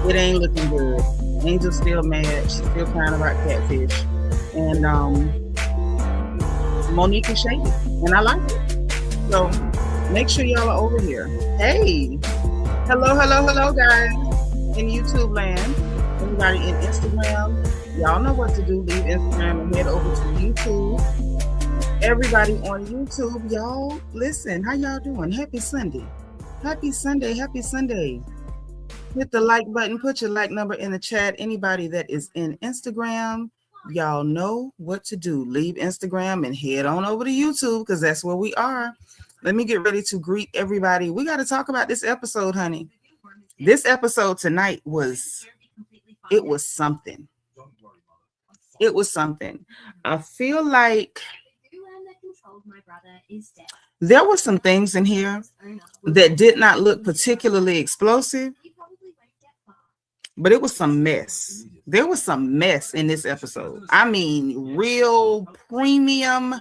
it ain't looking good. Angel's still mad. She's still crying about Catfish. And Monique is shady. And I like it. So make sure y'all are over here. Hey. Hello, guys. In YouTube land. Everybody in Instagram. Y'all know what to do. Leave Instagram and head over to YouTube. Everybody on YouTube, y'all, listen. How y'all doing? Happy Sunday. Happy Sunday. Happy Sunday. Hit the like button. Put your like number in the chat. Anybody that is in Instagram, y'all know what to do. Leave Instagram and head on over to YouTube because that's where we are. Let me get ready to greet everybody. We got to talk about this episode, honey. This episode tonight was something. It was something. I feel like there were some things in here that did not look particularly explosive, but it was some mess. There was some mess in this episode. I mean, real premium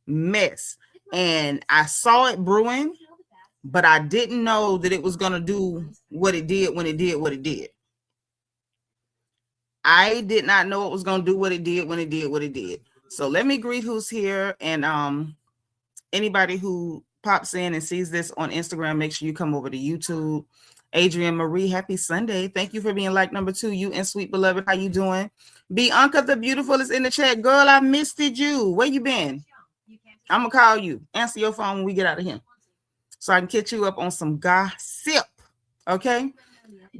mess. And I saw it brewing, but I didn't know that it was going to do what it did when it did what it did. I did not know it was going to do what it did when it did what it did. So let me greet who's here. And anybody who pops in and sees this on Instagram, make sure you come over to YouTube. Adrienne Marie, happy Sunday. Thank you for being like number 2. You and sweet beloved, how you doing? Bianca the beautiful is in the chat. Girl, I missed you. Where you been? I'm going to call you. Answer your phone when we get out of here so I can catch you up on some gossip. Okay?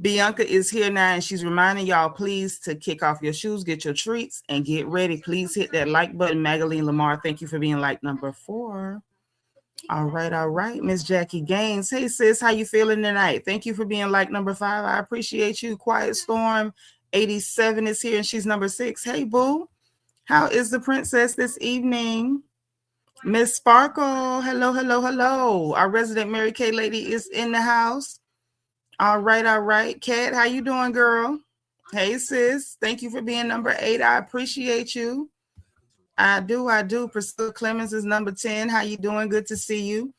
Bianca is here now, and she's reminding y'all, please, to kick off your shoes, get your treats, and get ready. Please hit that like button. Magaline Lamar, thank you for being like number 4. All right. Miss Jackie Gaines. Hey, sis, how you feeling tonight? Thank you for being like number 5. I appreciate you. Quiet Storm 87 is here, and she's number 6. Hey, boo. How is the princess this evening? Miss Sparkle. Hello. Our resident Mary Kay lady is in the house. All right. Kat, how you doing, girl? Hey, sis. Thank you for being number 8. I appreciate you. I do. Priscilla Clemens is number 10. How you doing? Good to see you.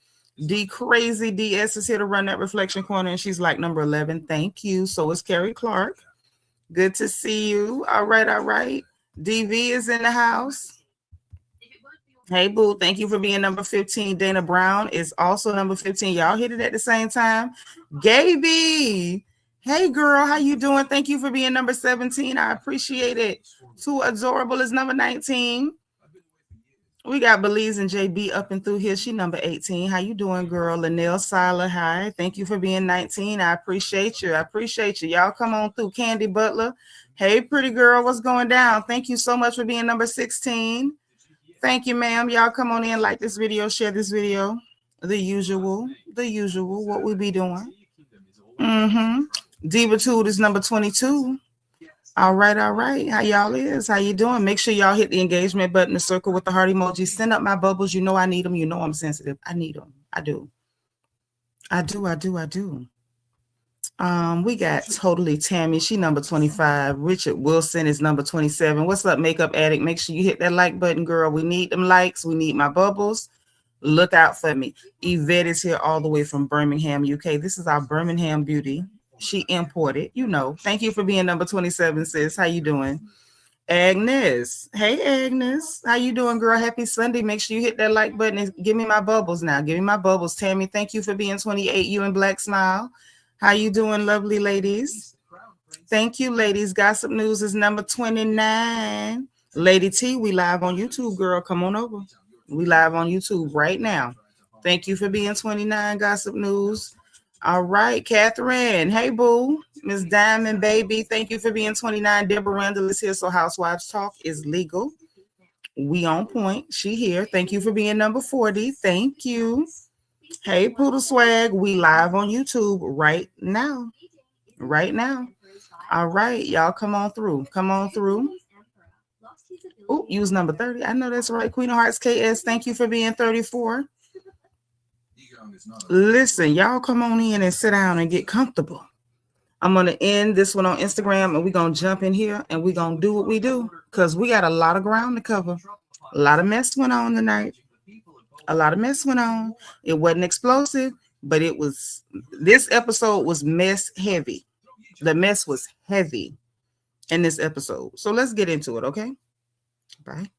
D Crazy DS is here to run that reflection corner, and she's like number 11. Thank you. So is Carrie Clark. Good to see you. All right. DV is in the house. Hey, boo. Thank you for being number 15. Dana Brown is also number 15. Y'all hit it at the same time. Gaby. Hey, girl. How you doing? Thank you for being number 17. I appreciate it. Too Adorable is number 19. We got Belize and JB up and through here. She number 18. How you doing, girl? Linnell Sila, hi. Thank you for being 19. I appreciate you. Y'all come on through. Candy Butler. Hey, pretty girl. What's going down? Thank you so much for being number 16. Thank you, ma'am. Y'all come on in, like this video, share this video. The usual, what we be doing. Divatude is number 22. All right. How y'all is? How you doing? Make sure y'all hit the engagement button, the circle with the heart emoji. Send up my bubbles. You know I need them. You know I'm sensitive. I need them. I do. We got Totally Tammy. She number 25. Richard Wilson is number 27. What's up, Makeup Addict? Make sure you hit that like button, girl. We need them likes. We need my bubbles. Look out for me. Yvette is here all the way from Birmingham, UK. This is our Birmingham beauty. She imported, you know. Thank you for being number 27, sis. How you doing? Agnes. Hey, Agnes. How you doing, girl? Happy Sunday. Make sure you hit that like button and give me my bubbles now. Give me my bubbles. Tammy, thank you for being 28. You and Black Smile. How you doing, lovely ladies? Thank you, ladies. Gossip News is number 29. Lady T, we live on YouTube, girl. Come on over. We live on YouTube right now. Thank you for being 29, Gossip News. All right, Catherine. Hey, boo. Miss Diamond, baby. Thank you for being 29. Deborah Randall is here, so Housewives Talk is legal. We on point. She here. Thank you for being number 40. Thank you. Hey, Poodle Swag. We live on YouTube right now. All right, y'all come on through. Oh, use number 30. I know that's right. Queen of Hearts KS. Thank you for being 34. Listen, y'all come on in and sit down and get comfortable. I'm going to end this one on Instagram, and we're going to jump in here, and we're going to do what we do because we got a lot of ground to cover. A lot of mess went on tonight. It wasn't explosive, but this episode was mess heavy. The mess was heavy in this episode. So let's get into it, okay? Bye.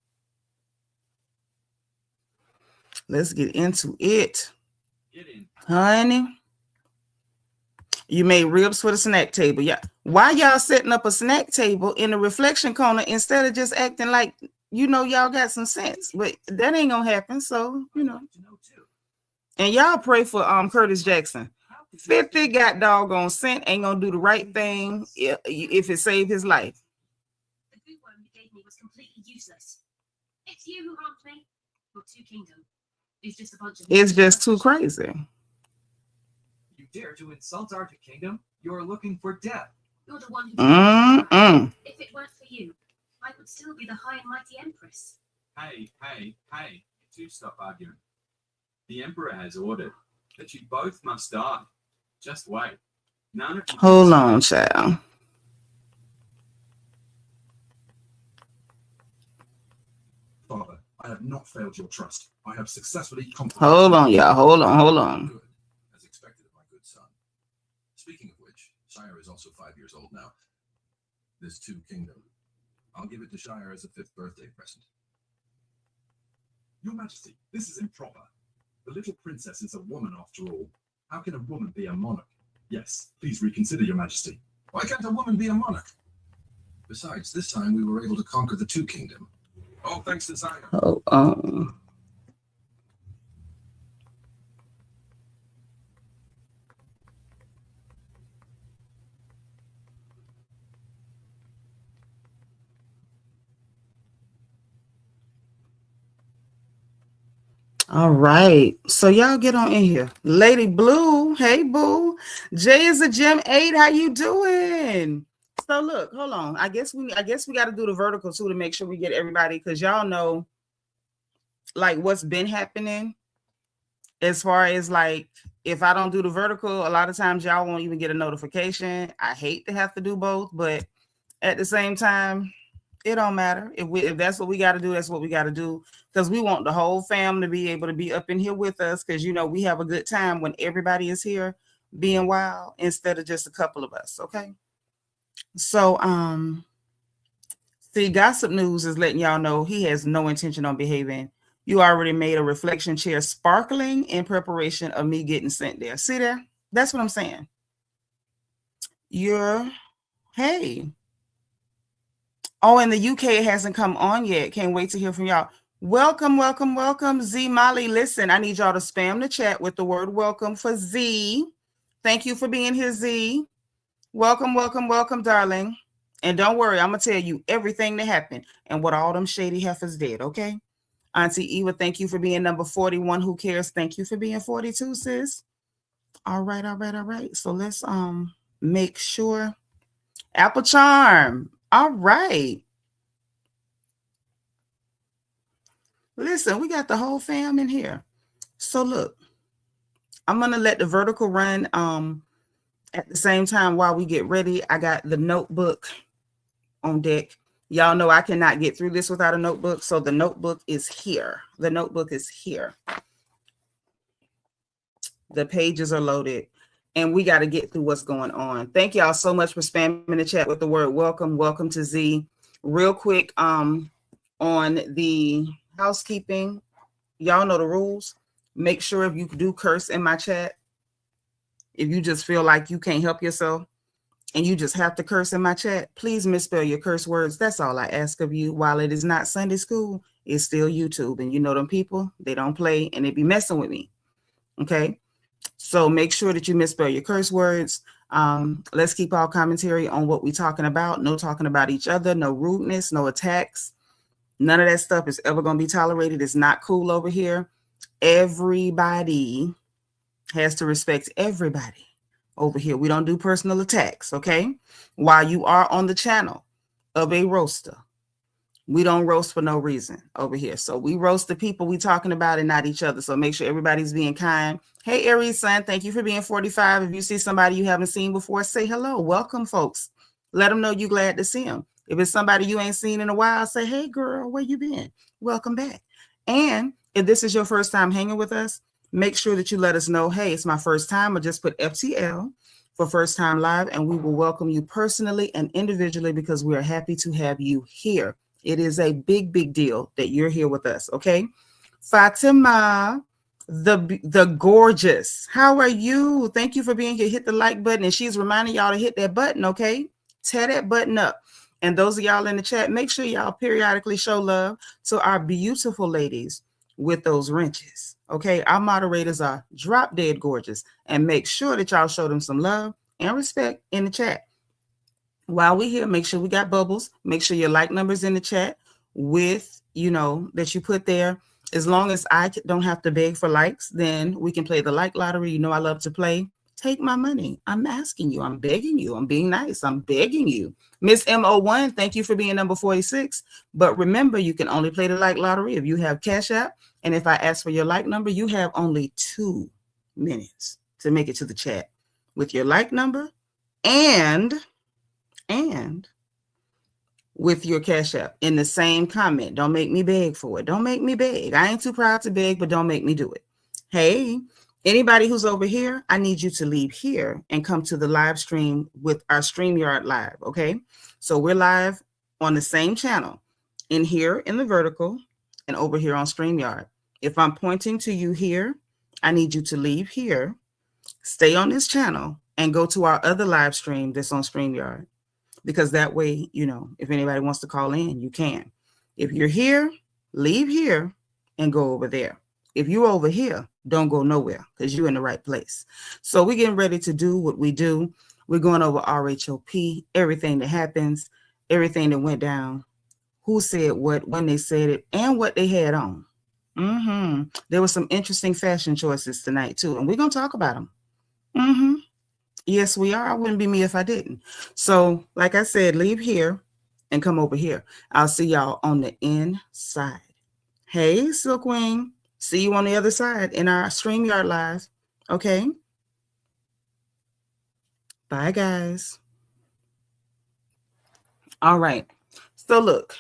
Let's get into it. Honey, you made ribs for the snack table. Yeah. Why y'all setting up a snack table in the reflection corner instead of just acting like, you know, y'all got some sense? But that ain't gonna happen. So, you know. And y'all pray for Curtis Jackson. 50 got doggone cent, ain't gonna do the right thing if it saved his life. The food worm you gave me was completely useless. It's you who harmed me. Your two kingdom is just a bunch of. It's just too crazy. You dare to insult our kingdom? You're looking for death. You're the one who. If it weren't for you, I would still be the high and mighty empress. Hey, you two stop arguing. The emperor has ordered that you both must die. Just wait. None of you. Hold on, child. Father, I have not failed your trust. I have successfully conquered. Hold on, y'all. Hold on. Good, as expected of my good son. Speaking of which, Shire is also 5 years old now. This too kingdom. I'll give it to Shire as a 5th birthday present. Your Majesty, this is improper. The little princess is a woman after all. How can a woman be a monarch? Yes, please reconsider, Your Majesty. Why can't a woman be a monarch? Besides, this time we were able to conquer the two kingdom. All thanks to Zion. All right, so y'all get on in here. Lady Blue, hey boo. Jay is a Gem 8. How you doing? So look, hold on. I guess we got to do the vertical too to make sure we get everybody, because y'all know like what's been happening as far as like if I don't do the vertical, a lot of times y'all won't even get a notification. I hate to have to do both, but at the same time, it don't matter. If that's what we got to do, that's what we got to do, because we want the whole fam to be able to be up in here with us, because, you know, we have a good time when everybody is here being wild instead of just a couple of us, okay? So, see, Gossip News is letting y'all know he has no intention on behaving. You already made a reflection chair sparkling in preparation of me getting sent there. See there? That's what I'm saying. Hey. Oh, and the UK hasn't come on yet. Can't wait to hear from y'all. Welcome. Z Molly, listen, I need y'all to spam the chat with the word welcome for Z. Thank you for being here, Z. Welcome, darling. And don't worry, I'm going to tell you everything that happened and what all them shady heifers did, okay? Auntie Eva, thank you for being number 41. Who cares? Thank you for being 42, sis. All right. So let's make sure. Apple Charm. All right. Listen, we got the whole fam in here. So look, I'm going to let the vertical run at the same time while we get ready. I got the notebook on deck. Y'all know I cannot get through this without a notebook. So the notebook is here. The pages are loaded. And we got to get through what's going on. Thank y'all so much for spamming the chat with the word welcome. Welcome to Z. Real quick, on the housekeeping, y'all know the rules. Make sure if you do curse in my chat, if you just feel like you can't help yourself and you just have to curse in my chat, please misspell your curse words. That's all I ask of you. While it is not Sunday school, it's still YouTube. And you know them people, they don't play and they be messing with me. Okay? So make sure that you misspell your curse words. Let's keep our commentary on what we're talking about. No talking about each other, no rudeness, no attacks. None of that stuff is ever going to be tolerated. It's not cool over here. Everybody has to respect everybody over here. We don't do personal attacks, okay? While you are on the channel of a roaster, we don't roast for no reason over here. So we roast the people we talking about and not each other. So make sure everybody's being kind. Hey, Aries son, thank you for being 45. If you see somebody you haven't seen before, say hello. Welcome, folks. Let them know you glad to see them. If it's somebody you ain't seen in a while, say, hey, girl, where you been? Welcome back. And if this is your first time hanging with us, make sure that you let us know, hey, it's my first time, or just put FTL. for First Time Live, and we will welcome you personally and individually because we are happy to have you here. It is a big, big deal that you're here with us, okay? Fatima, the gorgeous, how are you? Thank you for being here. Hit the like button, and she's reminding y'all to hit that button, okay? Tear that button up. And those of y'all in the chat, make sure y'all periodically show love to our beautiful ladies with those wrenches. Okay, our moderators are drop dead gorgeous, and make sure that y'all show them some love and respect in the chat. While we're here, make sure we got bubbles. Make sure your like numbers in the chat with, that you put there. As long as I don't have to beg for likes, then we can play the like lottery. You know I love to play. Take my money. I'm asking you. I'm begging you. I'm being nice. I'm begging you. Miss MO1, thank you for being number 46. But remember, you can only play the like lottery if you have Cash App. And if I ask for your like number, you have only 2 minutes to make it to the chat with your like number and with your Cash App in the same comment. Don't make me beg for it. Don't make me beg. I ain't too proud to beg, but don't make me do it. Hey, anybody who's over here, I need you to leave here and come to the live stream with our StreamYard Live, okay? So we're live on the same channel in here in the vertical and over here on StreamYard. If I'm pointing to you here, I need you to leave here, stay on this channel, and go to our other live stream that's on StreamYard. Because that way, if anybody wants to call in, you can. If you're here, leave here and go over there. If you're over here, don't go nowhere because you're in the right place. So we're getting ready to do what we do. We're going over RHOP, everything that happens, everything that went down, who said what, when they said it, and what they had on. There were some interesting fashion choices tonight, too, and we're going to talk about them. Yes, we are. I wouldn't be me if I didn't. So, like I said, leave here and come over here. I'll see y'all on the inside. Hey, Silk Wing. See you on the other side in our StreamYard Live. Okay? Bye, guys. All right. So, look,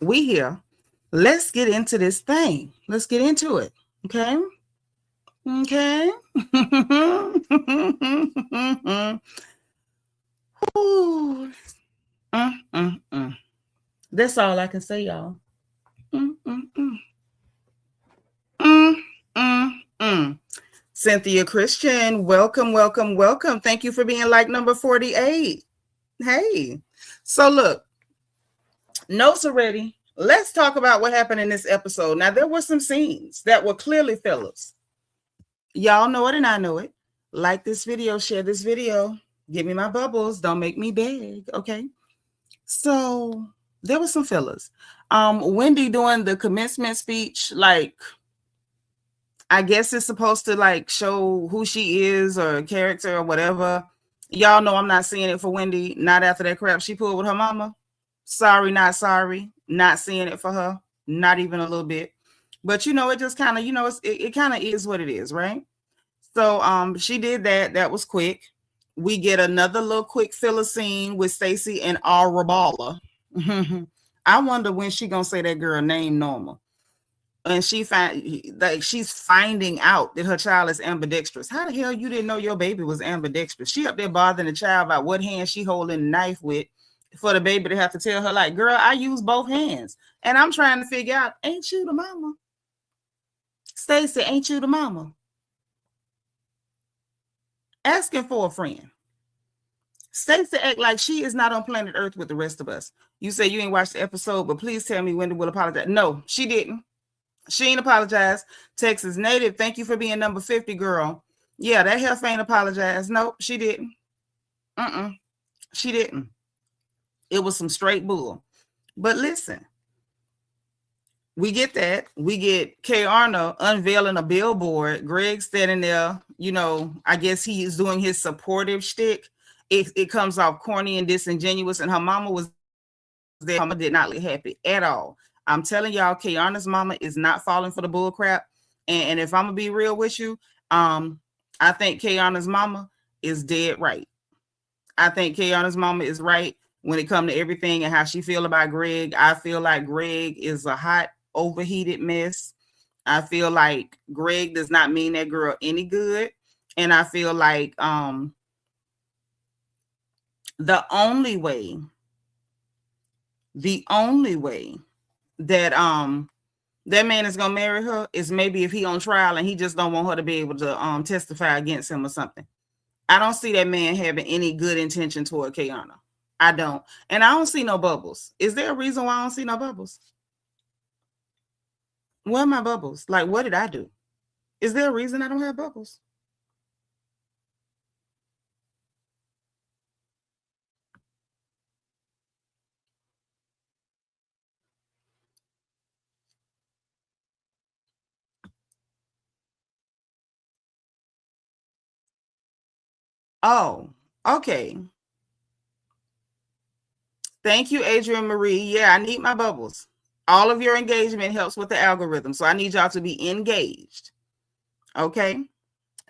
we here. Let's get into this thing. Let's get into it. Okay? Okay. Ooh. That's all I can say, y'all. Cynthia Christian, welcome, welcome, welcome. Thank you for being like number 48. Hey. So look, notes are ready. Let's talk about what happened in this episode. Now, there were some scenes that were clearly fillers. Y'all know it and I know it. Like this video, share this video. Give me my bubbles. Don't make me beg. Okay. So there were some fillers. Wendy doing the commencement speech, like, I guess it's supposed to like show who she is or a character or whatever. Y'all know I'm not seeing it for Wendy. Not after that crap she pulled with her mama. Sorry, not sorry. Not seeing it for her. Not even a little bit. But it just kind of, it kind of is what it is, right? So she did that. That was quick. We get another little quick filler scene with Stacey and Arabella. I wonder when she gonna say that girl name normal. And she's finding out that her child is ambidextrous. How the hell you didn't know your baby was ambidextrous? She up there bothering the child about what hand she holding the knife with for the baby to have to tell her, like, girl, I use both hands. And I'm trying to figure out, ain't you the mama? Stacey, ain't you the mama? Asking for a friend. Stacey act like she is not on planet Earth with the rest of us. You say you ain't watched the episode, but please tell me Wendy will apologize. No, she didn't. She ain't apologized. Texas native, thank you for being number 50, girl. Yeah, that heifer ain't apologized. Nope, she didn't. She didn't. It was some straight bull. But listen, we get that. We get Kay Arnold unveiling a billboard. Greg standing there, I guess he is doing his supportive shtick. It comes off corny and disingenuous, and her mama was there. Mama did not look happy at all. I'm telling y'all, Kayana's mama is not falling for the bull crap. And if I'm gonna be real with you, I think Kayana's mama is dead right. I think Kayana's mama is right when it comes to everything and how she feel about Greg. I feel like Greg is a hot, overheated mess. I feel like Greg does not mean that girl any good. And I feel like The only way that that man is gonna marry her is maybe if he on trial and he just don't want her to be able to testify against him or something. I don't see that man having any good intention toward Kiana. I don't. And I don't see no bubbles. Is there a reason why I don't see no bubbles? Where are my bubbles? Like, what did I do? Is there a reason I don't have bubbles? Oh, okay. Thank you, Adrian Marie. Yeah, I need my bubbles. All of your engagement helps with the algorithm. So I need y'all to be engaged. Okay?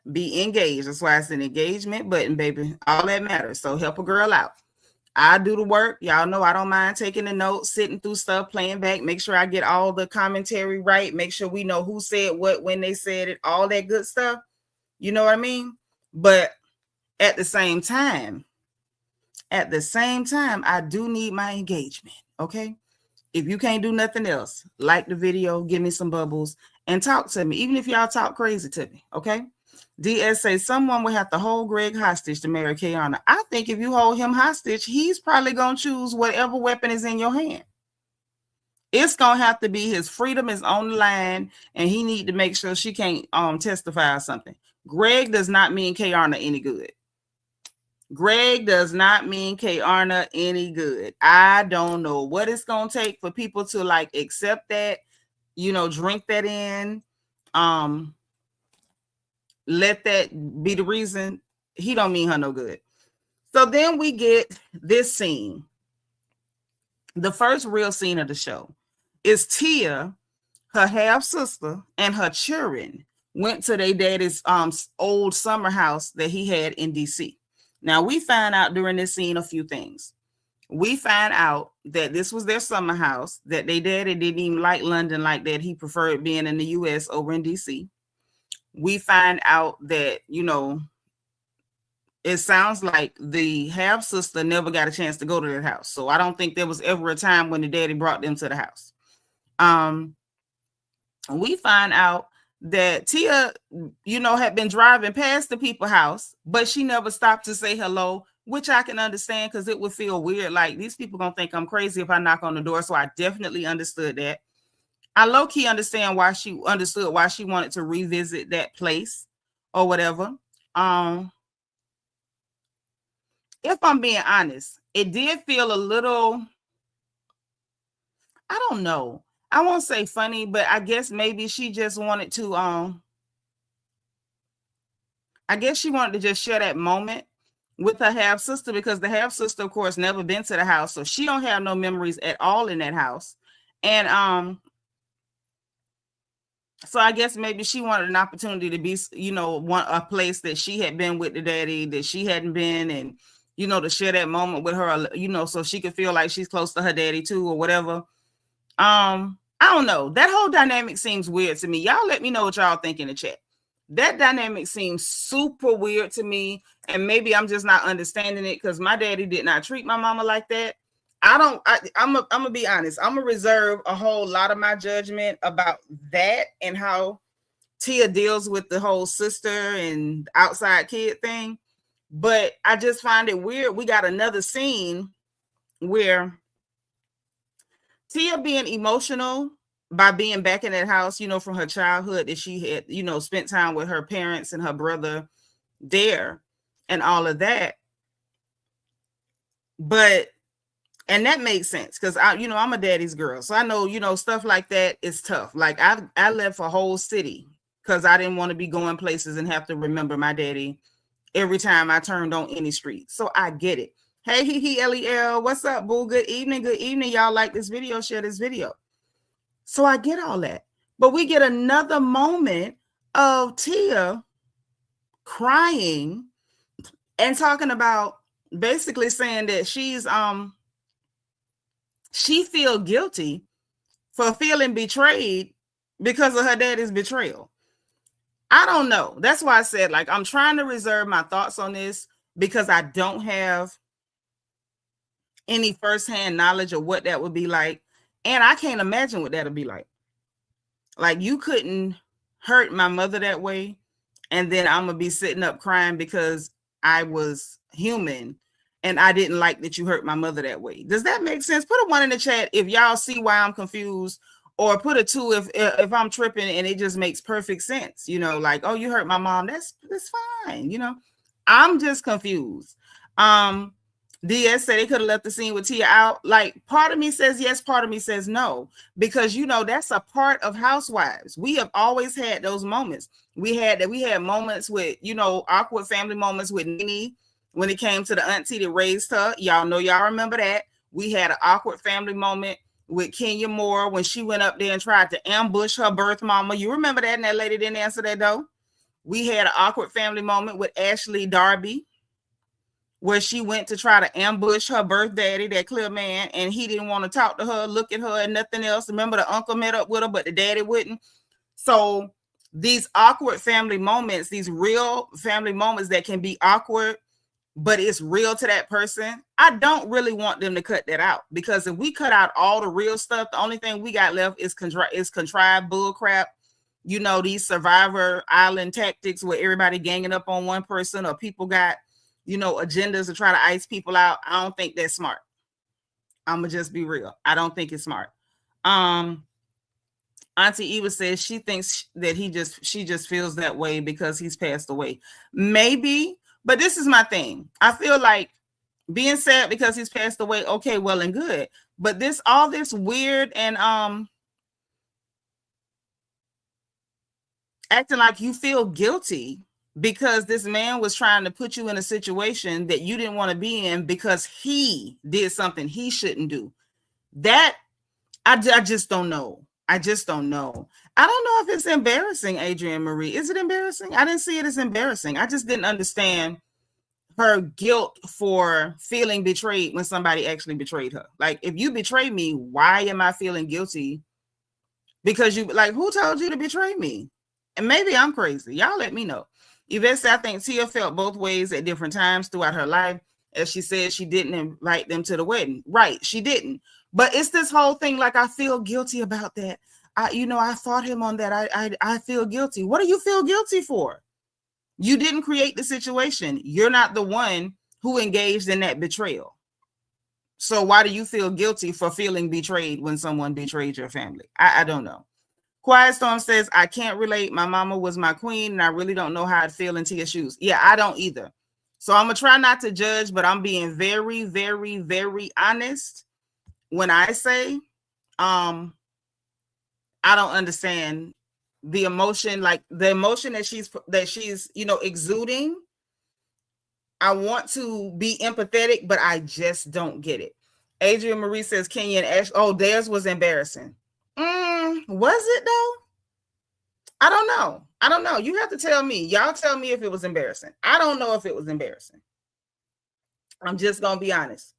Be engaged. That's why it's an engagement button, baby. All that matters. So help a girl out. I do the work. Y'all know I don't mind taking the notes, sitting through stuff, playing back, make sure I get all the commentary right, make sure we know who said what, when they said it, all that good stuff. You know what I mean? But at the same time, I do need my engagement. Okay? If you can't do nothing else, like the video, give me some bubbles, and talk to me, even if y'all talk crazy to me. Okay? DS says someone would have to hold Greg hostage to marry Kiana. I think if you hold him hostage, he's probably going to choose whatever weapon is in your hand. It's going to have to be his freedom is on the line, and he need to make sure she can't testify or something. Greg does not mean Kiana any good. Greg does not mean Kiana any good. I don't know what it's going to take for people to like accept that, you know, drink that in. Let that be the reason. He don't mean her no good. So then we get this scene. The first real scene of the show is Tia, her half sister, and her children went to their daddy's old summer house that he had in DC. Now we find out during this scene a few things. We find out that this was their summer house, that their daddy didn't even like London like that. He preferred being in the US over in DC. We find out that, you know, it sounds like the half sister never got a chance to go to that house. So I don't think there was ever a time when the daddy brought them to the house. We find out that Tia, you know, had been driving past the people's house, but she never stopped to say hello, which I can understand because it would feel weird. Like these people gonna think I'm crazy if I knock on the door. So I definitely understood that. I low-key understand why she wanted to revisit that place or whatever. If I'm being honest, it did feel a little, I don't know. I won't say funny, but I guess maybe she just wanted to, I guess she wanted to just share that moment with her half sister because the half sister, of course, never been to the house. So she don't have no memories at all in that house. And, so I guess maybe she wanted an opportunity to be, you know, a place that she had been with the daddy that she hadn't been, and, you know, to share that moment with her, you know, so she could feel like she's close to her daddy too or whatever. I don't know. That whole dynamic seems weird to me. Y'all let me know what y'all think in the chat. That dynamic seems super weird to me. And maybe I'm just not understanding it because my daddy did not treat my mama like that. I'm gonna be honest. I'm gonna reserve a whole lot of my judgment about that and how Tia deals with the whole sister and outside kid thing. But I just find it weird. We got another scene where Tia being emotional by being back in that house, you know, from her childhood that she had, you know, spent time with her parents and her brother there and all of that. But and that makes sense because I'm a daddy's girl. So I know, you know, stuff like that is tough. Like I left a whole city because I didn't want to be going places and have to remember my daddy every time I turned on any street. So I get it. Hey, LEL, what's up, boo? Good evening. Good evening. Y'all like this video? Share this video. So I get all that. But we get another moment of Tia crying and talking about basically saying that she feel guilty for feeling betrayed because of her daddy's betrayal. I don't know. That's why I said, like, I'm trying to reserve my thoughts on this because I don't have any firsthand knowledge of what that would be like. And I can't imagine what that would be like. Like, you couldn't hurt my mother that way. And then I'm going to be sitting up crying because I was human and I didn't like that you hurt my mother that way. Does that make sense? Put a 1 in the chat if y'all see why I'm confused, or put a 2 if I'm tripping and it just makes perfect sense. You know, like, oh, you hurt my mom. That's fine. You know, I'm just confused. DS said they could have left the scene with Tia out. Like, part of me says yes, part of me says no, because, you know, that's a part of Housewives. We have always had those moments. We had moments with, you know, awkward family moments with Nene when it came to the auntie that raised her. Y'all know, y'all remember that. We had an awkward family moment with Kenya Moore when she went up there and tried to ambush her birth mama. You remember that, and that lady didn't answer that door. We had an awkward family moment with Ashley Darby, where she went to try to ambush her birth daddy, that clear man, and he didn't want to talk to her, look at her, and nothing else. Remember, the uncle met up with her, but the daddy wouldn't. So these awkward family moments, these real family moments that can be awkward, but it's real to that person, I don't really want them to cut that out, because if we cut out all the real stuff, the only thing we got left is contrived bull crap. You know, these Survivor Island tactics where everybody ganging up on one person, or people got, you know, agendas to try to ice people out. I don't think that's smart. I'm gonna just be real. I don't think it's smart. Auntie Eva says she thinks that she just feels that way because he's passed away. Maybe, but this is my thing. I feel like being sad because he's passed away, okay, well and good. But all this weird and acting like you feel guilty because this man was trying to put you in a situation that you didn't want to be in because he did something he shouldn't do. That I just don't know. I just don't know. I don't know if it's embarrassing, Adrienne Marie. Is it embarrassing? I didn't see it as embarrassing. I just didn't understand her guilt for feeling betrayed when somebody actually betrayed her. Like, if you betray me, why am I feeling guilty? Because you, like, who told you to betray me? And maybe I'm crazy. Y'all let me know. Yvette said, I think Tia felt both ways at different times throughout her life. As she said, she didn't invite them to the wedding. Right, she didn't. But it's this whole thing, like, I feel guilty about that. I fought him on that. I feel guilty. What do you feel guilty for? You didn't create the situation. You're not the one who engaged in that betrayal. So why do you feel guilty for feeling betrayed when someone betrayed your family? I don't know. Quiet Storm says, I can't relate. My mama was my queen, and I really don't know how I'd feel in Tia's shoes. Yeah, I don't either. So I'm going to try not to judge, but I'm being very, very, very honest when I say I don't understand the emotion, like the emotion that she's exuding. I want to be empathetic, but I just don't get it. Adrienne Marie says, Kenya and Ash, oh, theirs was embarrassing. Was it though? I don't know. You have to tell me. Y'all tell me if it was embarrassing. I don't know if it was embarrassing. I'm just gonna be honest.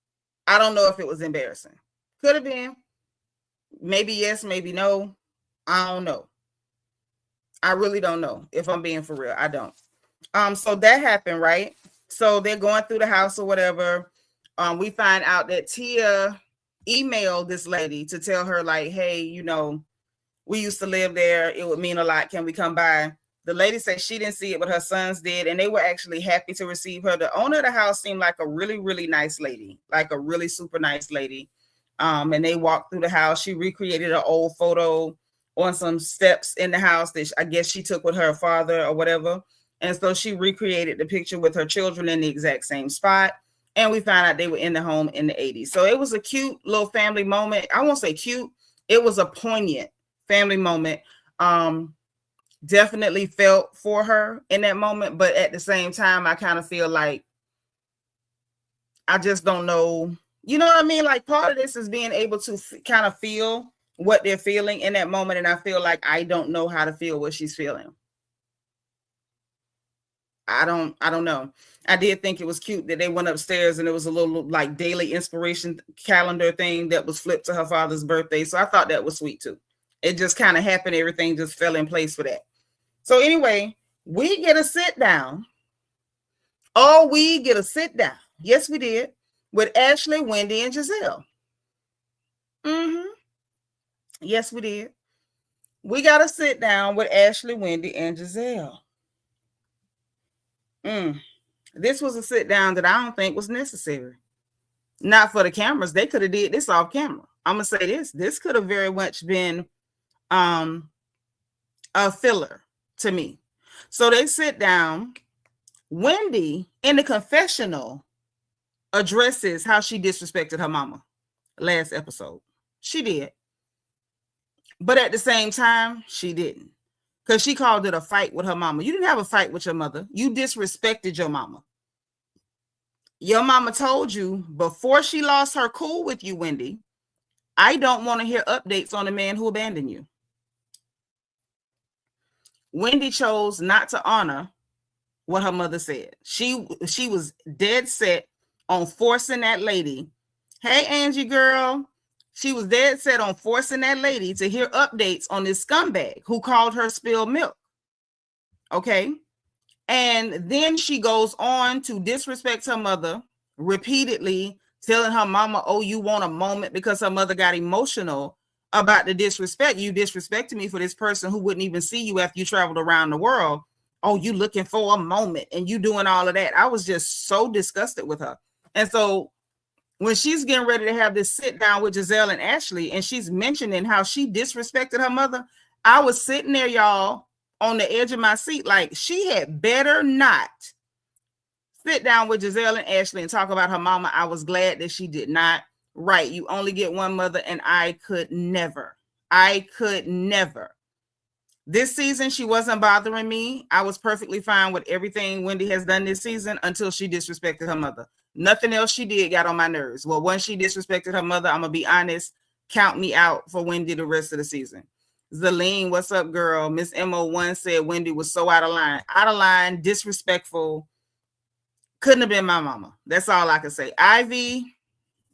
I don't know if it was embarrassing. Could have been. Maybe yes, maybe no. I don't know. I really don't know, if I'm being for real. I don't. So that happened, right? So they're going through the house or whatever. We find out that Tia emailed this lady to tell her, like, hey, we used to live there. It would mean a lot. Can we come by? The lady said she didn't see it, but her sons did, and they were actually happy to receive her. The owner of the house seemed like a really, really nice lady, like a really super nice lady. And they walked through the house. She recreated an old photo on some steps in the house that I guess she took with her father or whatever. And so she recreated the picture with her children in the exact same spot. And we found out they were in the home in the 80s. So it was a cute little family moment. I won't say cute. It was a poignant family moment. Definitely felt for her in that moment. But at the same time, I kind of feel like I just don't know. You know what I mean? Like, part of this is being able to kind of feel what they're feeling in that moment. And I feel like I don't know how to feel what she's feeling. I don't know. I did think it was cute that they went upstairs and it was a little like daily inspiration calendar thing that was flipped to her father's birthday. So I thought that was sweet too. It just kind of happened. Everything just fell in place for that. So anyway, we get a sit down. Oh, we get a sit down. Yes, we did. with Ashley, Wendy, and Gizelle. Yes, we did. We got to sit down with Ashley, Wendy, and Gizelle. This was a sit down that I don't think was necessary. Not for the cameras. They could have did this off camera. I'm going to say this. This could have very much been a filler to me. So they sit down. Wendy, in the confessional, addresses how she disrespected her mama last episode. She did. But at the same time, she didn't. Because she called it a fight with her mama. You didn't have a fight with your mother. You disrespected your mama. Your mama told you before she lost her cool with you, Wendy, I don't want to hear updates on the man who abandoned you. Wendy chose not to honor what her mother said. She was dead set on forcing that lady. Hey, Angie girl. She was dead set on forcing that lady to hear updates on this scumbag who called her spilled milk. Okay. And then she goes on to disrespect her mother repeatedly, telling her mama, oh, you want a moment, because her mother got emotional about the disrespect. You disrespected me for this person who wouldn't even see you after you traveled around the world. Oh, you looking for a moment and you doing all of that. I was just so disgusted with her. And so when she's getting ready to have this sit down with Gizelle and Ashley, and she's mentioning how she disrespected her mother, I was sitting there, y'all, on the edge of my seat, like she had better not sit down with Gizelle and Ashley and talk about her mama. I was glad that she did not. Right. You only get one mother, and I could never. This season, she wasn't bothering me. I was perfectly fine with everything Wendy has done this season until she disrespected her mother. Nothing else she did got on my nerves. Well, once she disrespected her mother, I'm going to be honest, count me out for Wendy the rest of the season. Zaleen, what's up, girl? Miss MO1 said Wendy was so out of line, disrespectful. Couldn't have been my mama. That's all I can say. Ivy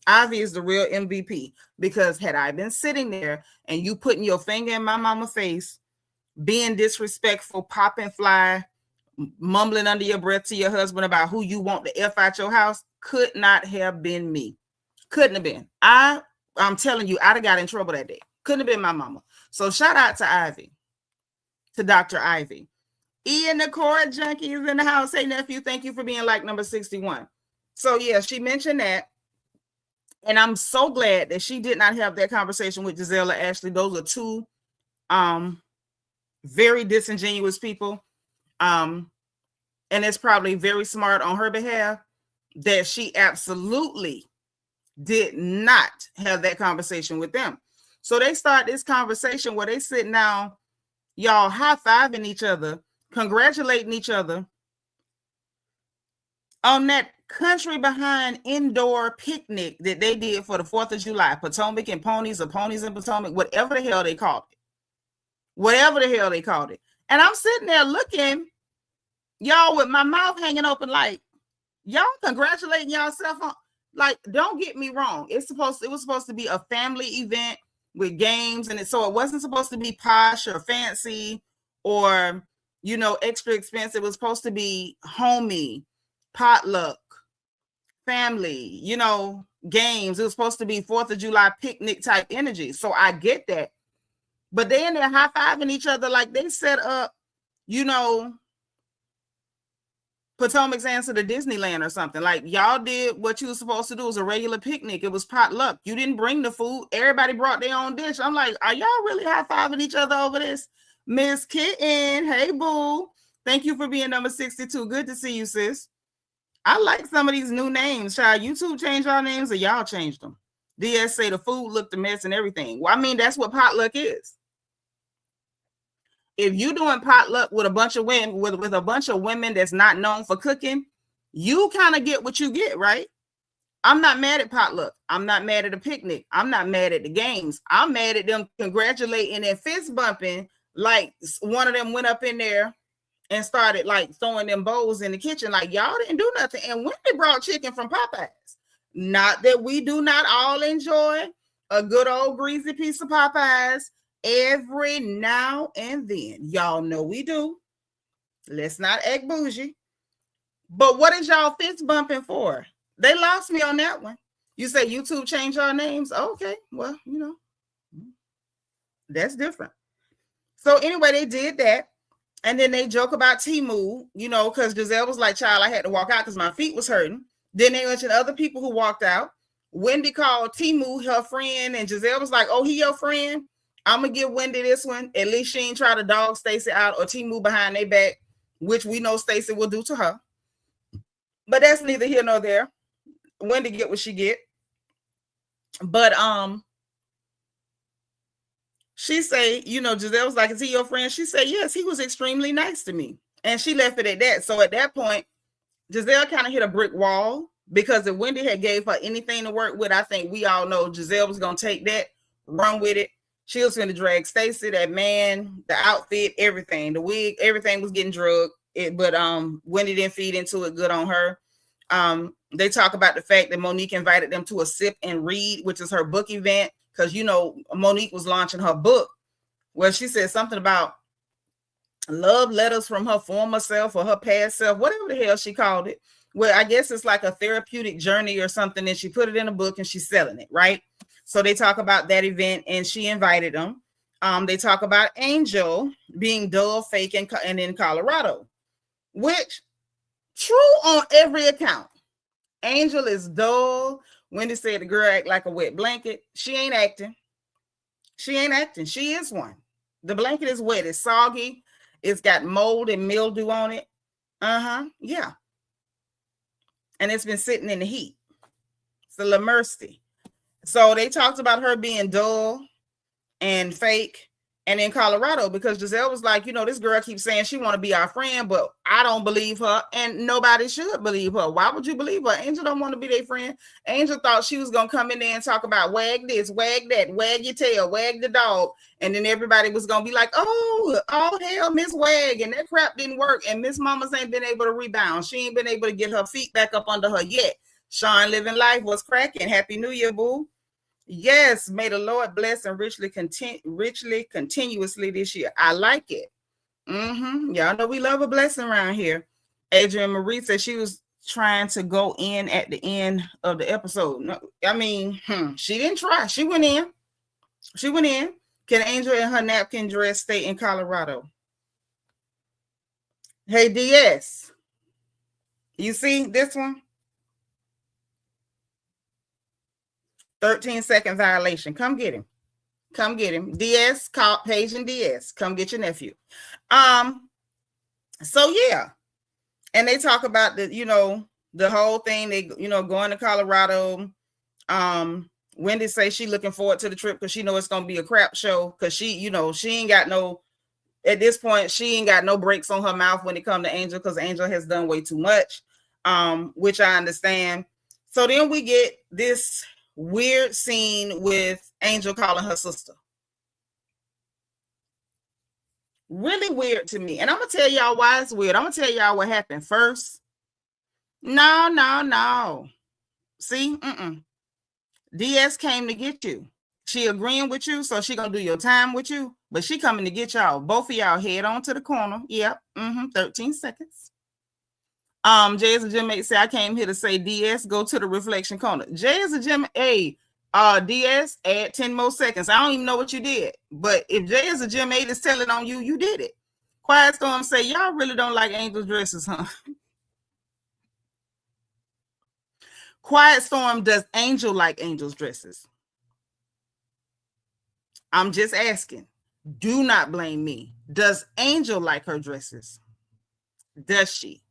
is the real MVP, because had I been sitting there and you putting your finger in my mama's face, being disrespectful, popping fly, mumbling under your breath to your husband about who you want to F out your house, could not have been me. Couldn't have been. I'm telling you, I'd have got in trouble that day. Couldn't have been my mama. So shout out to Ivy, to Dr. Ivy. Ian, the Cora Junkie is in the house. Hey, nephew, thank you for being like number 61. So yeah, she mentioned that. And I'm so glad that she did not have that conversation with Gizelle or Ashley. Those are two very disingenuous people. And it's probably very smart on her behalf that she absolutely did not have that conversation with them. So they start this conversation where they sit down, y'all high-fiving each other, congratulating each other on that country behind indoor picnic that they did for the 4th of July, Potomac and ponies, or ponies and Potomac, whatever the hell they called it. And I'm sitting there looking, y'all, with my mouth hanging open, like, y'all congratulating yourself on, like, don't get me wrong. It was supposed to be a family event with games, and so it wasn't supposed to be posh or fancy or, you know, extra expensive. It was supposed to be homey, potluck, family, you know, games. It was supposed to be 4th of July picnic type energy. So I get that. But they in there high-fiving each other like they set up, you know, Potomac's answer to Disneyland or something. Like, y'all did what you were supposed to do. It was a regular picnic. It was potluck. You didn't bring the food. Everybody brought their own dish. I'm like, are y'all really high-fiving each other over this? Miss Kitten, hey, boo. Thank you for being number 62. Good to see you, sis. I like some of these new names. Child, YouTube changed y'all names or y'all changed them? DS say the food looked a mess and everything. Well, I mean, that's what potluck is. If you're doing potluck with a bunch of women, with a bunch of women that's not known for cooking, you kind of get what you get, right? I'm not mad at potluck. I'm not mad at a picnic. I'm not mad at the games. I'm mad at them congratulating and fist bumping like one of them went up in there and started like throwing them bowls in the kitchen like y'all didn't do nothing. And when they brought chicken from Popeyes, not that we do not all enjoy a good old greasy piece of Popeyes every now and then. Y'all know we do. Let's not act bougie. But what is y'all fist bumping for? They lost me on that one. You say YouTube changed our names? Okay, well, you know, that's different. So anyway, they did that. And then they joke about Temu, you know, because Gizelle was like, child, I had to walk out because my feet was hurting. Then they mentioned other people who walked out. Wendy called Temu her friend, and Gizelle was like, oh, he your friend? I'm going to give Wendy this one. At least she ain't try to dog Stacey out or Temu behind their back, which we know Stacey will do to her. But that's neither here nor there. Wendy get what she get. But she say, you know, Gizelle was like, is he your friend? She said, yes, he was extremely nice to me. And she left it at that. So at that point, Gizelle kind of hit a brick wall, because if Wendy had gave her anything to work with, I think we all know Gizelle was going to take that, run with it. She was going to drag Stacey, that man, the outfit, everything, the wig, everything was getting drugged. But Wendy didn't feed into it good on her. They talk about the fact that Monique invited them to a sip and read, which is her book event. Because, you know, Monique was launching her book where she said something about love letters from her former self or her past self, whatever the hell she called it. Well, I guess it's like a therapeutic journey or something. And she put it in a book and she's selling it, right? So they talk about that event and she invited them. They talk about Angel being dull, fake, and in Colorado, which true on every account. Angel is dull. Wendy said the girl act like a wet blanket. She ain't acting. She ain't acting. She is one. The blanket is wet. It's soggy. It's got mold and mildew on it. Yeah. And it's been sitting in the heat. It's a little mercy. So they talked about her being dull and fake and in Colorado, because Gizelle was like, you know, this girl keeps saying she want to be our friend, but I don't believe her, and nobody should believe her. Why would you believe her? Angel don't want to be their friend. Angel thought she was going to come in there and talk about wag this, wag that, wag your tail, wag the dog, and then everybody was going to be like, oh hell, Miss Wag, and that crap didn't work, and Miss Mamas ain't been able to rebound. She ain't been able to get her feet back up under her yet. Sean living life was cracking. Happy New Year, boo. Yes, may the Lord bless and richly continuously this year. I like it. Y'all know we love a blessing around here. Adrienne Marie said she was trying to go in at the end of the episode. No, I mean, she didn't try. She went in. Can Angel in her napkin dress stay in Colorado? Hey, DS. You see this one? 13-second violation. Come get him. Come get him. DS, call Paige and DS. Come get your nephew. So yeah. And they talk about the, you know, the whole thing. They, you know, going to Colorado. Wendy say she looking forward to the trip because she know it's gonna be a crap show. Because she, you know, she ain't got no, at this point, she ain't got no breaks on her mouth when it comes to Angel, because Angel has done way too much. Which I understand. So then we get this weird scene with Angel calling her sister. Really weird to me. And I'm going to tell y'all why it's weird. I'm going to tell y'all what happened first. No. See? DS came to get you. She agreeing with you, so she going to do your time with you. But she coming to get y'all. Both of y'all head on to the corner. Yep. 13 seconds. Jay is a gym mate say I came here to say DS go to the reflection corner. Jay is a gym DS add 10 more seconds. I don't even know what you did, but if Jay is a gym mate is telling on you, you did it. Quiet Storm say y'all really don't like Angel's dresses, huh? Quiet Storm, does Angel like Angel's dresses? I'm just asking. Do not blame me. Does Angel like her dresses? Does she?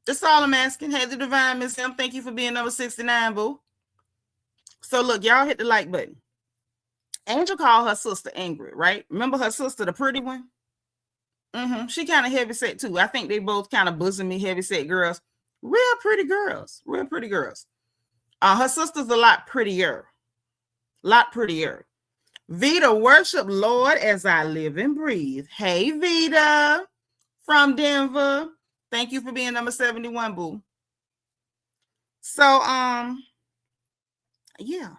That's all I'm asking. Hey, the Divine Miss M, thank you for being number 69, boo. So look, y'all hit the like button. Angel called her sister angry, right? Remember her sister, the pretty one? She kind of heavy set too. I think they both kind of bosomy, heavy set girls. Real pretty girls. Her sister's a lot prettier. Vita, worship Lord as I live and breathe. Hey, Vita from Denver. Thank you for being number 71, boo. So, yeah.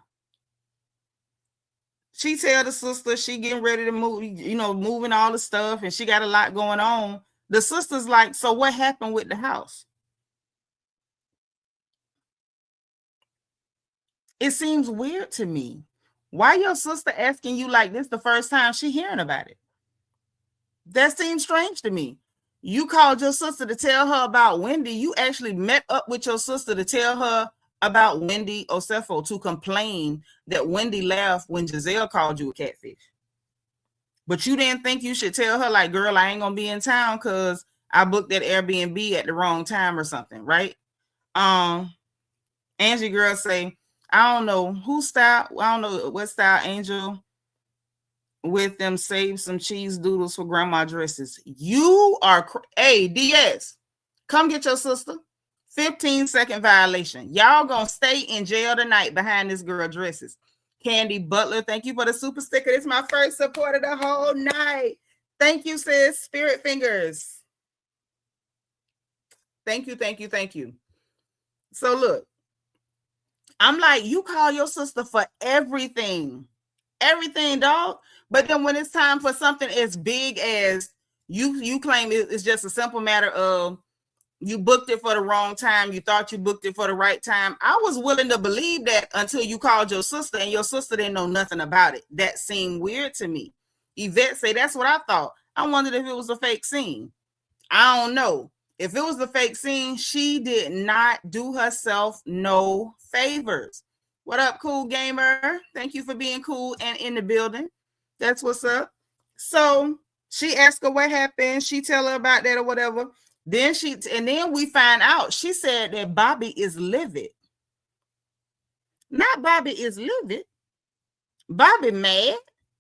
She tell the sister she getting ready to move, you know, moving all the stuff, and she got a lot going on. The sister's like, so what happened with the house? It seems weird to me. Why your sister asking you like this the first time she hearing about it? That seems strange to me. You called your sister to tell her about Wendy. You actually met up with your sister to tell her about Wendy Osefo, to complain that Wendy laughed when Gizelle called you a catfish. But you didn't think you should tell her, like, girl, I ain't gonna be in town because I booked that Airbnb at the wrong time or something, right? Angie girl say, I don't know who style, I don't know what style Angel with them save some cheese doodles for grandma dresses. You are, hey, DS, come get your sister. 15-second violation. Y'all gonna stay in jail tonight behind this girl dresses. Candy Butler, thank you for the super sticker. It's my first support of the whole night. Thank you, sis. Spirit fingers. Thank you, thank you, thank you. So look, I'm like, you call your sister for everything, dog. But then when it's time for something as big as you claim it's just a simple matter of you booked it for the wrong time. You thought you booked it for the right time. I was willing to believe that until you called your sister and your sister didn't know nothing about it. That seemed weird to me. Yvette say, that's what I thought. I wondered if it was a fake scene. I don't know. If it was a fake scene, she did not do herself no favors. What up, cool gamer? Thank you for being cool and in the building. That's what's up. So she asked her what happened. She tell her about that or whatever. Then we find out she said that Bobby is livid. Not Bobby is livid. Bobby mad.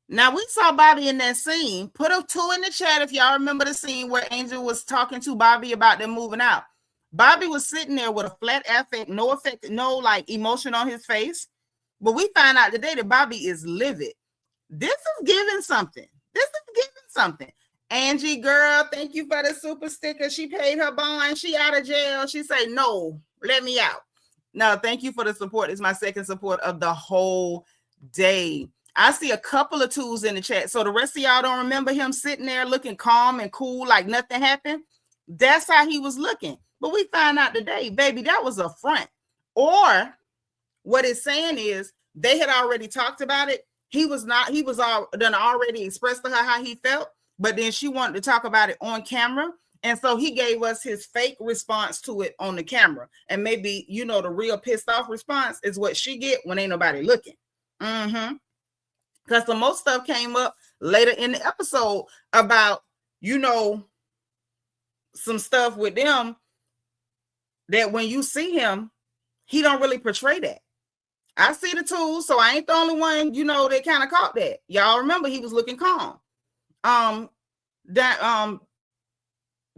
Now we saw Bobby in that scene. Put a 2 in the chat if y'all remember the scene where Angel was talking to Bobby about them moving out. Bobby was sitting there with a flat affect, no like emotion on his face. But we find out today that Bobby is livid. This is giving something. Angie girl, thank you for the super sticker. She paid her bond. She out of jail. She say, no, let me out. No, thank you for the support. It's my second support of the whole day. I see a couple of 2s in the chat. So the rest of y'all don't remember him sitting there looking calm and cool like nothing happened. That's how he was looking. But we find out today, baby, that was a front. Or what it's saying is they had already talked about it. He was already expressed to her how he felt. But then she wanted to talk about it on camera. And so he gave us his fake response to it on the camera. And maybe, the real pissed off response is what she get when ain't nobody looking. Because the most stuff came up later in the episode about, some stuff with them that when you see him, he don't really portray that. I see the tools, so I ain't the only one, that kind of caught that. Y'all remember he was looking calm.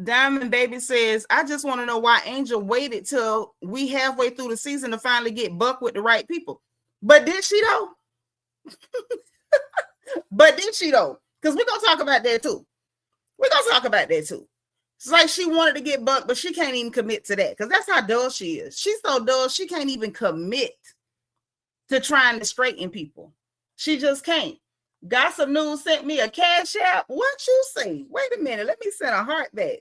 Diamond Baby says, I just want to know why Angel waited till we halfway through the season to finally get buck with the right people. But did she though? Because we're gonna talk about that too. It's like she wanted to get buck, but she can't even commit to that because that's how dull she is. She's so dull she can't even commit to trying to straighten people. She just can't. Gossip News sent me a cash app. What you say? Wait a minute. Let me send a heart back.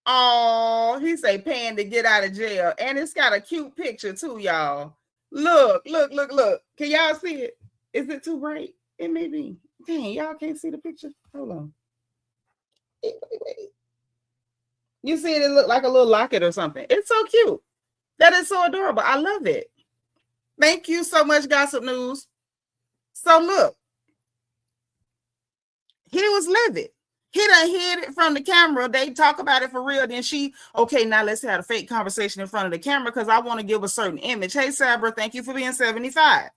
Oh, he say paying to get out of jail. And it's got a cute picture too, y'all. Look. Can y'all see it? Is it too bright? It may be. Dang, y'all can't see the picture. Hold on. Wait. You see it look like a little locket or something. It's so cute. That is so adorable. I love it. Thank you so much, Gossip News. So look, he was livid. He done hid it from the camera. They talk about it for real. Then okay, now let's have a fake conversation in front of the camera because I want to give a certain image. Hey, Sabra, thank you for being 75.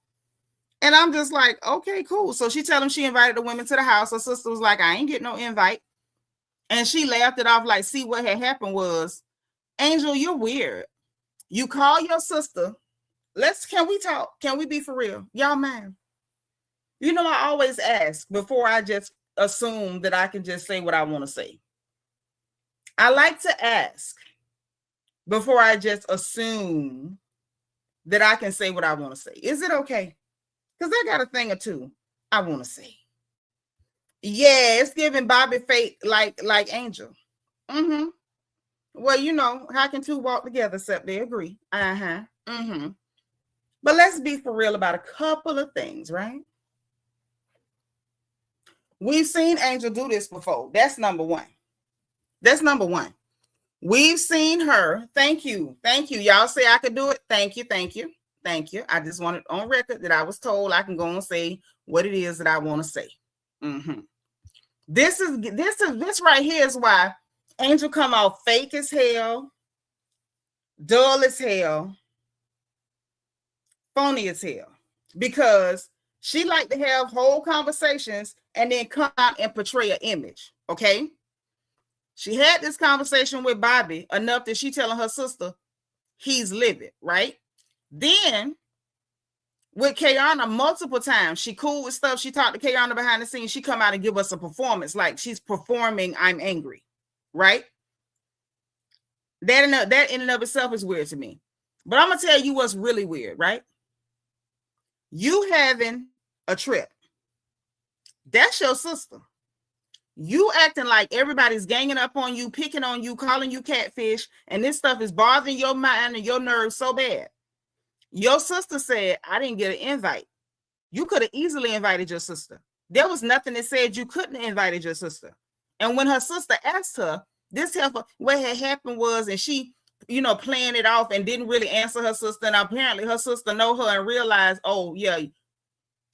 And I'm just like, okay, cool. So she tell him she invited the women to the house. Her sister was like, I ain't get no invite. And she laughed it off like, see, what had happened was, Angel, you're weird. You call your sister. Can we talk? Can we be for real? Y'all mind? I always ask before I just assume that I can just say what I want to say. I like to ask before I just assume that I can say what I want to say. Is it okay? Because I got a thing or two I want to say. Yeah, it's giving Bobby fate like Angel. Well, how can two walk together except they agree? But let's be for real about a couple of things, right? We've seen Angel do this before. That's number one. That's number one. We've seen her. Thank you. Thank you. Y'all say I could do it. Thank you. Thank you. Thank you. I just wanted on record that I was told I can go and say what it is that I want to say. This right here is why Angel come out fake as hell, dull as hell, phony as hell, because she like to have whole conversations and then come out and portray an image. Okay. She had this conversation with Bobby enough that she telling her sister he's livid, right? Then with Kayana multiple times, she cool with stuff. She talked to Kayana behind the scenes. She come out and give us a performance like she's performing I'm angry, right? That in and of itself is weird to me. But I'm going to tell you what's really weird, right? You having a trip. That's your sister. You acting like everybody's ganging up on you, picking on you, calling you catfish, and this stuff is bothering your mind and your nerves so bad. Your sister said, I didn't get an invite. You could have easily invited your sister. There was nothing that said you couldn't have invited your sister. And when her sister asked her, what had happened was, and she, playing it off and didn't really answer her sister. And apparently her sister know her and realized, oh, yeah,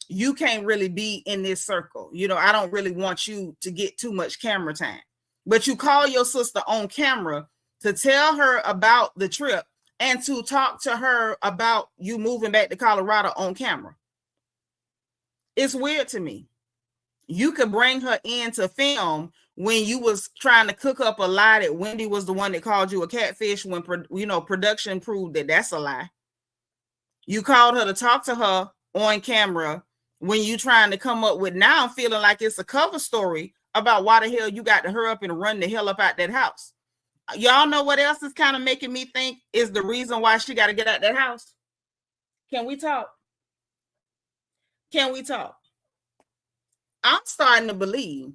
you can't really be in this circle. I don't really want you to get too much camera time. But you call your sister on camera to tell her about the trip and to talk to her about you moving back to Colorado on camera. It's weird to me. You could bring her in to film when you was trying to cook up a lie that Wendy was the one that called you a catfish when, production proved that that's a lie. You called her to talk to her on camera when you trying to come up with, now I'm feeling like it's a cover story about why the hell you got to hurry up and run the hell up out that house. Y'all know what else is kind of making me think is the reason why she got to get out that house? Can we talk? Can we talk? I'm starting to believe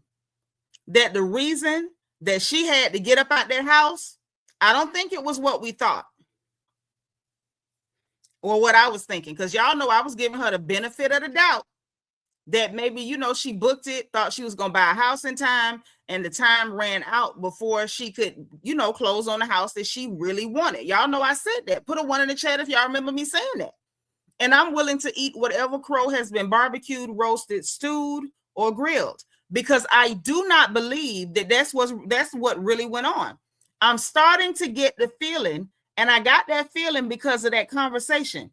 that the reason that she had to get up out that house, I don't think it was what we thought or what I was thinking, because y'all know I was giving her the benefit of the doubt that maybe, she booked it, thought she was going to buy a house in time, and the time ran out before she could, close on the house that she really wanted. Y'all know I said that. Put a 1 in the chat if y'all remember me saying that. And I'm willing to eat whatever crow has been barbecued, roasted, stewed, or grilled, because I do not believe that that's what really went on. I'm starting to get the feeling, and I got that feeling because of that conversation.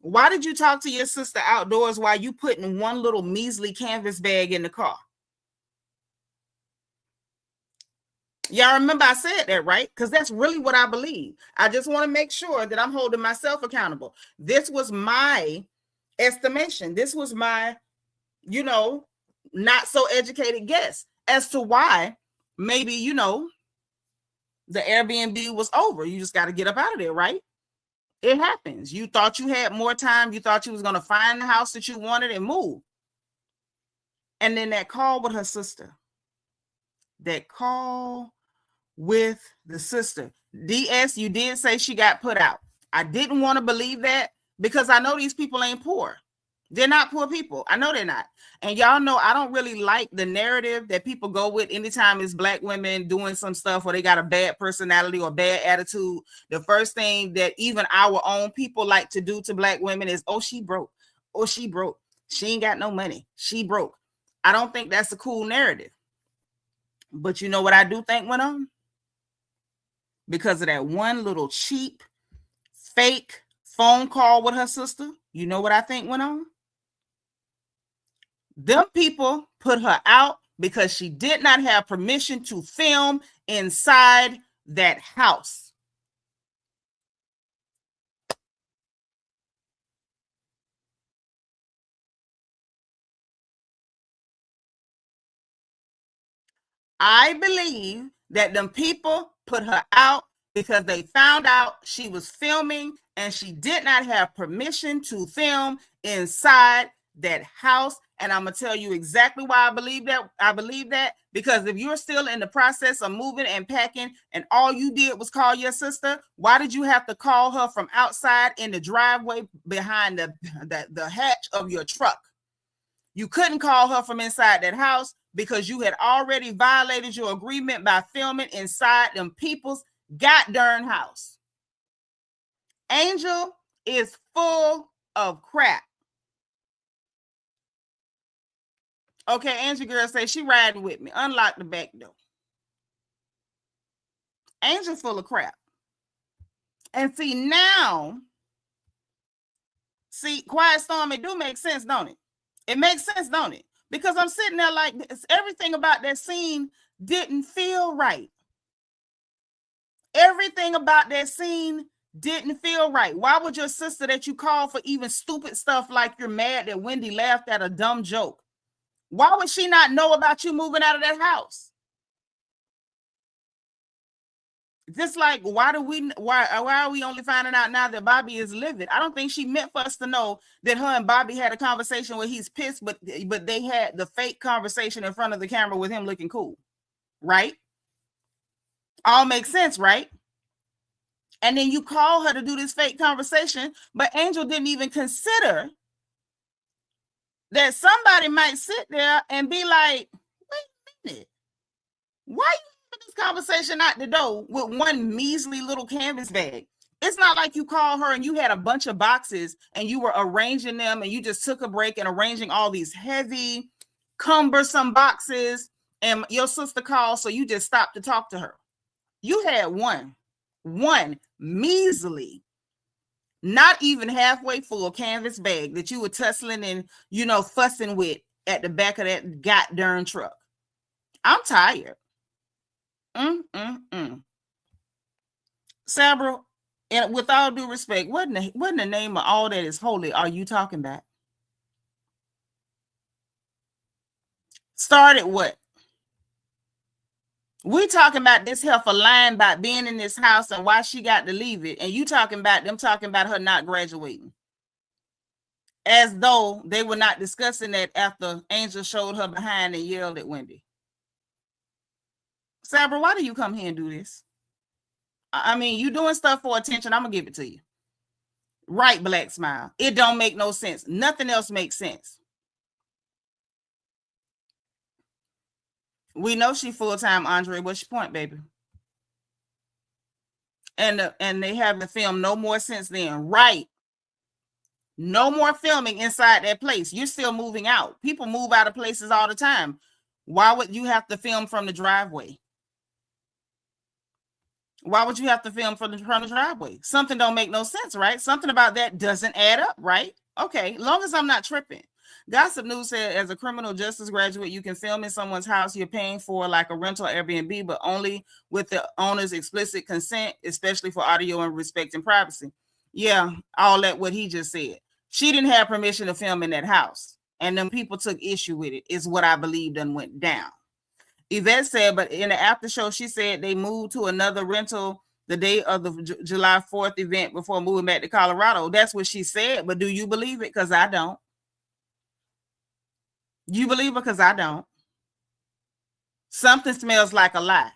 Why did you talk to your sister outdoors while you putting one little measly canvas bag in the car? Y'all remember I said that, right? Because that's really what I believe. I just want to make sure that I'm holding myself accountable. This was my estimation. This was my, not so educated guess as to why maybe, the Airbnb was over. You just got to get up out of there, right? It happens. You thought you had more time. You thought you was going to find the house that you wanted and move. And then that call with her sister. That call with the sister. DS, you did say she got put out. I didn't want to believe that because I know these people ain't poor. They're not poor people. I know they're not. And y'all know I don't really like the narrative that people go with anytime it's Black women doing some stuff or they got a bad personality or bad attitude. The first thing that even our own people like to do to Black women is, oh, she broke. Oh, she broke. She ain't got no money. She broke. I don't think that's a cool narrative. But you know what I do think went on? Because of that one little cheap, fake phone call with her sister, you know what I think went on? Them people put her out because she did not have permission to film inside that house. I believe that them people put her out because they found out she was filming and she did not have permission to film inside that house. And I'm going to tell you exactly why I believe that. I believe that because if you're still in the process of moving and packing and all you did was call your sister, why did you have to call her from outside in the driveway behind the hatch of your truck? You couldn't call her from inside that house because you had already violated your agreement by filming inside them people's goddamn house. Angel is full of crap. Okay, Angie girl says she riding with me. Unlock the back door. Angel full of crap. And see now, Quiet Storm, it do make sense, don't it? It makes sense, don't it? Because I'm sitting there like this. Everything about that scene didn't feel right. Everything about that scene didn't feel right. Why would your sister that you call for even stupid stuff like you're mad that Wendy laughed at a dumb joke? Why would she not know about you moving out of that house? Just like, why are we only finding out now that Bobby is livid? I don't think she meant for us to know that her and Bobby had a conversation where he's pissed, but they had the fake conversation in front of the camera with him looking cool, right? All makes sense, right? And then you call her to do this fake conversation, but Angel didn't even consider that somebody might sit there and be like, wait a minute, why you having this conversation out the door with one measly little canvas bag? It's not like you call her and you had a bunch of boxes and you were arranging them and you just took a break and arranging all these heavy, cumbersome boxes and your sister called, so you just stopped to talk to her. You had one measly, not even halfway full canvas bag that you were tussling and, fussing with at the back of that goddamn truck. I'm tired. Sabra, and with all due respect, what in the name of all that is holy are you talking about? Started what? We talking about this heifer lying about being in this house and why she got to leave it. And you talking about her not graduating. As though they were not discussing that after Angel showed her behind and yelled at Wendy. Sabra, why do you come here and do this? I mean, you doing stuff for attention. I'm going to give it to you. Right, Black Smile. It don't make no sense. Nothing else makes sense. We know she full-time, Andre. What's your point, baby? And they haven't filmed no more since then. Right. No more filming inside that place. You're still moving out. People move out of places all the time. Why would you have to film from the driveway? Why would you have to film from the driveway? Something don't make no sense, right? Something about that doesn't add up, right? Okay, long as I'm not tripping. Gossip News said, as a criminal justice graduate, you can film in someone's house you're paying for, like a rental Airbnb, but only with the owner's explicit consent, especially for audio and respecting privacy. Yeah, all that what he just said. She didn't have permission to film in that house, and then people took issue with it, is what I believe done went down. Yvette said, but in the after show, she said they moved to another rental the day of the July 4th event before moving back to Colorado. That's what she said, but do you believe it? Because I don't. You believe it? Because I don't. Something smells like a lie.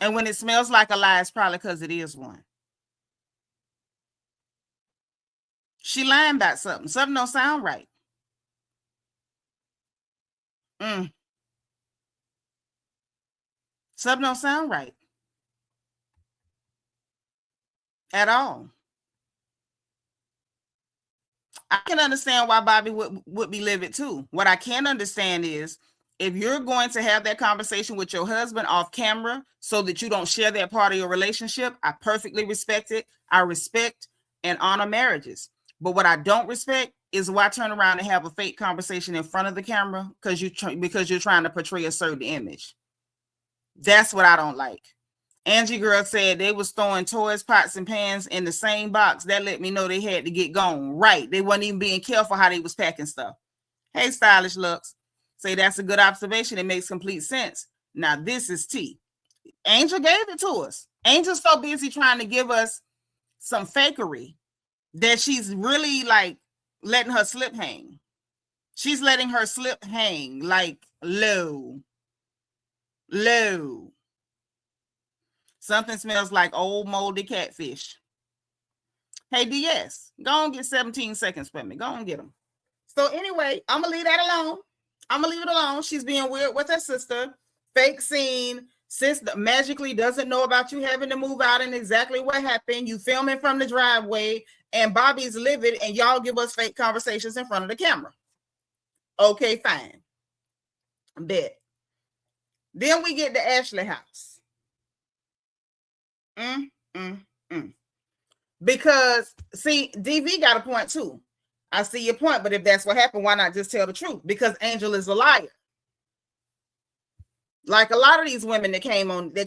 And when it smells like a lie, it's probably because it is one. She lying about something. Something don't sound right. Something don't sound right. At all. I can understand why Bobby would be livid too. What I can understand is if you're going to have that conversation with your husband off camera so that you don't share that part of your relationship, I perfectly respect it. I respect and honor marriages. But what I don't respect is why turn around and have a fake conversation in front of the camera because you're trying to portray a certain image. That's what I don't like. Angie girl said they was throwing toys, pots, and pans in the same box. That let me know they had to get gone. Right. They wasn't even being careful how they was packing stuff. Hey, Stylish Looks. Say that's a good observation. It makes complete sense. Now, this is tea. Angel gave it to us. Angel's so busy trying to give us some fakery that she's really like letting her slip hang. She's letting her slip hang like low. Something smells like old moldy catfish. Hey, DS, go on get 17 seconds for me. Go on get them. So anyway, I'm going to leave that alone. I'm going to leave it alone. She's being weird with her sister. Fake scene. Sis magically doesn't know about you having to move out and exactly what happened. You filming from the driveway and Bobby's livid and y'all give us fake conversations in front of the camera. Okay, fine. Bet. Then we get to Ashley house. Because, see, DV got a point too. I see your point, but if that's what happened, why not just tell the truth? Because Angel is a liar. Like a lot of these women that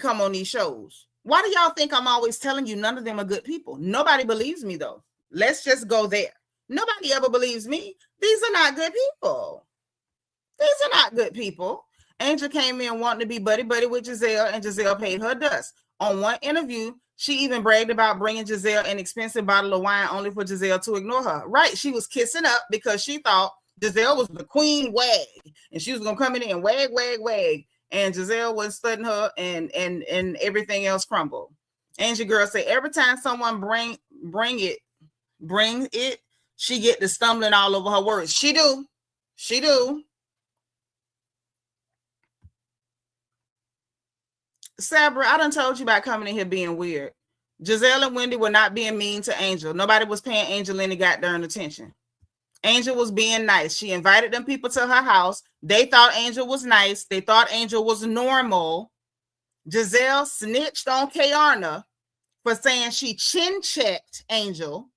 come on these shows. Why do y'all think I'm always telling you none of them are good people? Nobody believes me, though. Let's just go there. Nobody ever believes me. These are not good people. Angel came in wanting to be buddy-buddy with Gizelle, and Gizelle paid her dust. On one interview, she even bragged about bringing Gizelle an expensive bottle of wine only for Gizelle to ignore her. Right, she was kissing up because she thought Gizelle was the queen wag, and she was going to come in and wag. And Gizelle was studying her, and everything else crumbled. Angel girl said every time someone bring it, she get the stumbling all over her words. She do. Sabra, I done told you about coming in here being weird. Gizelle and Wendy were not being mean to Angel. Nobody was paying Angel any goddamn attention. Angel was being nice. She invited them people to her house. They thought Angel was nice. They thought Angel was normal. Gizelle snitched on Kayarna for saying she chin-checked Angel.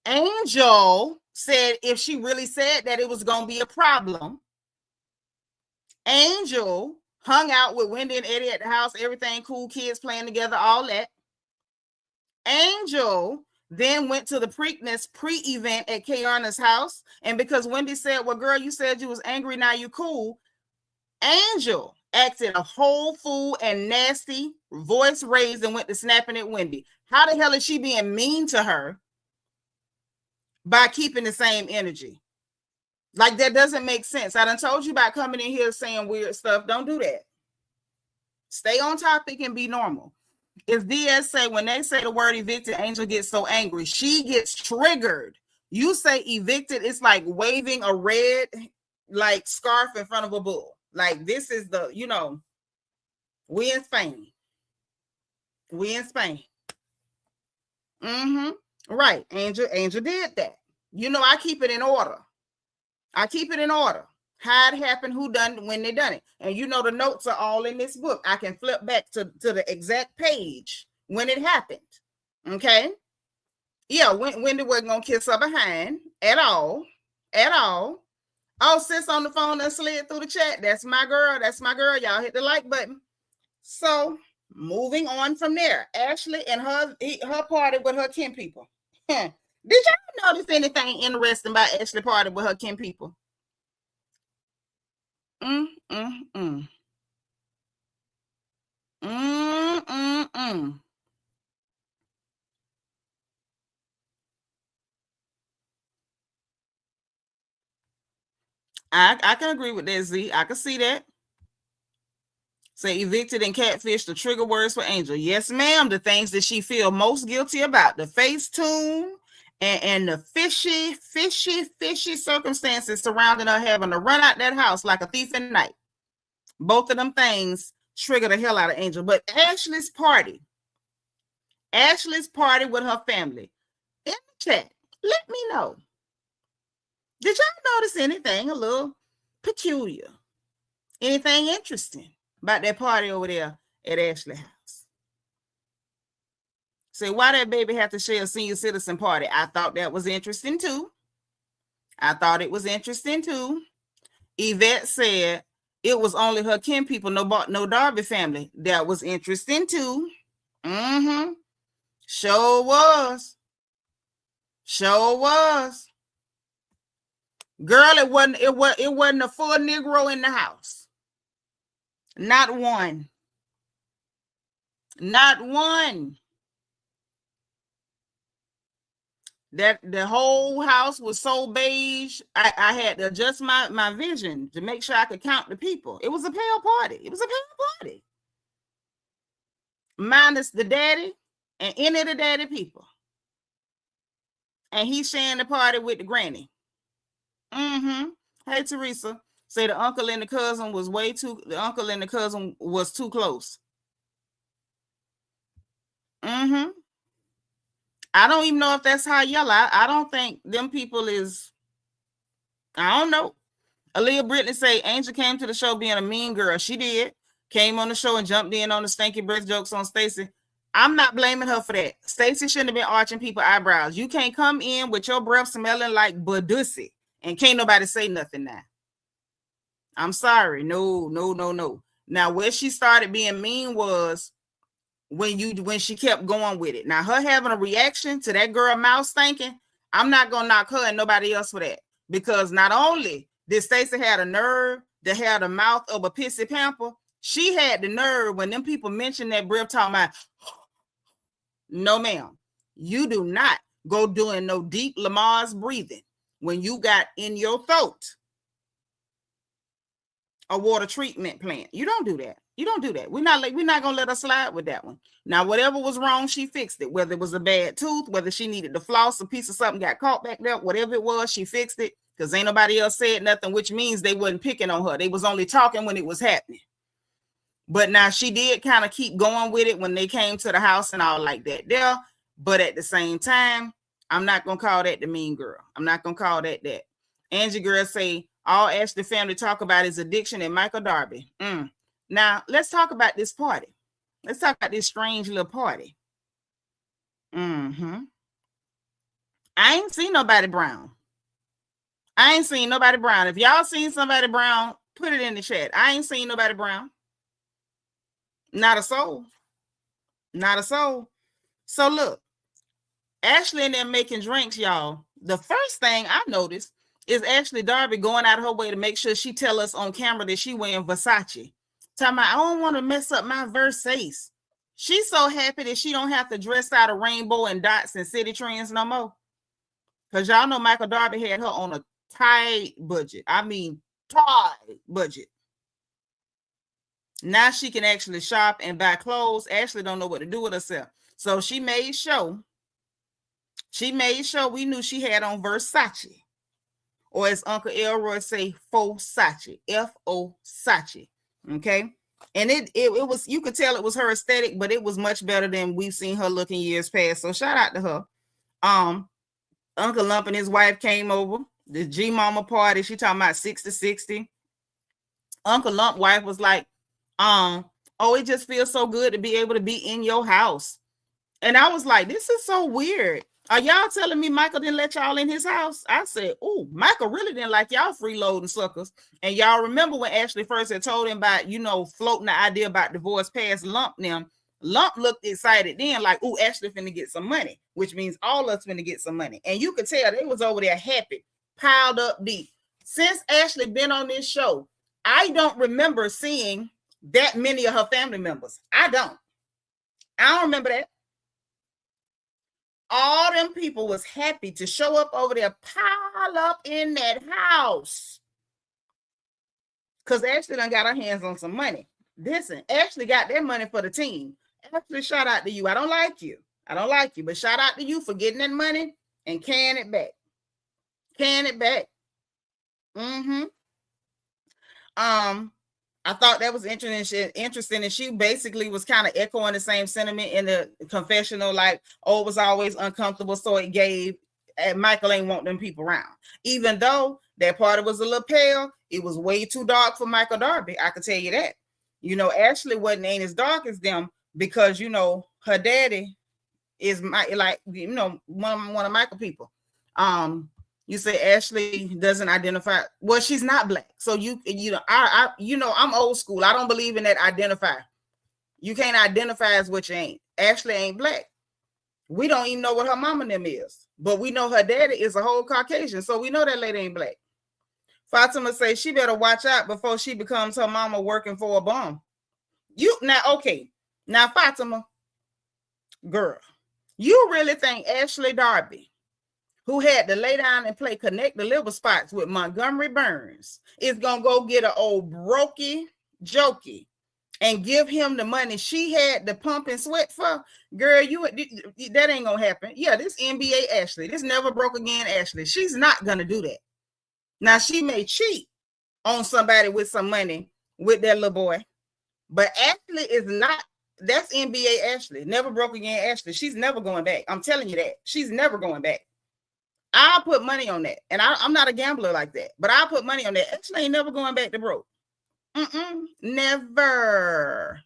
Angel said if she really said that it was going to be a problem. Angel hung out with Wendy and Eddie at the house. Everything cool, kids playing together, all that. Angel then went to the Preakness pre-event at Kayarna's house. And because Wendy said, well, girl, you said you was angry, now you cool. Angel acted a whole fool and nasty, voice raised, and went to snapping at Wendy. How the hell is she being mean to her by keeping the same energy? Like, that doesn't make sense. I done told you about coming in here saying weird stuff. Don't do that. Stay on topic and be normal. If DS say when they say the word evicted, Angel gets so angry. She gets triggered. You say evicted, it's like waving a red like scarf in front of a bull. Like this is the, you know, we in Spain. Right. Angel did that. You know, I keep it in order. How it happened, who done, when they done it. And you know the notes are all in this book. I can flip back to the exact page when it happened. Okay? Yeah, Wendy wasn't going to kiss her behind at all. Oh, sis on the phone and slid through the chat. That's my girl. Y'all hit the like button. So, moving on from there. Ashley and her party with her kin people. Did y'all notice anything interesting about Ashley party with her kin people? I can agree with that, Z. I can see that. Say evicted and Catfish, the trigger words for Angel. Yes, ma'am. The things that she feel most guilty about. The Facetune and the fishy circumstances surrounding her having to run out that house like a thief in the night. Both of them things trigger the hell out of Angel. But Ashley's party with her family. In the chat, let me know. Did y'all notice anything a little peculiar? Anything interesting about that party over there at Ashley house? Say, why that baby have to share a senior citizen party? I thought that was interesting too. Yvette said it was only her kin people, no Darby family. That was interesting too. Sure was. Girl, it wasn't a full Negro in the house. Not one. that the whole house was so beige. I had to adjust my vision to make sure I could count the people. It was a pale party. It was a pale party. Minus the daddy and any of the daddy people. And he's sharing the party with the granny. Hey, Teresa. Say the uncle and the cousin was too close. I don't even know if that's how y'all. I don't think them people is. I don't know. Aaliyah Brittany say Angel came to the show being a mean girl. She did. Came on the show and jumped in on the stinky breath jokes on Stacey. I'm not blaming her for that. Stacey shouldn't have been arching people's eyebrows. You can't come in with your breath smelling like Badussy and can't nobody say nothing now. I'm sorry. No. Now, where she started being mean was when she kept going with it. Now, her having a reaction to that girl mouth stinking, I'm not gonna knock her and nobody else for that. Because not only did Stacey have a nerve to have the mouth of a pissy pamper, she had the nerve when them people mentioned that breath talking about, no, ma'am, you do not go doing no deep Lamar's breathing when you got in your throat a water treatment plant. You don't do that. You don't do that. We're not gonna let her slide with that one. Now, whatever was wrong, she fixed it. Whether it was a bad tooth, whether she needed to floss, a piece of something got caught back there, whatever it was, she fixed it. Because ain't nobody else said nothing, which means they wasn't picking on her. They was only talking when it was happening. But now she did kind of keep going with it when they came to the house and all like that there. But at the same time, I'm not gonna call that the mean girl. I'm not gonna call that that. Angie girl say all Ashley family talk about is addiction and Michael Darby. Now let's talk about this party. Let's talk about this strange little party. I ain't seen nobody brown. If y'all seen somebody brown, put it in the chat. I ain't seen nobody brown. Not a soul. Not a soul. So look, Ashley and them making drinks, y'all. The first thing I noticed is Ashley Darby going out of her way to make sure she tell us on camera that she wearing Versace. Talking about, I don't want to mess up my Versace. She's so happy that she don't have to dress out of rainbow and dots and city trends no more. Because y'all know Michael Darby had her on a tight budget. I mean, tight budget. Now she can actually shop and buy clothes. Ashley don't know what to do with herself. So she made sure we knew she had on Versace. Or as Uncle Elroy say, Fosace. F-O-Sace. Okay. And it was, you could tell it was her aesthetic, but it was much better than we've seen her look in years past. So shout out to her. Uncle Lump and his wife came over. The G Mama party. She talking about 60-60. Uncle Lump wife was like, oh, it just feels so good to be able to be in your house. And I was like, this is so weird. Are y'all telling me Michael didn't let y'all in his house? I said, oh, Michael really didn't like y'all freeloading suckers. And y'all remember when Ashley first had told him about, floating the idea about divorce past Lump them. Lump looked excited then, like, oh, Ashley finna get some money, which means all of us finna get some money. And you could tell they was over there happy, piled up deep. Since Ashley been on this show, I don't remember seeing that many of her family members. I don't remember that. All them people was happy to show up over there, pile up in that house. Because Ashley done got her hands on some money. Listen, Ashley got their money for the team. Ashley, shout out to you. I don't like you, but shout out to you for getting that money and carrying it back. I thought that was interesting, and she basically was kind of echoing the same sentiment in the confessional, like, oh, it was always uncomfortable, so it gave. And Michael ain't want them people around. Even though that party was a little pale, it was way too dark for Michael Darby. I could tell you that. Ashley ain't as dark as them because, her daddy is one of Michael people. You say Ashley doesn't identify. Well, she's not black. So I'm old school. I don't believe in that identify. You can't identify as what you ain't. Ashley ain't black. We don't even know what her mama name is, but we know her daddy is a whole Caucasian. So we know that lady ain't black. Fatima say she better watch out before she becomes her mama working for a bum. Now Fatima, girl, you really think Ashley Darby who had to lay down and play Connect the Liver Spots with Montgomery Burns, is going to go get an old brokey jokey and give him the money she had to pump and sweat for. Girl, that ain't going to happen. Yeah, this NBA Ashley, this never broke again Ashley, she's not going to do that. Now, she may cheat on somebody with some money with that little boy, but Ashley is not. That's NBA Ashley, never broke again Ashley. She's never going back. I'm telling you that. She's never going back. I'll put money on that. And I'm not a gambler like that, but I'll put money on that. Ashley ain't never going back to broke. Never.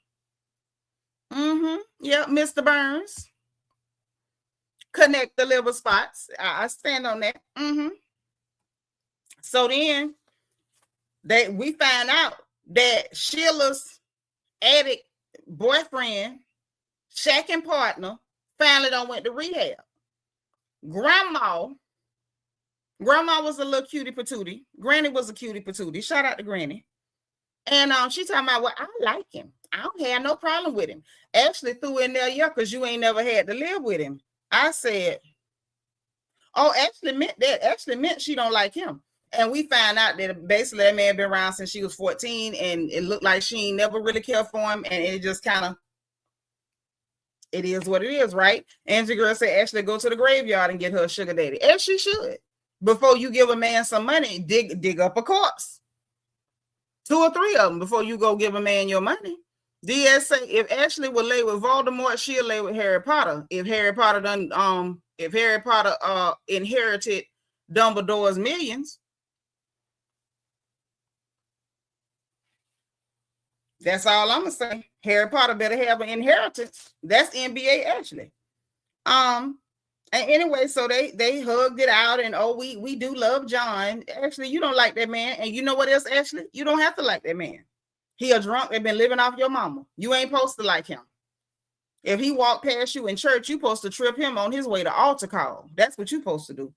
Yeah, Mr. Burns. Connect the Liver Spots. I stand on that. So then we find out that Sheila's addict boyfriend, shacking partner, finally done went to rehab. Grandma was a little cutie patootie. Granny was a cutie patootie. Shout out to Granny. And she talking about, well, I like him. I don't have no problem with him. Ashley threw in there, yeah, because you ain't never had to live with him. I said, oh, Ashley meant that. Ashley meant she don't like him. And we found out that basically that man been around since she was 14, and it looked like she ain't never really cared for him, and it just kind of, it is what it is, right? Angie girl said, Ashley, go to the graveyard and get her a sugar daddy. As she should. Before you give a man some money, dig up a corpse. 2 or 3 of them before you go give a man your money. DS say, if Ashley would lay with Voldemort, she'll lay with Harry Potter. If Harry Potter inherited Dumbledore's millions. That's all I'm gonna say. Harry Potter better have an inheritance. That's NBA Ashley. And anyway, so they hugged it out, and oh, we do love John. Ashley, you don't like that man, and you know what else, Ashley? You don't have to like that man. He a drunk and been living off your mama. You ain't supposed to like him. If he walked past you in church, you supposed to trip him on his way to altar call. That's what you supposed to do.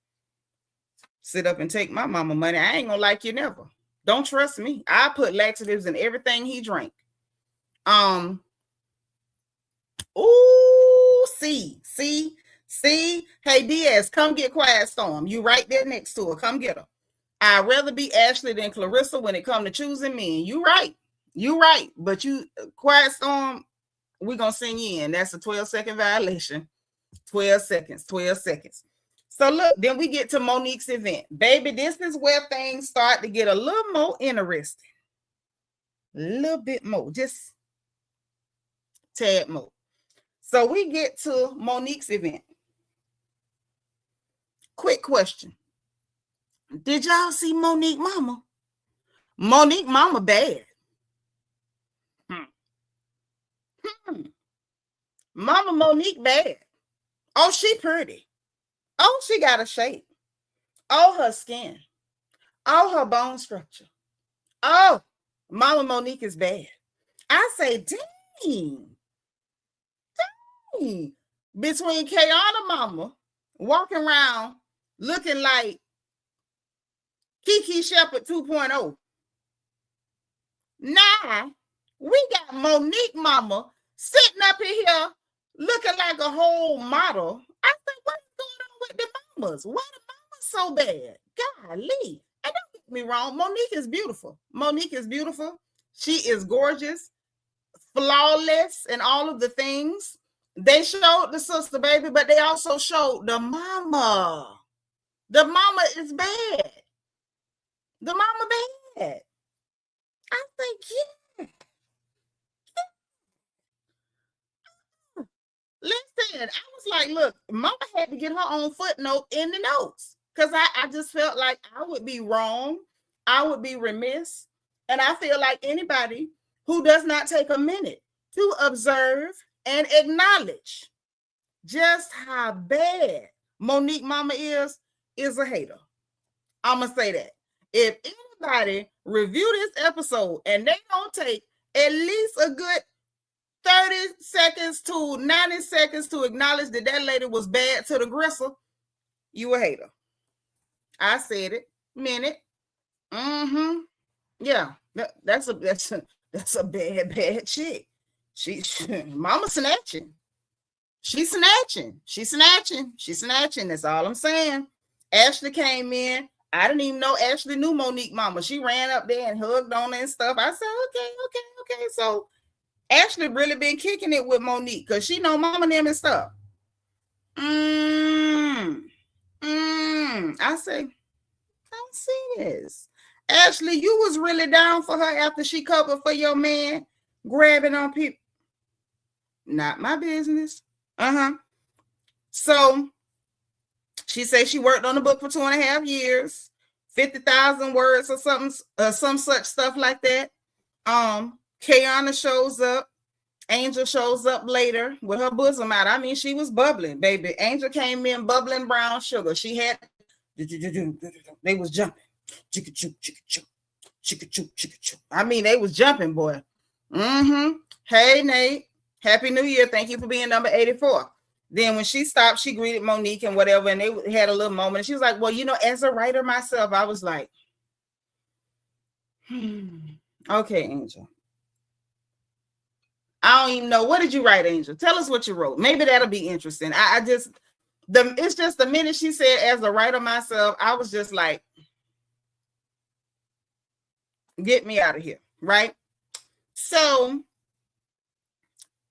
Sit up and take my mama money. I ain't gonna like you never. Don't trust me. I put laxatives in everything he drank. Ooh, see. Hey, Diaz, come get Quiet Storm. You right there next to her. Come get her. I'd rather be Ashley than Clarissa when it comes to choosing men. You right. But you, Quiet Storm, we're going to send you in. That's a 12-second violation. 12 seconds. So look, then we get to Monique's event. Baby, this is where things start to get a little more interesting. A little bit more. Just tad more. So we get to Monique's event. Quick question. Did y'all see Monique mama? Monique mama bad. Mama Monique bad. Oh, she pretty. Oh, she got a shape. Oh, her skin. Oh, her bone structure. Oh, Mama Monique is bad. I say, dang. Between Kayana mama walking around looking like Kiki Shepherd 2.0. Now we got Monique mama sitting up in here looking like a whole model. I said, what's going on with the mamas? Why the mamas so bad? Golly. And don't get me wrong, Monique is beautiful. She is gorgeous, flawless, and all of the things. They showed the sister, baby, but they also showed the mama. The mama is bad. The mama bad. I think, yeah. Listen, I was like, look, mama had to get her own footnote in the notes because I just felt like I would be wrong. I would be remiss. And I feel like anybody who does not take a minute to observe and acknowledge just how bad Monique mama is a hater. I'm going to say that. If anybody review this episode and they don't take at least a good 30 seconds to 90 seconds to acknowledge that that lady was bad to the gristle, you a hater. I said it. Minute. Yeah, that's a bad chick. She mama snatching. She's snatching. That's all I'm saying. Ashley came in. I didn't even know Ashley knew Monique mama. She ran up there and hugged on her and stuff. I said, okay. So Ashley really been kicking it with Monique because she know mama and them and stuff. I say, don't see this. Ashley, you was really down for her after she covered for your man, grabbing on people. Not my business. So she said she worked on the book for 2.5 years, 50,000 words or something, some such stuff like that. Kayana shows up. Angel shows up later with her bosom out. I mean, she was bubbling, baby. Angel came in bubbling brown sugar. She had, they was jumping. I mean, they was jumping, boy. Hey, Nate. Happy New Year. Thank you for being number 84. Then when she stopped, she greeted Monique and whatever, and they had a little moment. She was like, well, you know, as a writer myself, I was like, okay, Angel. I don't even know. What did you write, Angel? Tell us what you wrote. Maybe that'll be interesting. It's just the minute she said as a writer myself, I was just like, get me out of here, right? So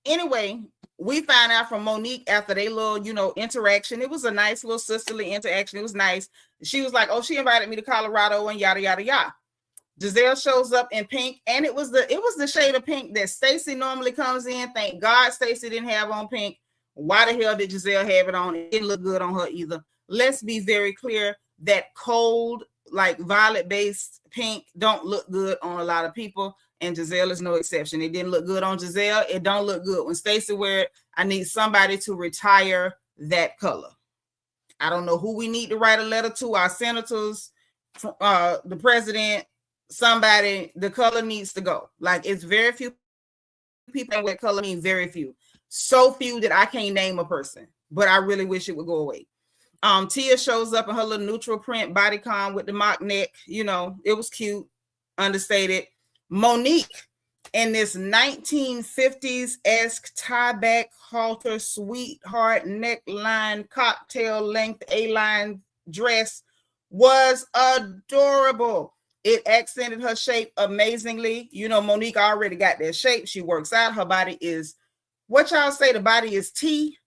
anyway, we find out from Monique after they little, you know, interaction. It was a nice little sisterly interaction. It was nice. She was like, oh, she invited me to Colorado and yada, yada, yada. Gizelle shows up in pink, and it was the shade of pink that Stacey normally comes in. Thank God Stacey didn't have on pink. Why the hell did Gizelle have it on? It didn't look good on her either. Let's be very clear that cold, like violet-based pink don't look good on a lot of people, and Gizelle is no exception. It didn't look good on Gizelle. It don't look good when Stacey wear it. I need somebody to retire that color. I don't know who we need to write a letter to, our senators, the president, somebody. The color needs to go. Like, it's very few people with color, mean very few. So few that I can't name a person, but I really wish it would go away. Tia shows up in her little neutral print bodycon with the mock neck. You know, it was cute, understated. Monique in this 1950s-esque tie-back halter, sweetheart neckline, cocktail length A-line dress was adorable. It accented her shape amazingly. You know, Monique already got that shape. She works out. Her body is, what y'all say, the body is tea?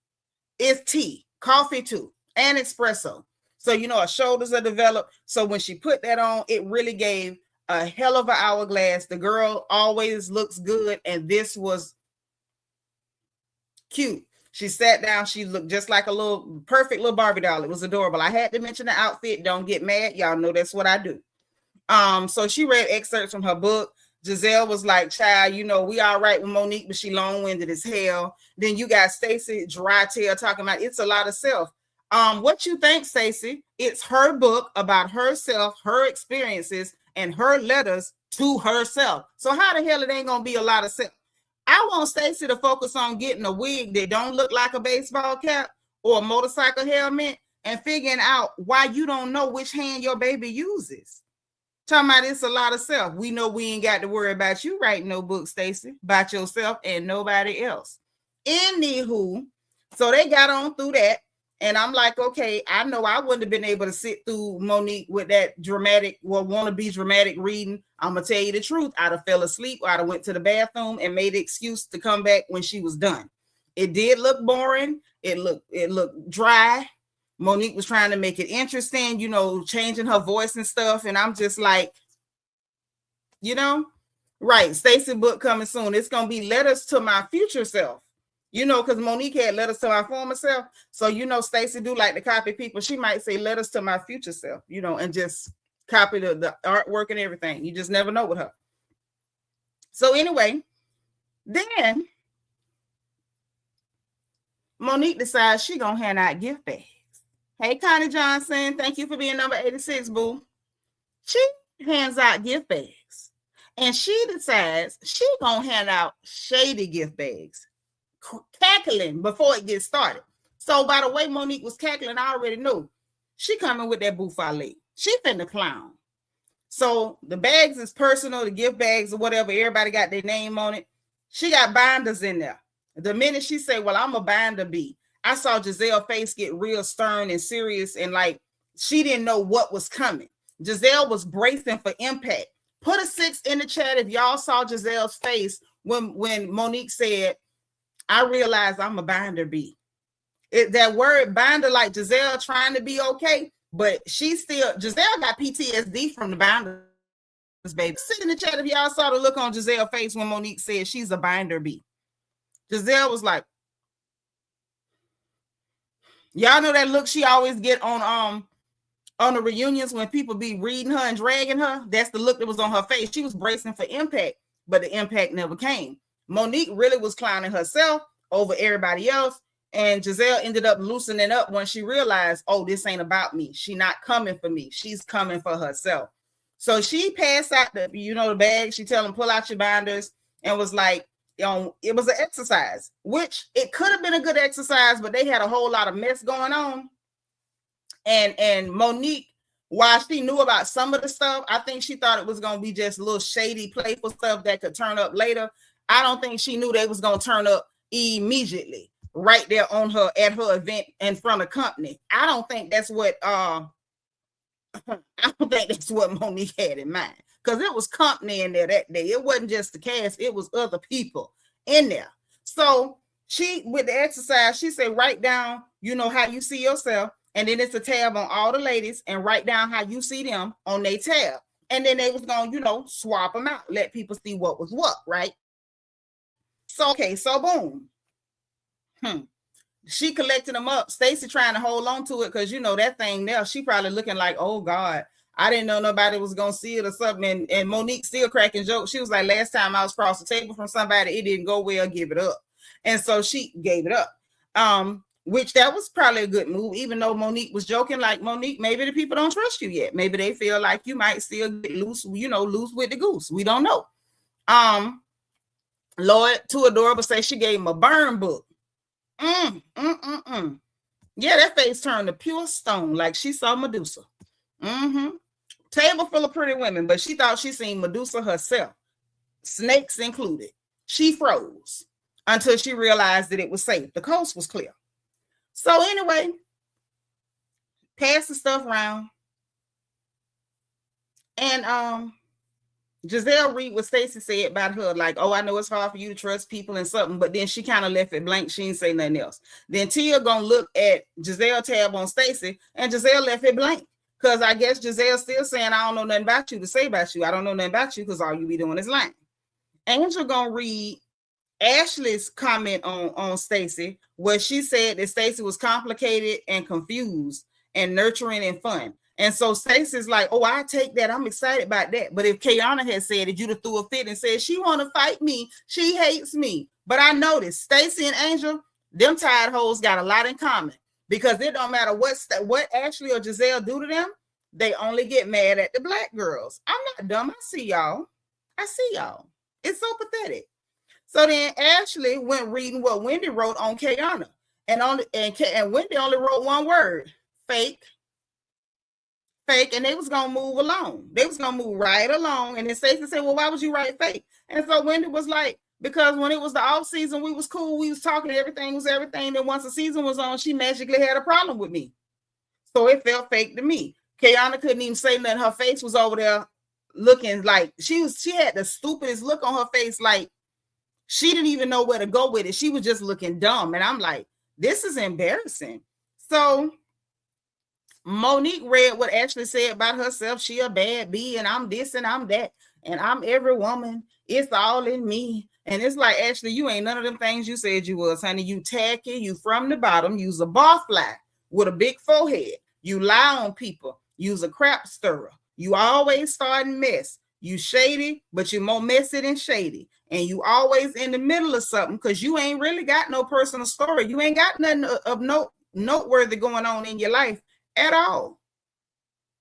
It's tea, coffee too, and espresso. So, you know, her shoulders are developed. So when she put that on, it really gave a hell of an hourglass. The girl always looks good, and this was cute. She sat down. She looked just like a little perfect little Barbie doll. It was adorable. I had to mention the outfit. Don't get mad. Y'all know that's what I do. So she read excerpts from her book. Gizelle was like, child, you know, we all right with Monique, but she long-winded as hell. Then you got Stacey dry tail talking about it's a lot of self. What you think, Stacey? It's her book about herself, her experiences, and her letters to herself. So how the hell it ain't gonna be a lot of self? I want Stacey to focus on getting a wig that don't look like a baseball cap or a motorcycle helmet and figuring out why you don't know which hand your baby uses. Talking about it's a lot of self. We know we ain't got to worry about you writing no book, Stacey, about yourself and nobody else. Anywho, so they got on through that. And I'm like, okay, I know I wouldn't have been able to sit through Monique with that dramatic, wannabe dramatic reading. I'm going to tell you the truth. I'd have fell asleep, or I'd have went to the bathroom and made an excuse to come back when she was done. It did look boring. It looked dry. Monique was trying to make it interesting, you know, changing her voice and stuff. And I'm just like, you know, right. Stacey book coming soon. It's going to be letters to my future self, you know, because Monique had letters to my former self. So, you know, Stacey do like to copy people. She might say letters to my future self, you know, and just copy the artwork and everything. You just never know with her. So anyway, then Monique decides she going to hand out gift bags. Hey, Connie Johnson, thank you for being number 86, boo. She hands out gift bags, and she decides she gonna hand out shady gift bags, cackling before it gets started. So by the way Monique was cackling, I already knew she coming with that buffale. She finna clown. So the bags is personal, the gift bags or whatever, everybody got their name on it. She got binders in there. The minute she say, well, I'm a binder bee, I saw Gizelle's face get real stern and serious and like she didn't know what was coming. Gizelle was bracing for impact. Put a 6 in the chat if y'all saw Gizelle's face when Monique said, I realized I'm a binder bee. That word binder, like Gizelle trying to be okay, but Gizelle got PTSD from the binders, baby. Sit in the chat if y'all saw the look on Gizelle's face when Monique said she's a binder bee. Gizelle was like, y'all know that look she always get on the reunions when people be reading her and dragging her. That's the look that was on her face. She was bracing for impact, but the impact never came. Monique really was clowning herself over everybody else, and Gizelle ended up loosening up when she realized, oh, this ain't about me. She not coming for me. She's coming for herself. So she passed out the bag. She tell them, pull out your binders, and was like, it was an exercise, which it could have been a good exercise, but they had a whole lot of mess going on. And Monique, while she knew about some of the stuff, I think she thought it was going to be just a little shady, playful stuff that could turn up later. I don't think she knew they was going to turn up immediately right there on her at her event in front of company. I don't think that's what Monique had in mind, because it was company in there that day. It wasn't just the cast, it was other people in there. So she, with the exercise, she said, write down, how you see yourself. And then it's a tab on all the ladies, and write down how you see them on their tab. And then they was going to, swap them out, let people see what was what, right? So, okay, so boom. She collected them up. Stacey trying to hold on to it because, that thing there, she probably looking like, oh, God, I didn't know nobody was going to see it or something. And Monique still cracking jokes. She was like, last time I was across the table from somebody, it didn't go well, give it up. And so she gave it up. Which that was probably a good move, even though Monique was joking, like, Monique, maybe the people don't trust you yet. Maybe they feel like you might still get loose, loose with the goose. We don't know. Lord, too adorable, say she gave him a burn book. Yeah, that face turned to pure stone, like she saw Medusa. Table full of pretty women, but she thought she seen Medusa herself, snakes included. She froze until she realized that it was safe. The coast was clear. So anyway, pass the stuff around. And Gizelle read what Stacey said about her, like, oh, I know it's hard for you to trust people and something, but then she kind of left it blank. She didn't say nothing else. Then Tia gonna look at Gizelle tab on Stacey, and Gizelle left it blank. Because I guess Gizelle's still saying, I don't know nothing about you to say about you. I don't know nothing about you because all you be doing is lying. Angel gonna read Ashley's comment on Stacey, where she said that Stacey was complicated and confused and nurturing and fun. And so Stacey's like, oh, I take that. I'm excited about that. But if Kayana had said that, you'd have threw a fit and said, she want to fight me. She hates me. But I noticed Stacey and Angel, them tired hoes got a lot in common, because it don't matter what Ashley or Gizelle do to them. They only get mad at the black girls. I'm not dumb. I see y'all. It's so pathetic. So then Ashley went reading what Wendy wrote on Kayana, and Wendy only wrote one word: fake. And they was gonna move along. They was gonna move right along. And then Stacey said, well, why would you write fake? And so Wendy was like, because when it was the off season, we was cool, we was talking, everything was everything. Then once the season was on, she magically had a problem with me. So it felt fake to me. Kayana couldn't even say nothing. Her face was over there looking like she had the stupidest look on her face, like she didn't even know where to go with it. She was just looking dumb. And I'm like, this is embarrassing. So Monique read what Ashley said about herself. She a bad bee, and I'm this and I'm that, and I'm every woman. It's all in me. And it's like, Ashley, you ain't none of them things you said you was, honey. You tacky, you from the bottom, you's a barfly with a big forehead. You lie on people. You's a crap stirrer. You always starting mess. You shady, but you more messy than shady. And you always in the middle of something, because you ain't really got no personal story. You ain't got nothing of noteworthy going on in your life at all.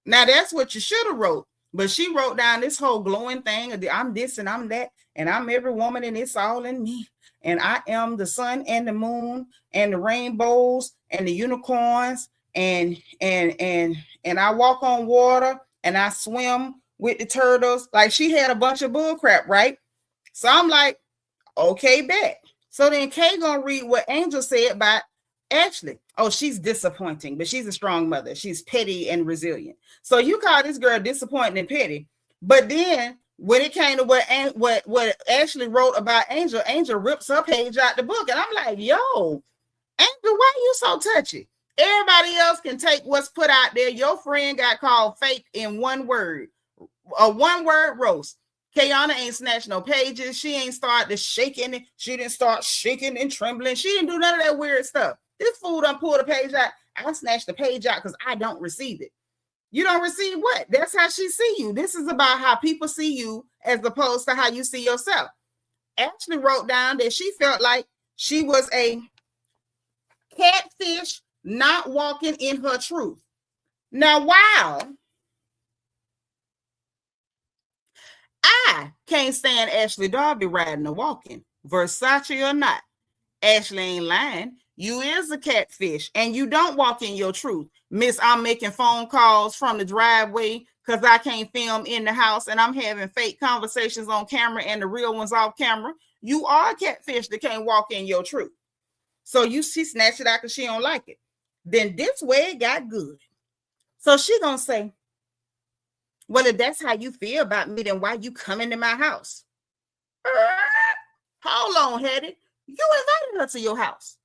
Now that's what you should have wrote, but she wrote down this whole glowing thing of I'm this and I'm that, and I'm every woman, and it's all in me, and I am the sun and the moon and the rainbows and the unicorns, and I walk on water and I swim with the turtles. Like, she had a bunch of bull crap, right? So I'm like, okay, bet. So then Kay gonna read what Angel said about Ashley, oh, she's disappointing, but she's a strong mother. She's petty and resilient. So you call this girl disappointing and petty. But then when it came to what Ashley wrote about Angel, Angel rips her page out the book. And I'm like, yo, Angel, why you so touchy? Everybody else can take what's put out there. Your friend got called fake in one word, a one-word roast. Kayana ain't snatched no pages. She ain't started shaking. She didn't start shaking and trembling. She didn't do none of that weird stuff. This fool done pulled a page out. I snatched the page out because I don't receive it. You don't receive what? That's how she see you. This is about how people see you as opposed to how you see yourself. Ashley wrote down that she felt like she was a catfish not walking in her truth. Now, wow. I can't stand Ashley Darby riding or walking, Versace or not. Ashley ain't lying. You is a catfish and you don't walk in your truth. Miss, I'm making phone calls from the driveway because I can't film in the house and I'm having fake conversations on camera and the real ones off camera. You are a catfish that can't walk in your truth. So she snatched it out because she don't like it. Then this way it got good. So she gonna say, well, if that's how you feel about me, then why you coming to my house? Hold on, Hetty. You invited her to your house.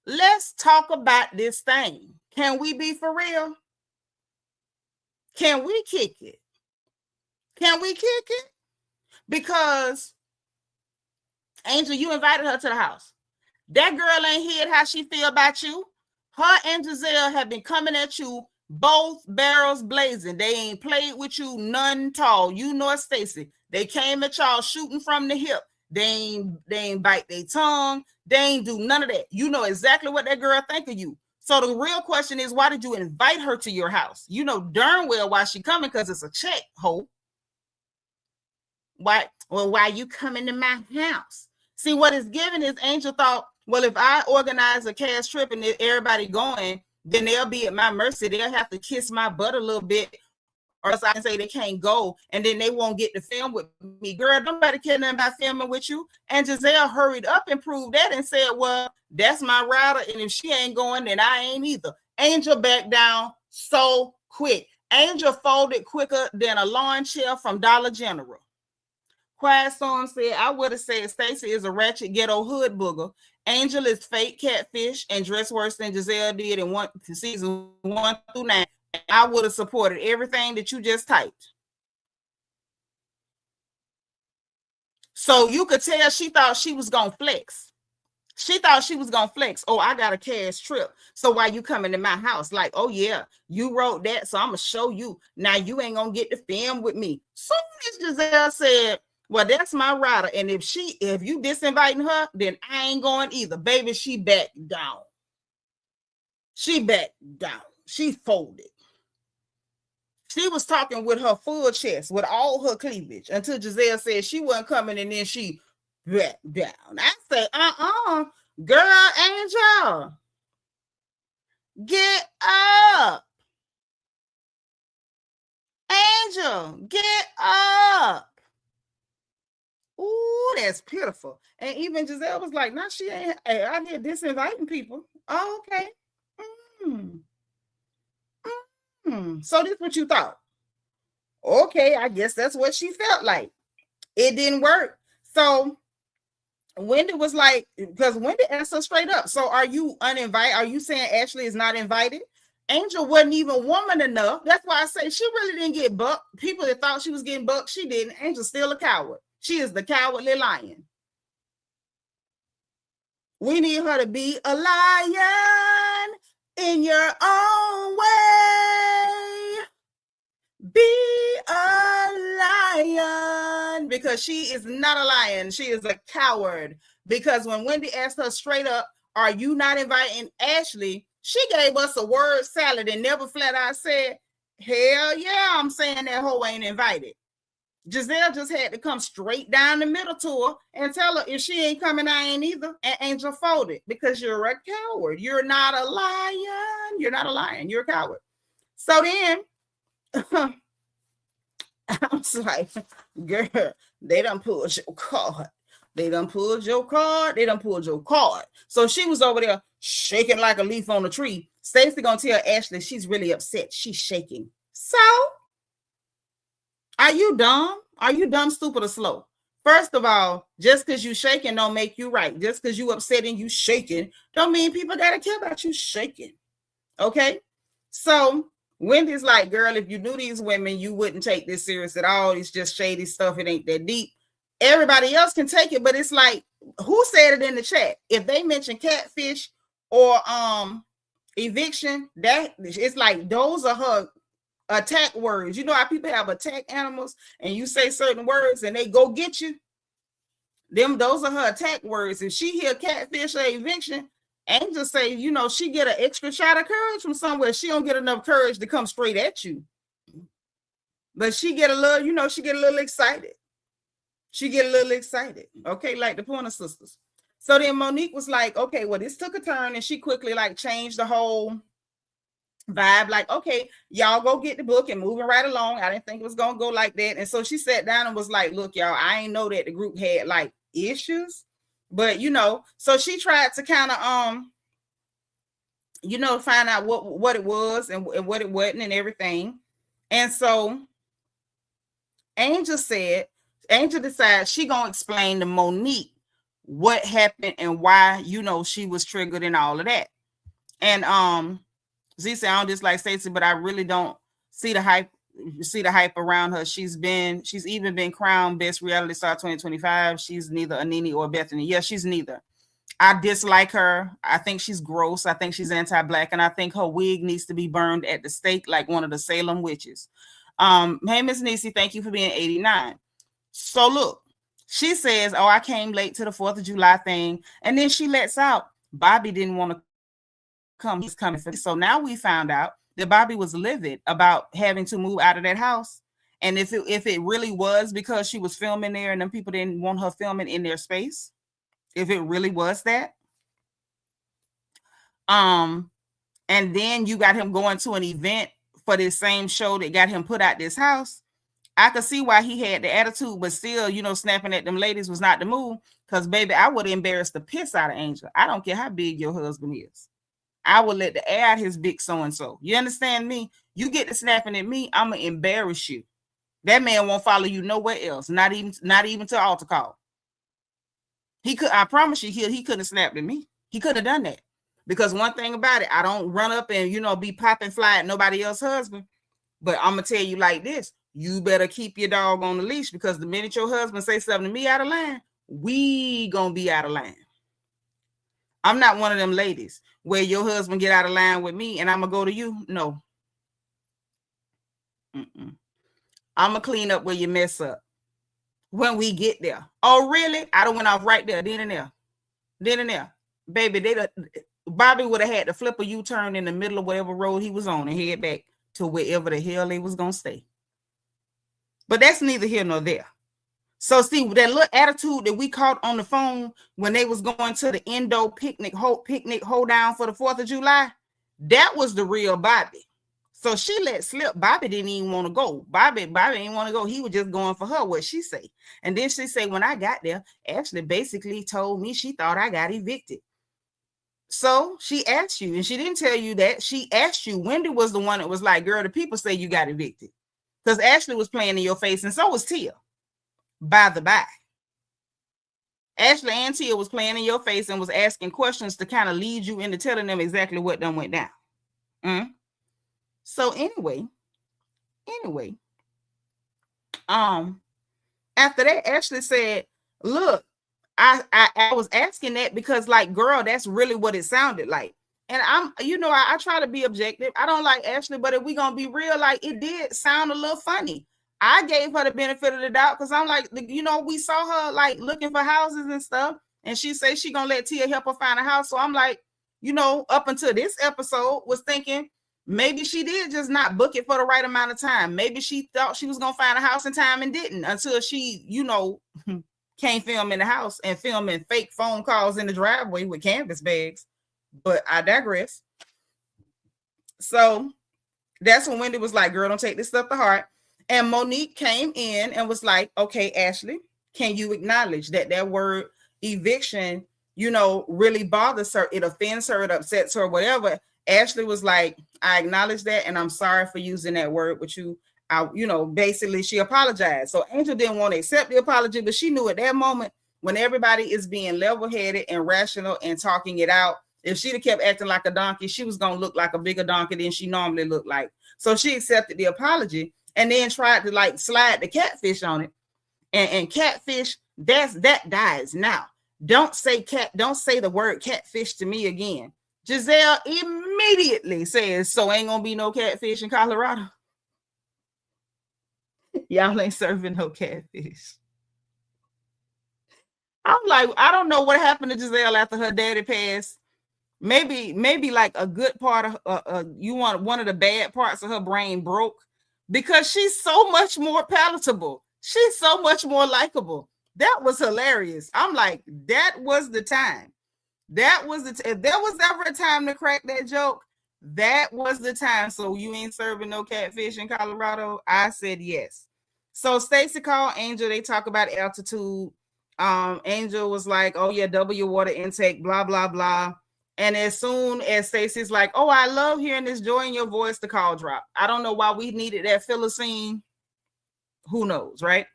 Let's talk about this thing. Can we be for real? Can we kick it? Can we kick it? Because, Angel, you invited her to the house. That girl ain't hid how she feel about you. Her and Gizelle have been coming at you both barrels blazing. They ain't played with you none tall. You nor Stacy. They came at y'all shooting from the hip. They ain't bite their tongue. They ain't do none of that. You know exactly what that girl think of you. So the real question is, why did you invite her to your house? You know darn well why she coming, because it's a check, ho. Why? Well, why you coming to my house? See, what it's given is Angel thought, well, if I organize a cash trip and everybody going, then they'll be at my mercy. They'll have to kiss my butt a little bit, or else I can say they can't go, and then they won't get to film with me. Girl, nobody care nothing about filming with you. And Gizelle hurried up and proved that and said, well, that's my rider, and if she ain't going, then I ain't either. Angel backed down so quick. Angel folded quicker than a lawn chair from Dollar General. Quiet Storm said, I would have said Stacy is a ratchet ghetto hood booger. Angel is fake catfish and dressed worse than Gizelle did in season 1 through 9. I would have supported everything that you just typed. So you could tell she thought she was going to flex. She thought she was going to flex. Oh, I got a cash trip. So why you coming to my house? Like, oh, yeah, you wrote that, so I'm going to show you. Now you ain't going to get to film with me. Soon as Gizelle said, well, that's my rider. And if you disinviting her, then I ain't going either. Baby, she backed down. She backed down. She folded. She was talking with her full chest, with all her cleavage, until Gizelle said she wasn't coming, and then she backed down. I said, girl, Angel, get up. Angel, get up. Ooh, that's pitiful. And even Gizelle was like, nah, she ain't out here disinviting people. Oh, okay. So this is what you thought. Okay, I guess that's what she felt like. It didn't work. So Wendy was like, because Wendy asked her straight up, so are you uninvited? Are you saying Ashley is not invited? Angel wasn't even woman enough. That's why I say she really didn't get bucked. People that thought she was getting bucked, she didn't. Angel's still a coward. She is the cowardly lion. We need her to be a lion in your own way. Be a lion, because she is not a lion. She is a coward. Because when Wendy asked her straight up, are you not inviting Ashley? She gave us a word salad and never flat out said, hell yeah, I'm saying that hoe ain't invited. Gizelle just had to come straight down the middle to her and tell her if she ain't coming, I ain't either. And Angel folded, because you're a coward. You're not a lion. You're not a lion. You're a coward. So then I was like, girl, they done pulled your card. They done pulled your card. They done pulled your card. So she was over there shaking like a leaf on a tree. Stacey gonna tell Ashley she's really upset. She's shaking. So, are you dumb? Are you dumb, stupid, or slow? First of all, just because you shaking don't make you right. Just because you upset and you shaking don't mean people gotta care about you shaking. Okay? So Wendy's like, girl, if you knew these women, you wouldn't take this serious at all. It's just shady stuff. It ain't that deep. Everybody else can take it, but it's like, who said it in the chat? If they mention catfish or eviction, that it's like those are her attack words. You know how people have attack animals and you say certain words and they go get you? Those are her attack words. If she hear catfish or eviction, Angel say, you know, she get an extra shot of courage from somewhere. She don't get enough courage to come straight at you. But she get a little, you know, she get a little excited. She get a little excited. Okay, like the Pointer Sisters. So then Monique was like, okay, well, this took a turn, and she quickly like changed the whole vibe. Like, okay, y'all go get the book and moving right along. I didn't think it was gonna go like that. And so she sat down and was like, look, y'all, I ain't know that the group had like issues. But you know, so she tried to kind of you know, find out what it was and what it wasn't and everything. And so Angel decides she gonna explain to Monique what happened and why, you know, she was triggered and all of that. And Z said, I don't dislike Stacey, but I really don't see the hype around her. She's even been crowned best reality star 2025. She's neither a Nene or Bethany. Yeah, she's neither. I dislike her. I think she's gross. I think she's anti-black, and I think her wig needs to be burned at the stake like one of the Salem witches. Hey, Miss Nisi, thank you for being 89. So look, she says, oh, I came late to the 4th of July thing, and then she lets out Bobby didn't want to come. He's coming for this. So now we found out that Bobby was livid about having to move out of that house. And if it really was because she was filming there and them people didn't want her filming in their space, if it really was that, and then you got him going to an event for this same show that got him put out this house, I could see why he had the attitude, but still, you know, snapping at them ladies was not the move. Because, baby, I would embarrass the piss out of Angel. I don't care how big your husband is. I would let the air out his big so-and-so. You understand me? You get to snapping at me, I'm going to embarrass you. That man won't follow you nowhere else, not even to altar call. I promise you, he couldn't have snapped at me. He could have done that. Because one thing about it, I don't run up and, you know, be popping fly at nobody else's husband. But I'm going to tell you like this. You better keep your dog on the leash, because the minute your husband say something to me out of line, we gonna be out of line. I'm not one of them ladies where your husband get out of line with me and I'm gonna go to you. No. I'm gonna clean up where you mess up when we get there. Oh, really? I done went off right there, then and there. Baby, Bobby would have had to flip a U-turn in the middle of whatever road he was on and head back to wherever the hell they was gonna stay. But that's neither here nor there. So see, that little attitude that we caught on the phone when they was going to the Indo picnic hold down for the 4th of July, that was the real Bobby. So she let slip. Bobby didn't even want to go. Bobby didn't want to go. He was just going for her, what she say. And then she said, when I got there, Ashley basically told me she thought I got evicted. So she asked you, and she didn't tell you that. She asked you. Wendy was the one that was like, girl, the people say you got evicted. Because Ashley was playing in your face, and so was Tia. By the by, Ashley and Tia was playing in your face and was asking questions to kind of lead you into telling them exactly what done went down. So anyway, after that, Ashley said, look, I was asking that because, like, girl, that's really what it sounded like. And I try to be objective. I don't like Ashley, but if we gonna be real, like, it did sound a little funny. I gave her the benefit of the doubt because I'm like, you know, we saw her like looking for houses and stuff, and she said she gonna let Tia help her find a house. So I'm like, you know, up until this episode, was thinking maybe she did just not book it for the right amount of time. Maybe she thought she was gonna find a house in time and didn't, until she, you know, can't film in the house and filming fake phone calls in the driveway with canvas bags. But I digress. So that's when Wendy was like, girl, don't take this stuff to heart. And Monique came in and was like, okay, Ashley, can you acknowledge that that word eviction, you know, really bothers her? It offends her, it upsets her, whatever. Ashley was like, I acknowledge that, and I'm sorry for using that word with you. You know, basically she apologized. So Angel didn't want to accept the apology, but she knew at that moment when everybody is being level-headed and rational and talking it out, if she'd have kept acting like a donkey, she was going to look like a bigger donkey than she normally looked like. So she accepted the apology and then tried to like slide the catfish on it. And catfish, that dies now. Don't say the word catfish to me again. Gizelle immediately says, so ain't gonna be no catfish in Colorado. Y'all ain't serving no catfish. I'm like, I don't know what happened to Gizelle after her daddy passed. Maybe like a good part of one of the bad parts of her brain broke, because she's so much more palatable. She's so much more likable. That was hilarious. I'm like, that was the time. That was if there was ever a time to crack that joke, that was the time. So you ain't serving no catfish in Colorado? I said yes. So Stacey called Angel. They talk about altitude. Angel was like, oh yeah, double your water intake, blah, blah, blah. And as soon as Stacey's like, oh, I love hearing this joy in your voice, the call drop. I don't know why we needed that filler scene. Who knows, right?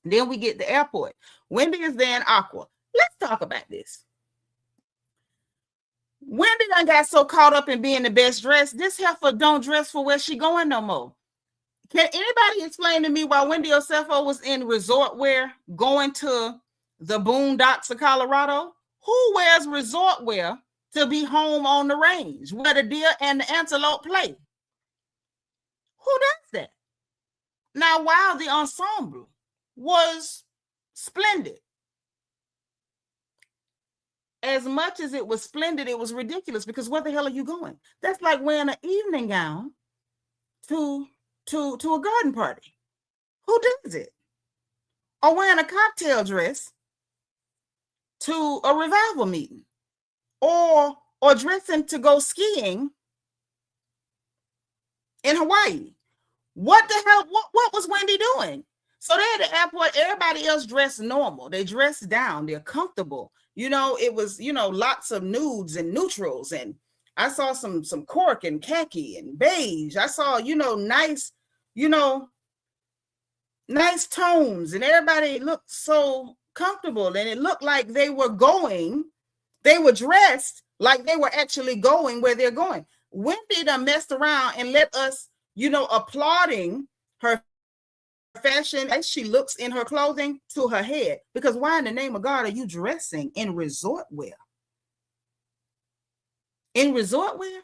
Then we get the airport. Wendy is there in Aqua. Let's talk about this. Wendy done got so caught up in being the best dressed. This heifer don't dress for where she going no more. Can anybody explain to me why Wendy Osefo was in resort wear going to the boondocks of Colorado? Who wears resort wear to be home on the range where the deer and the antelope play? Who does that? Now, while the ensemble was splendid, as much as it was splendid, it was ridiculous, because where the hell are you going? That's like wearing an evening gown to a garden party. Who does it? Or wearing a cocktail dress to a revival meeting, or dressing to go skiing in Hawaii. What the hell? What was Wendy doing? So they're at the airport, everybody else dressed normal. They dressed down, they're comfortable. You know, it was, you know, lots of nudes and neutrals. And I saw some cork and khaki and beige. I saw, nice tones, and everybody looked so comfortable. And it looked like they were dressed like they were actually going where they're going. Wendy done messed around and let us, applauding her fashion as she looks in her clothing to her head. Because why in the name of God are you dressing in resort wear? In resort wear?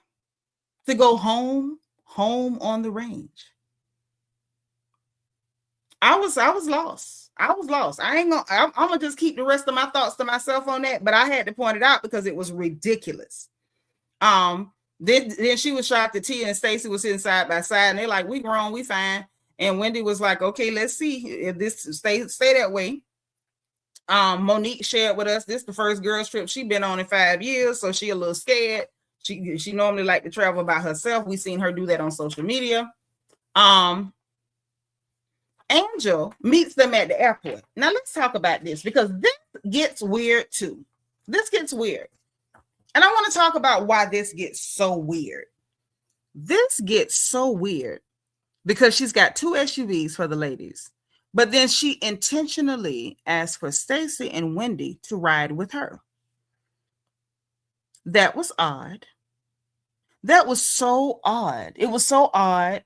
To go home on the range. I was lost. I'm gonna just keep the rest of my thoughts to myself on that, but I had to point it out because it was ridiculous. Then she was shocked that Tia and Stacey was sitting side by side, and they're like, we grown, we fine. And Wendy was like, okay, let's see if this stay that way. Monique shared with us, this is the first girls trip she's been on in 5 years, so she a little scared. She normally like to travel by herself. We seen her do that on social media. Angel meets them at the airport. Now let's talk about this, because this gets weird too. This gets weird. And I want to talk about why this gets so weird. This gets so weird because she's got 2 SUVs for the ladies, but then she intentionally asked for Stacey and Wendy to ride with her. That was odd. That was so odd. It was so odd.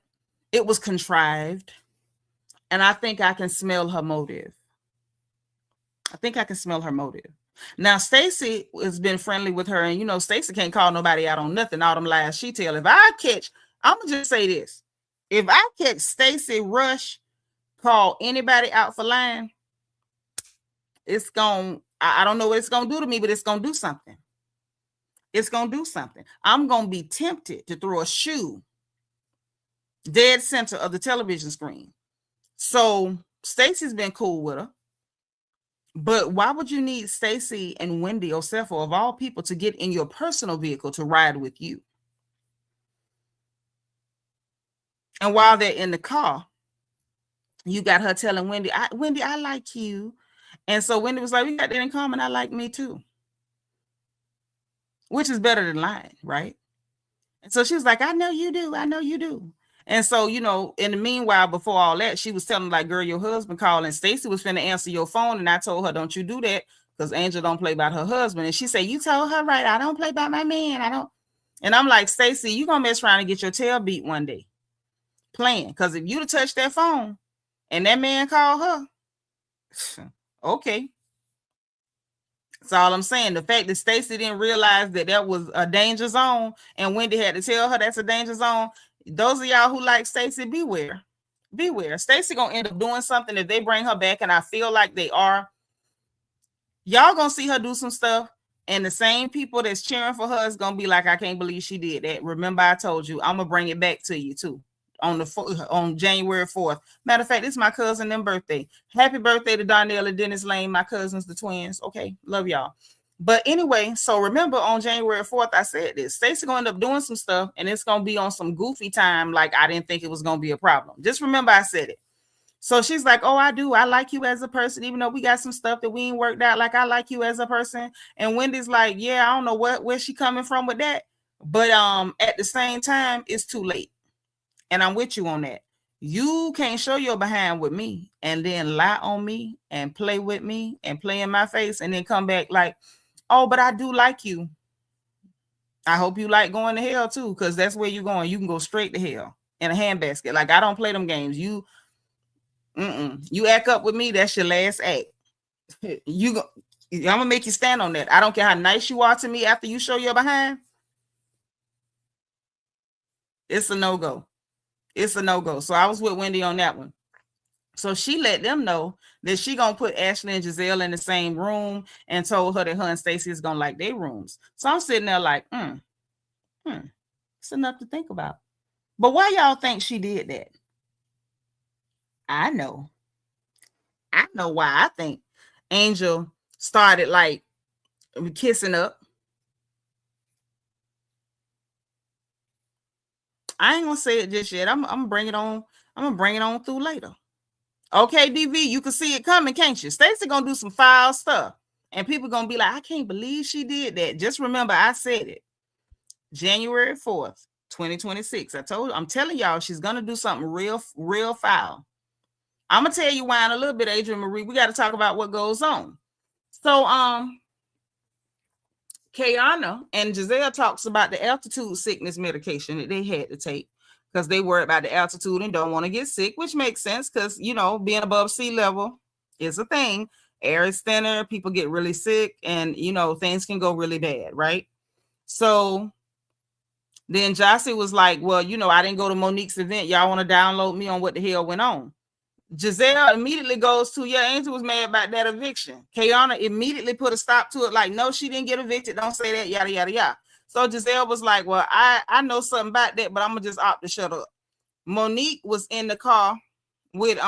It was contrived. And I think I can smell her motive. Now, Stacey has been friendly with her, and Stacey can't call nobody out on nothing. All them lies she tell. I'm gonna just say this: if I catch Stacey Rush call anybody out for lying, I don't know what it's gonna do to me, but it's gonna do something. I'm gonna be tempted to throw a shoe dead center of the television screen. So Stacey's been cool with her. But why would you need Stacey and Wendy Osefo, of all people, to get in your personal vehicle to ride with you? And while they're in the car, you got her telling Wendy, Wendy, I like you. And so Wendy was like, we got that in common. I like me too. Which is better than lying, right? And so she was like, I know you do. I know you do. And so, you know, in the meanwhile, before all that, she was telling like, girl, your husband called and Stacy was finna answer your phone. And I told her, don't you do that, because Angel don't play about her husband. And she said, you told her right. I don't play about my man. I don't. And I'm like, Stacy, you gonna mess around and get your tail beat one day playing. Because if you'd have touched that phone and that man called her, okay. That's all I'm saying. The fact that Stacy didn't realize that that was a danger zone and Wendy had to tell her that's a danger zone. Those of y'all who like Stacy, beware. Beware. Stacy gonna end up doing something if they bring her back, and I feel like they are. Y'all gonna see her do some stuff, and the same people that's cheering for her is gonna be like, I can't believe she did that. Remember, I told you I'm gonna bring it back to you too on January 4th. Matter of fact, it's my cousin and birthday. Happy birthday to Darnell and Dennis Lane, my cousins, the twins. Okay, love y'all. But anyway, so remember on January 4th, I said this. Stacey gonna end up doing some stuff, and it's gonna be on some goofy time. Like I didn't think it was gonna be a problem. Just remember I said it. So she's like, oh, I do. I like you as a person, even though we got some stuff that we ain't worked out. Like I like you as a person. And Wendy's like, yeah, I don't know where she coming from with that. But at the same time, it's too late. And I'm with you on that. You can't show your behind with me and then lie on me and play with me and play in my face and then come back like, oh, but I do like you. I hope you like going to hell too, because that's where you're going. You can go straight to hell in a handbasket. Like I don't play them games. You act up with me, that's your last act. I'm gonna make you stand on that. I don't care how nice you are to me after you show your behind. It's a no-go. It's a no-go. So I was with Wendy on that one. So she let them know that she gonna put Ashley and Gizelle in the same room and told her that her and Stacey is gonna like their rooms. So I'm sitting there like, it's enough to think about. But why y'all think she did that? I know why. I think Angel started like kissing up. I ain't gonna say it just yet. I'm gonna bring it on. I'm gonna bring it on through later. Okay, DV, you can see it coming, can't you? Stacey gonna do some foul stuff, and people gonna be like, I can't believe she did that. Just remember, I said it. January 4th, 2026. I'm telling y'all, she's gonna do something real foul. I'm gonna tell you why in a little bit, Adrian Marie. We got to talk about what goes on. So, Kayana and Gizelle talks about the altitude sickness medication that they had to take because they worry about the altitude and don't want to get sick, which makes sense because, you know, being above sea level is a thing. Air is thinner, people get really sick, and, you know, things can go really bad, right? So then Jossie was like, well, you know, I didn't go to Monique's event. Y'all want to download me on what the hell went on? Gizelle immediately goes to, yeah, Angel was mad about that eviction. Kayana immediately put a stop to it, like, no, she didn't get evicted. Don't say that, yada, yada, yada. So Gizelle was like, well, I know something about that, but I'm going to just opt to shut up. Monique was in the car with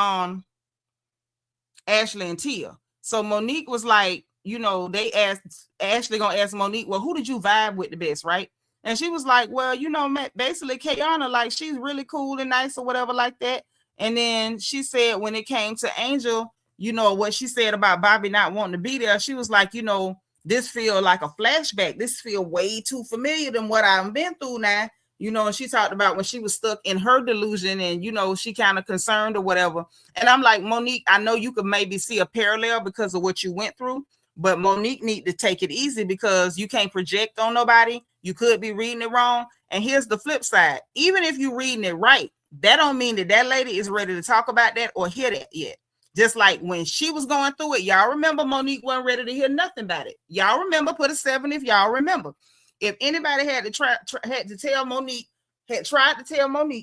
Ashley and Tia. So Monique was like, you know, they asked, Ashley going to ask Monique, well, who did you vibe with the best, right? And she was like, well, you know, basically Kayana, like, she's really cool and nice or whatever like that. And then she said when it came to Angel, you know, what she said about Bobby not wanting to be there, she was like, you know, this feel like a flashback. This feel way too familiar than what I've been through now. You know, and she talked about when she was stuck in her delusion and, you know, she kind of concerned or whatever. And I'm like, Monique, I know you could maybe see a parallel because of what you went through, but Monique need to take it easy because you can't project on nobody. You could be reading it wrong. And here's the flip side. Even if you're reading it right, that don't mean that that lady is ready to talk about that or hear that yet. Just like when she was going through it, y'all remember Monique wasn't ready to hear nothing about it. Y'all remember, put a 7 if y'all remember. If anybody had to tried to tell Monique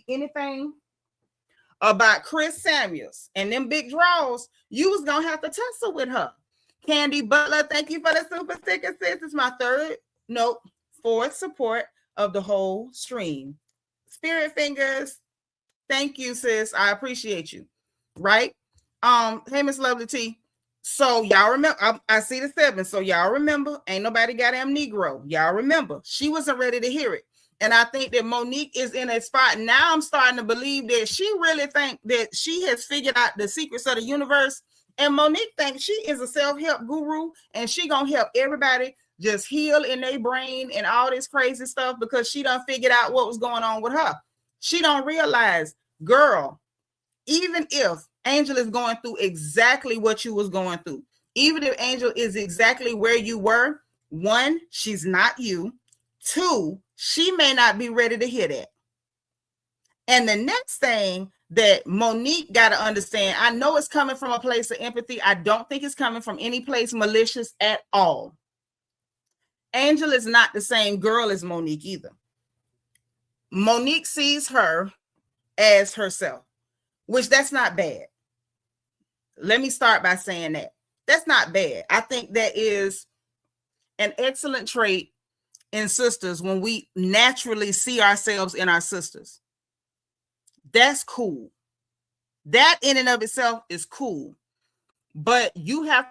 anything about Chris Samuels and them big draws, you was gonna have to tussle with her. Candy Butler, thank you for the super sticker, sis. It's my fourth support of the whole stream. Spirit fingers. Thank you, sis. I appreciate you. Right? Hey, Miss Lovely T. So y'all remember, I see the 7. So y'all remember, ain't nobody got Negro. Y'all remember, she wasn't ready to hear it. And I think that Monique is in a spot. Now I'm starting to believe that she really think that she has figured out the secrets of the universe. And Monique thinks she is a self-help guru and she gonna help everybody just heal in their brain and all this crazy stuff because she done figured out what was going on with her. She don't realize, girl, even if Angel is going through exactly what you was going through, even if Angel is exactly where you were, one, she's not you. Two, she may not be ready to hear that. And the next thing that Monique got to understand, I know it's coming from a place of empathy. I don't think it's coming from any place malicious at all. Angel is not the same girl as Monique either. Monique sees her as herself, which that's not bad. Let me start by saying that. That's not bad. I think that is an excellent trait in sisters when we naturally see ourselves in our sisters. That's cool. That in and of itself is cool. But you have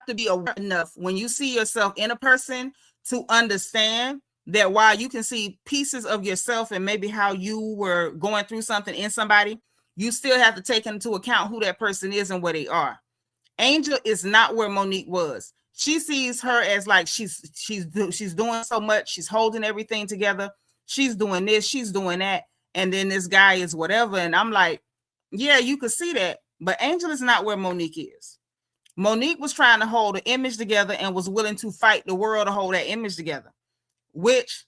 to be aware enough when you see yourself in a person to understand that while you can see pieces of yourself and maybe how you were going through something in somebody, you still have to take into account who that person is and where they are. Angel is not where Monique was. She sees her as like she's doing so much. She's holding everything together. She's doing this. She's doing that. And then this guy is whatever. And I'm like, yeah, you could see that. But Angel is not where Monique is. Monique was trying to hold an image together and was willing to fight the world to hold that image together, which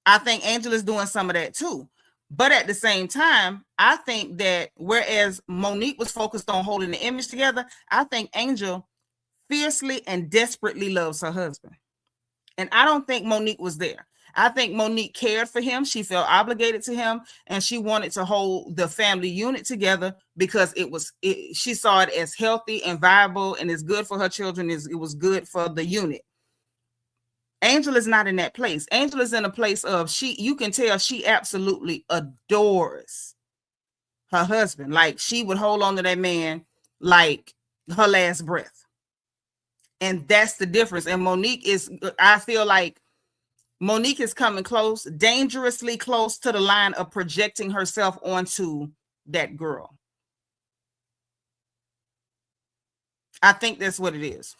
I think Angel is doing some of that too. But at the same time, I think that whereas Monique was focused on holding the image together, I think Angel fiercely and desperately loves her husband. And I don't think Monique was there. I think Monique cared for him. She felt obligated to him and she wanted to hold the family unit together because she saw it as healthy and viable and it's good for her children. It was good for the unit. Angel is not in that place. Angel is in a place of you can tell she absolutely adores her husband. Like she would hold on to that man like her last breath. And that's the difference. And I feel like Monique is coming close, dangerously close to the line of projecting herself onto that girl. I think that's what it is.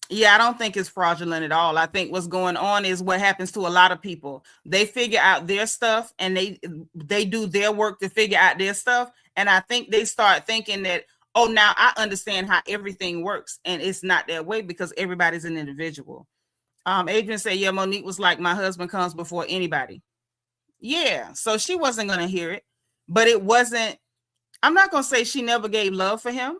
Yeah, I don't think it's fraudulent at all. I think what's going on is what happens to a lot of people. They figure out their stuff and they do their work to figure out their stuff. And I think they start thinking that, oh, now I understand how everything works. And it's not that way because everybody's an individual. Adrian said, yeah, Monique was like, my husband comes before anybody. Yeah, so she wasn't going to hear it. But it wasn't, I'm not going to say she never gave love for him.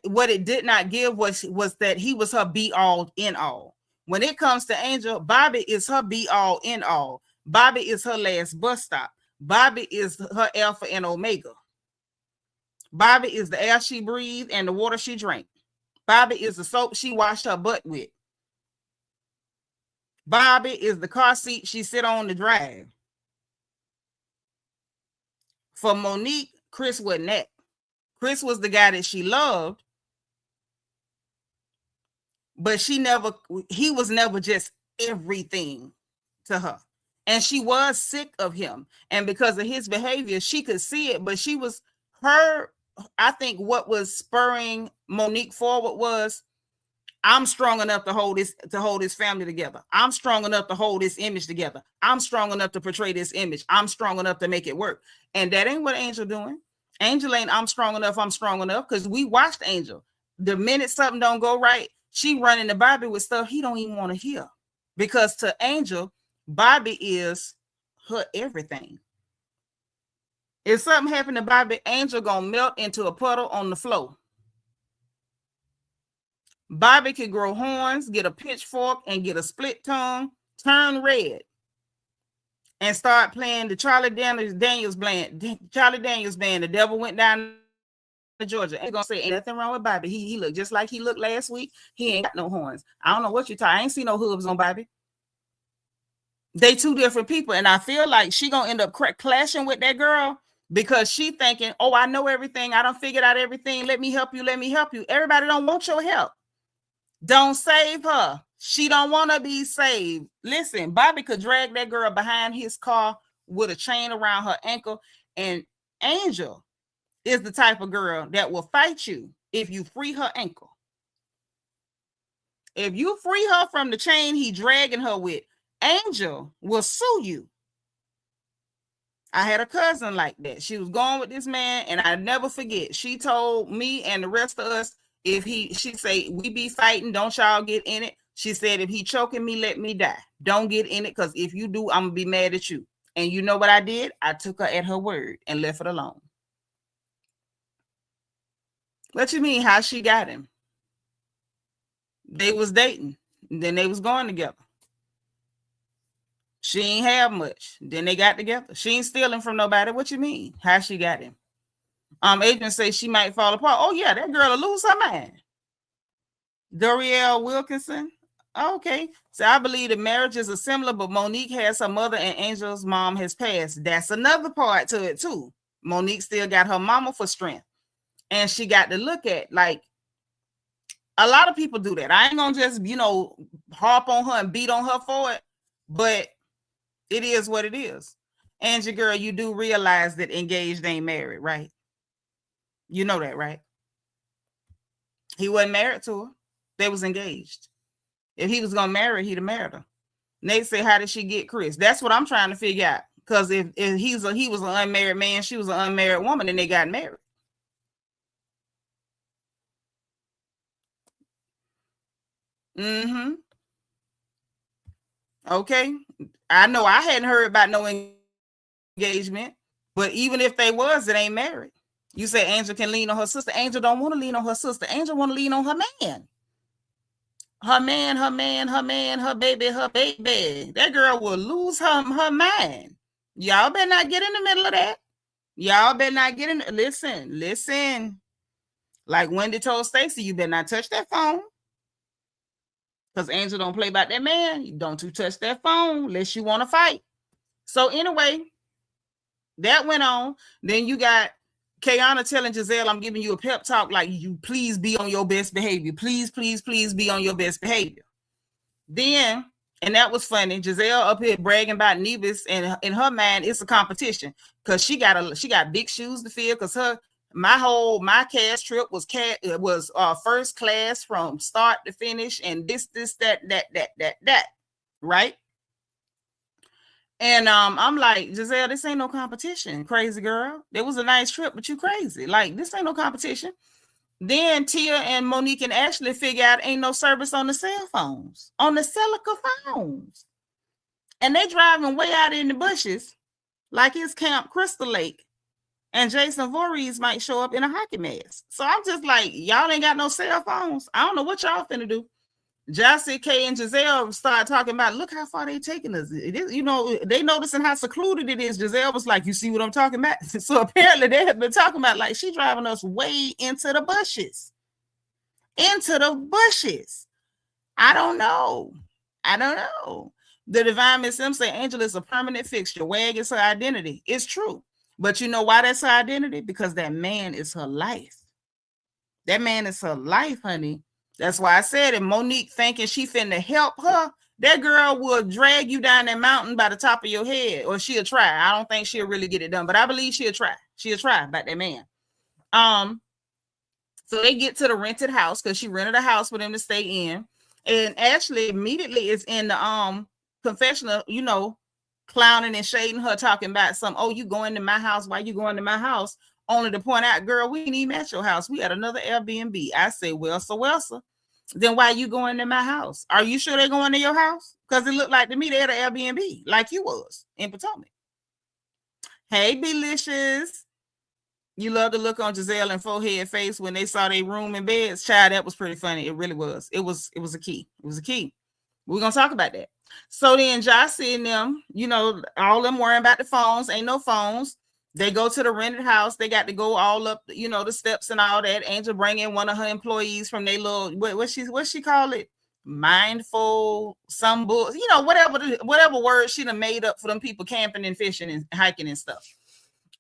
What it did not give was that he was her be all in all. When it comes to Angel, Bobby is her be all in all. Bobby is her last bus stop. Bobby is her alpha and omega. Bobby is the air she breathed and the water she drank. Bobby is the soap she washed her butt with. Bobby is the car seat she sit on to drive. For Monique, Chris wasn't that. Chris was the guy that she loved, but he was never just everything to her. And she was sick of him. And because of his behavior, she could see it, but I think what was spurring Monique forward was, I'm strong enough to hold this family together. I'm strong enough to hold this image together. I'm strong enough to portray this image. I'm strong enough to make it work. And that ain't what Angel doing. Angel ain't I'm strong enough, because we watched Angel. The minute something don't go right, she running to Bobby with stuff he don't even want to hear. Because to Angel, Bobby is her everything. If something happened to Bobby, Angel gonna melt into a puddle on the floor. Bobby could grow horns, get a pitchfork, and get a split tongue, turn red, and start playing the Charlie Daniels band. The Devil Went Down to Georgia. Ain't gonna say ain't nothing wrong with Bobby. He looked just like he looked last week. He ain't got no horns. I don't know what you're talking. I ain't seen no hooves on Bobby. They two different people, and I feel like she gonna end up clashing with that girl because she thinking, oh, I know everything. I done figured out everything. Let me help you. Everybody don't want your help. Don't save her. She don't want to be saved. Listen, Bobby could drag that girl behind his car with a chain around her ankle, and Angel is the type of girl that will fight you if you free her ankle. If you free her from the chain he dragging her with, Angel will sue you. I had a cousin like that. She was going with this man, and I never forget. She told me and the rest of us, she say, we be fighting, don't y'all get in it. She said, if he choking me, let me die. Don't get in it, because if you do, I'm gonna be mad at you. And you know what I did? I took her at her word and left it alone. What you mean? How she got him? They was dating, then they was going together. She ain't have much. Then they got together. She ain't stealing from nobody. What you mean? How she got him? Agent say she might fall apart. Oh yeah, that girl will lose her mind. Dorielle Wilkinson. Okay. So I believe the marriages are similar, but Monique has her mother and Angel's mom has passed. That's another part to it too. Monique still got her mama for strength. And she got to look at, like, a lot of people do that. I ain't gonna just, harp on her and beat on her for it, but it is what it is. Angie, girl, you do realize that engaged ain't married, right? You know that, right? He wasn't married to her. They was engaged. If he was gonna marry her, he'd have married her. Nate said, how did she get Chris? That's what I'm trying to figure out. Because if he was an unmarried man, she was an unmarried woman, and they got married. Mm-hmm. Okay. I know I hadn't heard about no engagement, but even if they was, it ain't married. You say Angel can lean on her sister. Angel don't want to lean on her sister. Angel want to lean on her man. Her man, her baby. That girl will lose her mind. Y'all better not get in the middle of that. Y'all better not get in. Listen. Like Wendy told Stacy, you better not touch that phone. Because Angel don't play about that man. Don't you touch that phone unless you want to fight. So anyway, that went on. Then you got Kayana telling Gizelle, I'm giving you a pep talk, like, you please be on your best behavior. Please be on your best behavior. Then, and that was funny, Gizelle up here bragging about Nevis, and in her mind, it's a competition because she got big shoes to fill, because my cast trip was first class from start to finish, and this, that, right? And I'm like, Gizelle, this ain't no competition, crazy girl. It was a nice trip, but you crazy. Like, this ain't no competition. Then Tia and Monique and Ashley figure out ain't no service on the cell phones, on the Celica phones. And they driving way out in the bushes like it's Camp Crystal Lake. And Jason Voorhees might show up in a hockey mask. So I'm just like, y'all ain't got no cell phones. I don't know what y'all finna do. Jossie, Kay, and Gizelle started talking about, look how far they taking us. It is, they noticing how secluded it is. Giselle was like, you see what I'm talking about? So apparently they have been talking about, like, she driving us way into the bushes. I don't know. The Divine Miss M say Angel is a permanent fixture. WAG is her identity. It's true. But you know why that's her identity? Because that man is her life. That man is her life, honey. That's why I said it. Monique thinking she finna help her, that girl will drag you down that mountain by the top of your head, or she'll try. I don't think she'll really get it done, but I believe she'll try. She'll try about that man. So they get to the rented house because she rented a house for them to stay in. And Ashley immediately is in the confessional, clowning and shading her, talking about you going to my house. Why you going to my house? Only to point out, girl, we ain't even at your house. We at another Airbnb. I say, well, so. Then why you going to my house? Are you sure they're going to your house? Because it looked like to me they had an Airbnb, like you was in Potomac. Hey, Belicious. You love to look on Gizelle and Forehead face when they saw their room and beds. Child, that was pretty funny. It really was. It was a key. It was a key. We're going to talk about that. So then Jossie and them, all them worrying about the phones. Ain't no phones. They go to the rented house. They got to go all up, the steps and all that. Angel bring in one of her employees from their little, what she call it? Mindful, some bull, whatever word she done made up for them people camping and fishing and hiking and stuff.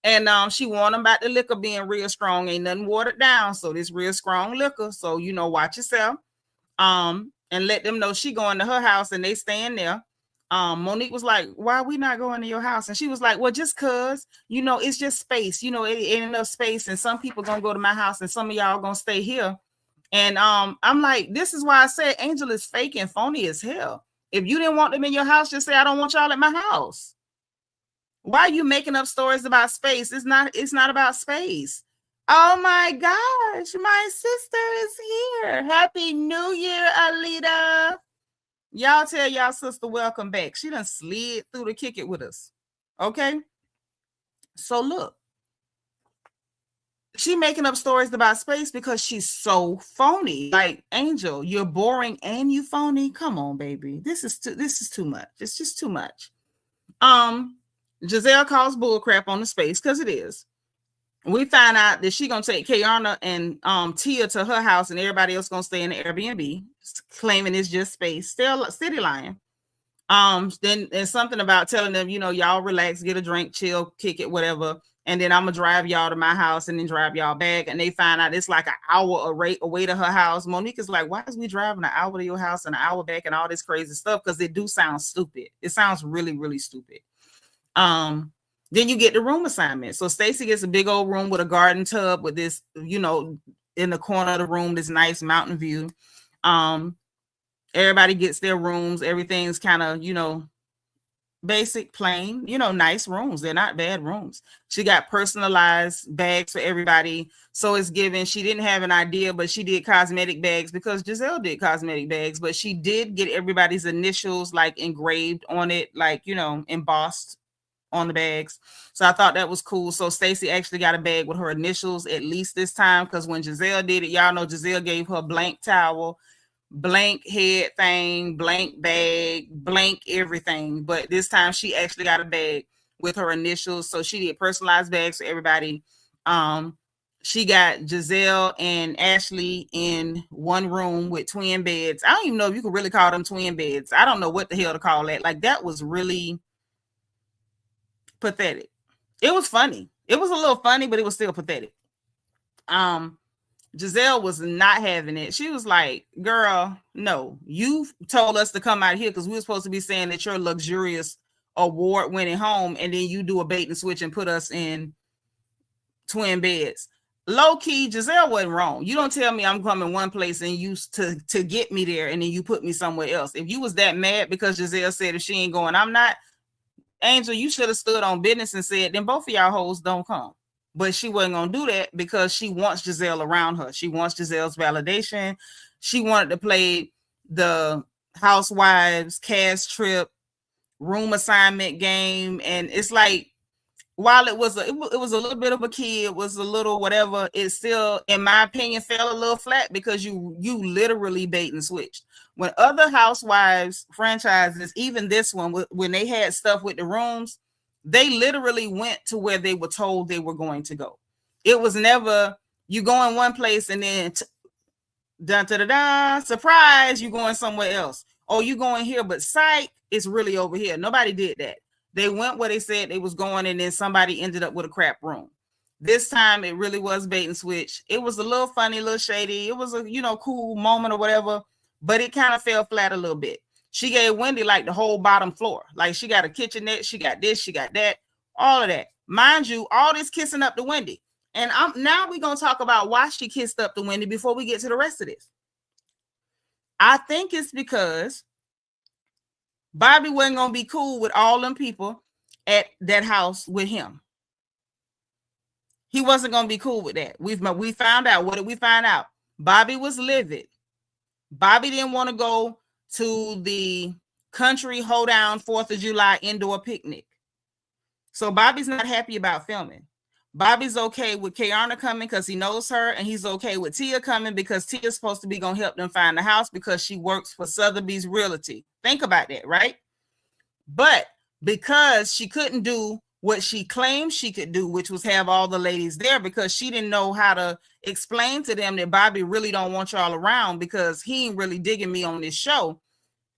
And she warned them about the liquor being real strong. Ain't nothing watered down. So this real strong liquor. So, watch yourself. and let them know she going to her house and they staying there. Monique was like, why are we not going to your house? And she was like, well, just cause, you know, it's just space, you know, it ain't enough space, and some people gonna go to my house and some of y'all gonna stay here. And I'm like, this is why I said Angel is fake and phony as hell. If you didn't want them in your house, just say I don't want y'all at my house. Why are you making up stories about space? It's not about space. Oh my gosh, my sister is here. Happy New Year, Alita. Y'all tell y'all sister welcome back. She done slid through to kick it with us. Okay. So look, she making up stories about space because she's so phony. Like, Angel, you're boring and you phony. Come on, baby. This is too much. It's just too much. Gizelle calls bullcrap on the space because it is. We find out that she gonna take Kayana and Tia to her house, and everybody else gonna stay in the Airbnb, claiming it's just space. Still city lying. Then there's something about telling them, you know, y'all relax, get a drink, chill, kick it, whatever. And then I'm gonna drive y'all to my house and then drive y'all back. And they find out it's like an hour away to her house. Monique is like, why is we driving an hour to your house and an hour back and all this crazy stuff? Because it do sound stupid. It sounds really, really stupid. Then you get the room assignment. So Stacy gets a big old room with a garden tub with this, you know, in the corner of the room, this nice mountain view. Everybody gets their rooms. Everything's kind of, you know, basic, plain, you know, nice rooms. They're not bad rooms. She got personalized bags for everybody. So it's given. She didn't have an idea, but she did cosmetic bags because Gizelle did cosmetic bags, but she did get everybody's initials like engraved on it, like, you know, embossed on the bags. So I thought that was cool. So Stacy actually got a bag with her initials at least this time, because when Gizelle did it, y'all know Gizelle gave her blank towel, blank head thing, blank bag, blank everything. But this time she actually got a bag with her initials. So she did personalized bags for everybody. She got Gizelle and Ashley in one room with twin beds. I don't even know if you could really call them twin beds. I don't know what the hell to call that. Like, that was really pathetic. It was funny. It was a little funny, but it was still pathetic. Gizelle was not having it. She was like, girl, no, you told us to come out here because we were supposed to be saying that you're a luxurious award-winning home, and then you do a bait and switch and put us in twin beds. Low-key, Gizelle wasn't wrong. You don't tell me I'm coming one place and you to get me there, and then you put me somewhere else. If you was that mad because Gizelle said if she ain't going, I'm not, Angel, you should have stood on business and said, then both of y'all hoes don't come. But she wasn't going to do that because she wants Gizelle around her. She wants Gizelle's validation. She wanted to play the housewives cast trip room assignment game. And it's like, while it was a little bit of a key, it was a little whatever, it still, in my opinion, fell a little flat because you literally bait and switched. When other housewives franchises, even this one, when they had stuff with the rooms, they literally went to where they were told they were going to go. It was never you go in one place and then surprise, you going somewhere else. Oh, you going here, but psych, it's really over here. Nobody did that. They went where they said they was going, and then somebody ended up with a crap room. This time it really was bait and switch. It was a little funny, a little shady. It was a, you know, cool moment or whatever, but it kind of fell flat a little bit. She gave Wendy like the whole bottom floor. Like, she got a kitchenette, she got this, she got that, all of that. Mind you, all this kissing up to Wendy. And now we're going to talk about why she kissed up to Wendy before we get to the rest of this. I think it's because Bobby wasn't going to be cool with all them people at that house with him. He wasn't going to be cool with that. We found out. What did we find out? Bobby was livid. Bobby didn't want to go to the country hoedown 4th of July indoor picnic. So Bobby's not happy about filming. Bobby's okay with Kayana coming because he knows her, and he's okay with Tia coming because Tia's supposed to be going to help them find the house because she works for Sotheby's Realty. Think about that, right? But because she couldn't do what she claimed she could do, which was have all the ladies there, because she didn't know how to explain to them that Bobby really don't want y'all around because he ain't really digging me on this show.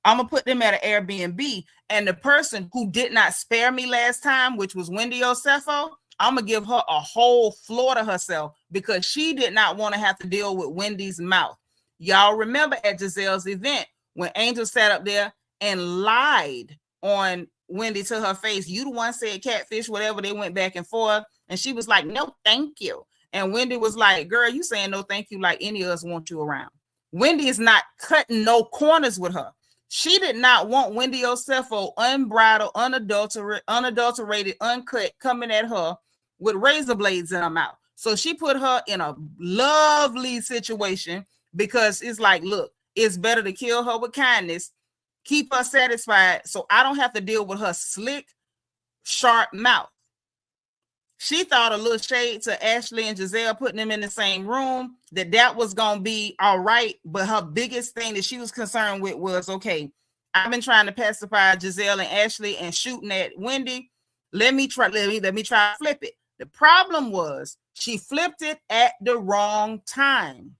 I'm going to put them at an Airbnb. And the person who did not spare me last time, which was Wendy Osefo, I'm going to give her a whole floor to herself because she did not want to have to deal with Wendy's mouth. Y'all remember at Gizelle's event when Angel sat up there and lied on Wendy to her face. You the one said catfish, whatever. They went back and forth, and she was like, no, thank you. And Wendy was like, girl, you saying no thank you like any of us want you around. Wendy is not cutting no corners with her. She did not want Wendy Osefo unbridled, unadulterated, uncut, coming at her with razor blades in her mouth. So she put her in a lovely situation because it's like, look, it's better to kill her with kindness, keep her satisfied, so I don't have to deal with her slick, sharp mouth. She thought a little shade to Ashley and Gizelle, putting them in the same room, that was going to be all right. But her biggest thing that she was concerned with was, okay, I've been trying to pacify Gizelle and Ashley and shooting at Wendy. Let me try to flip it. The problem was she flipped it at the wrong time.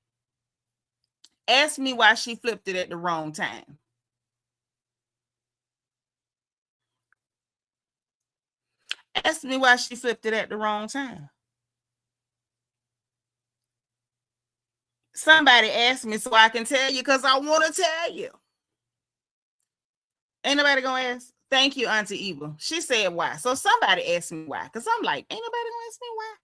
Ask me why she flipped it at the wrong time. Ask me why she flipped it at the wrong time. Somebody asked me so I can tell you, because I want to tell you. Ain't nobody gonna ask? Thank you, Auntie Eva. She said why. So somebody asked me why, because I'm like, ain't nobody gonna ask me why?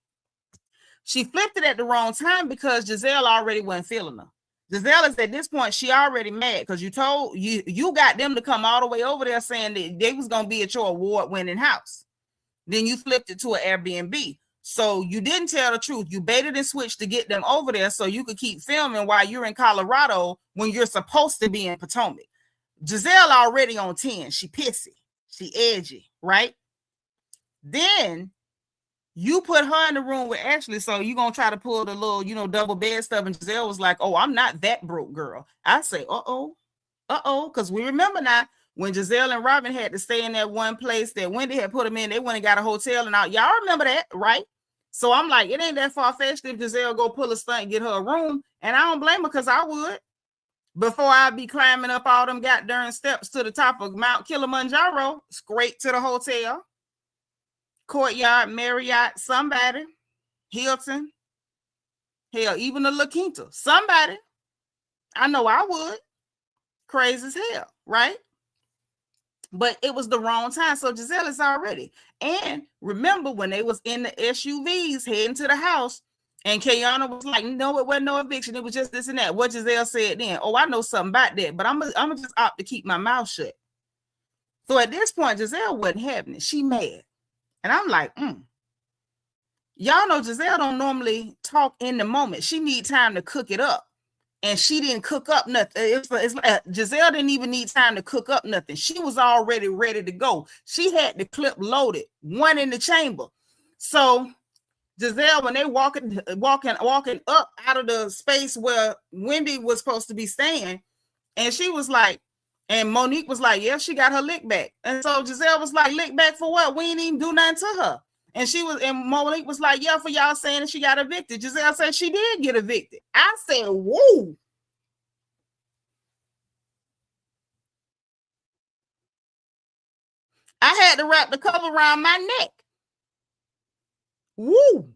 She flipped it at the wrong time because Gizelle already wasn't feeling her. Gizelle is at this point, she already mad because you got them to come all the way over there saying that they was gonna be at your award-winning house. Then you flipped it to an Airbnb. So you didn't tell the truth. You baited and switched to get them over there so you could keep filming while you're in Colorado when you're supposed to be in Potomac. Gizelle already on 10. She pissy. She edgy, right? Then you put her in the room with Ashley, so you're going to try to pull the little, double bed stuff. And Gizelle was like, oh, I'm not that broke, girl. I say, uh-oh, because we remember now, when Gizelle and Robin had to stay in that one place that Wendy had put them in, they went and got a hotel and out. Y'all remember that, right? So I'm like, it ain't that far-fetched if Gizelle go pull a stunt and get her a room. And I don't blame her, because I would. Before I'd be climbing up all them goddamn steps to the top of Mount Kilimanjaro, straight to the hotel, Courtyard, Marriott, somebody, Hilton, hell, even the La Quinta, somebody. I know I would. Crazy as hell, right? But it was the wrong time. So Gizelle is already. And remember when they was in the SUVs heading to the house, and Kayana was like, no, it wasn't no eviction. It was just this and that. What Gizelle said then, oh, I know something about that, but I'm gonna just opt to keep my mouth shut. So at this point, Gizelle wasn't having it. She mad. And I'm like, y'all know Gizelle don't normally talk in the moment. She need time to cook it up. And she didn't cook up nothing. It's like Gizelle didn't even need time to cook up nothing. She was already ready to go. She had the clip loaded, one in the chamber. So Gizelle, when they walking up out of the space where Wendy was supposed to be staying, and she was like, and Monique was like, yeah, she got her lick back. And so Gizelle was like, lick back for what? We ain't even do nothing to her. And Monique was like, yeah, for y'all saying that she got evicted. Gizelle said she did get evicted. I said, whoa. I had to wrap the cover around my neck. Woo.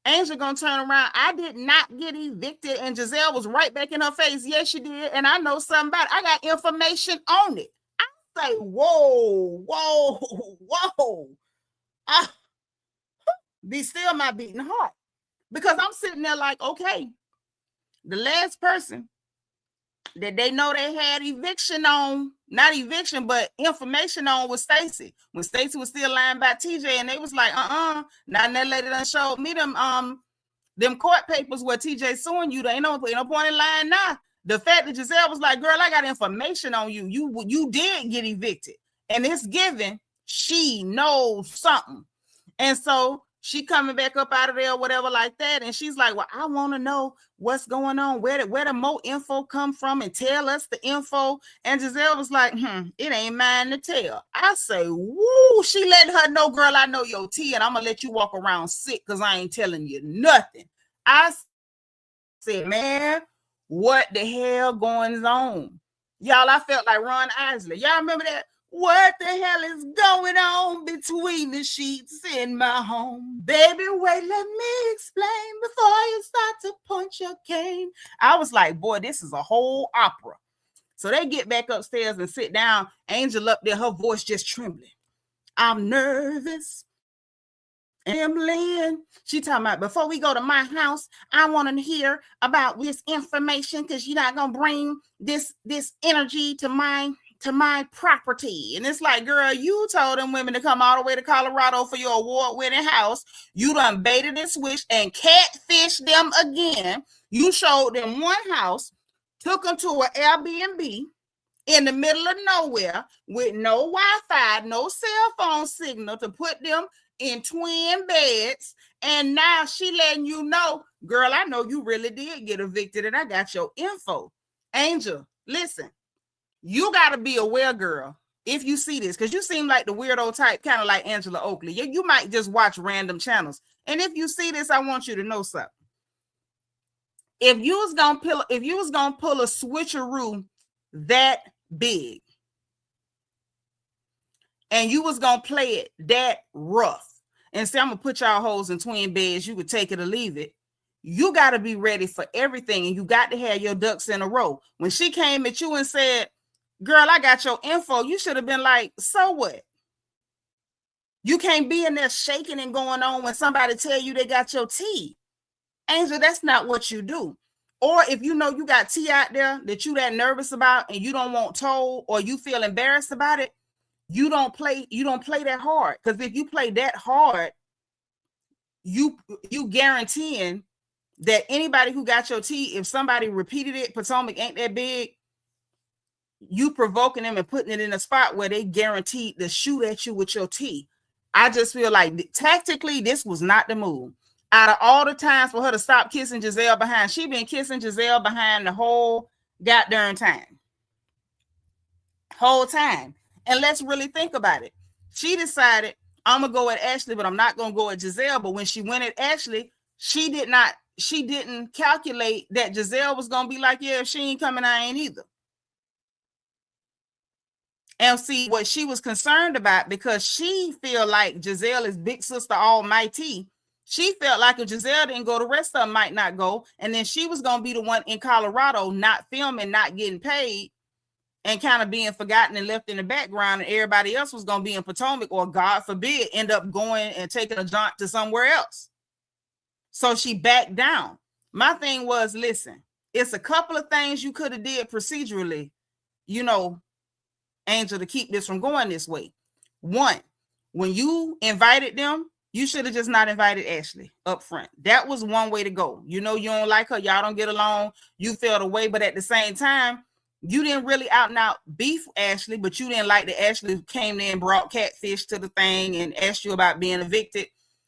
Angel gonna turn around. I did not get evicted. And Gizelle was right back in her face. Yes, she did. And I know something about it. I got information on it. I say, whoa. Be still my beating heart, because I'm sitting there like, okay, the last person that they know they had eviction on, not eviction, but information on, was Stacy. When Stacy was still lying about TJ, and they was like, now that lady done showed me them court papers where TJ suing you. There ain't no point in lying now. The fact that Gizelle was like, girl, I got information on you. You did get evicted, and it's given she knows something. And so she coming back up out of there or whatever like that. And she's like, well, I want to know what's going on. Where the more info come from, and tell us the info. And Gizelle was like, it ain't mine to tell. I say, woo, she letting her know, girl, I know your tea, and I'm going to let you walk around sick because I ain't telling you nothing. I said, man, what the hell going on? Y'all, I felt like Ron Isley. Y'all remember that? What the hell is going on between the sheets in my home? Baby, wait, let me explain before you start to punch your cane. I was like, boy, this is a whole opera. So they get back upstairs and sit down. Angel up there, her voice just trembling. I'm nervous. Emily, she talking about, before we go to my house, I want to hear about this information because you're not gonna bring this energy to my property. And it's like, girl, you told them women to come all the way to Colorado for your award-winning house. You done baited and switched and catfished them again. You showed them one house, took them to an Airbnb in the middle of nowhere with no Wi-Fi, no cell phone signal to put them in twin beds, and now she letting you know, girl, I know you really did get evicted and I got your info. Angel, listen, you got to be aware, girl, if you see this, because you seem like the weirdo type, kind of like Angela Oakley. You might just watch random channels, and if you see this, I want you to know something. If you was gonna pull a switcheroo that big, and you was gonna play it that rough, and say, I'm gonna put y'all hoes in twin beds, you could take it or leave it. You got to be ready for everything, and you got to have your ducks in a row. When she came at you and said, girl, I got your info, you should have been like, so what? You can't be in there shaking and going on when somebody tell you they got your tea. Angel, that's not what you do. Or if you know you got tea out there that you that nervous about and you don't want told, or you feel embarrassed about it, you don't play that hard. Because if you play that hard, you guaranteeing that anybody who got your tea, if somebody repeated it, Potomac ain't that big, you provoking them and putting it in a spot where they guaranteed to shoot at you with your tea. I just feel like tactically, this was not the move. Out of all the times for her to stop kissing Gizelle behind, she been kissing Gizelle behind the whole goddamn time. Whole time. And let's really think about it. She decided, I'm going to go at Ashley, but I'm not going to go at Gizelle. But when she went at Ashley, she didn't calculate that Gizelle was going to be like, yeah, if she ain't coming, I ain't either. And see what she was concerned about, because she feel like Gizelle is big sister almighty. She felt like if Gizelle didn't go, the rest of them might not go. And then she was going to be the one in Colorado, not filming, not getting paid, and kind of being forgotten and left in the background, and everybody else was going to be in Potomac, or God forbid, end up going and taking a jaunt to somewhere else. So she backed down. My thing was, listen, it's a couple of things you could have did procedurally, Angel, to keep this from going this way. One, when you invited them, you should have just not invited Ashley up front. That was one way to go. You don't like her, y'all don't get along, you felt away, but at the same time, you didn't really out and out beef Ashley, but you didn't like that Ashley came in and brought Catfish to the thing and asked you about being evicted.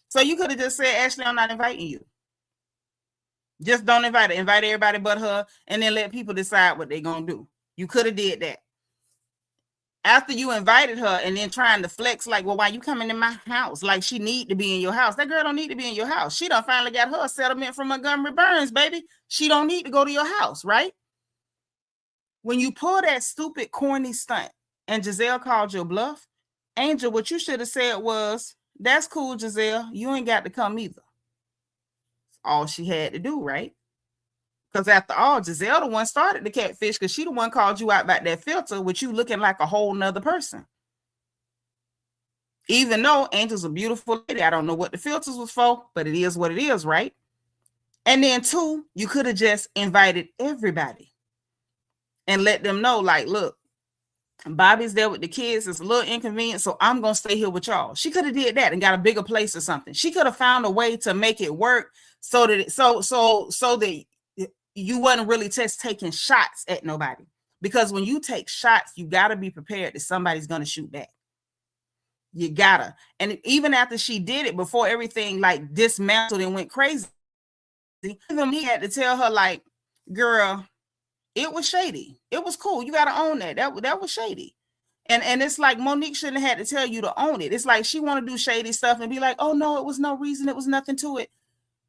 So you could have just said, Ashley, I'm not inviting you. Just don't invite her. Invite everybody but her, and then let people decide what they're going to do. You could have did that. After you invited her and then trying to flex like, well, why you coming in my house? Like she need to be in your house. That girl don't need to be in your house. She done finally got her settlement from Montgomery Burns, baby. She don't need to go to your house, right? When you pull that stupid, corny stunt and Gizelle called your bluff, Angel, what you should have said was, that's cool, Gizelle. You ain't got to come either. All she had to do, right? Because after all, Gizelle the one started the catfish, because she the one called you out about that filter with you looking like a whole nother person. Even though Angel's a beautiful lady, I don't know what the filters was for, but it is what it is, right? And then two, you could have just invited everybody and let them know, like, look, Bobby's there with the kids. It's a little inconvenient, so I'm going to stay here with y'all. She could have did that and got a bigger place or something. She could have found a way to make it work so that that you wasn't really just taking shots at nobody. Because when you take shots, you got to be prepared that somebody's going to shoot back. You gotta. And even after she did it, before everything like dismantled and went crazy, even me had to tell her, like, girl, it was shady. It was cool. You got to own that. That was shady. And it's like Monique shouldn't have had to tell you to own it. It's like she want to do shady stuff and be like, oh, no, it was no reason. It was nothing to it.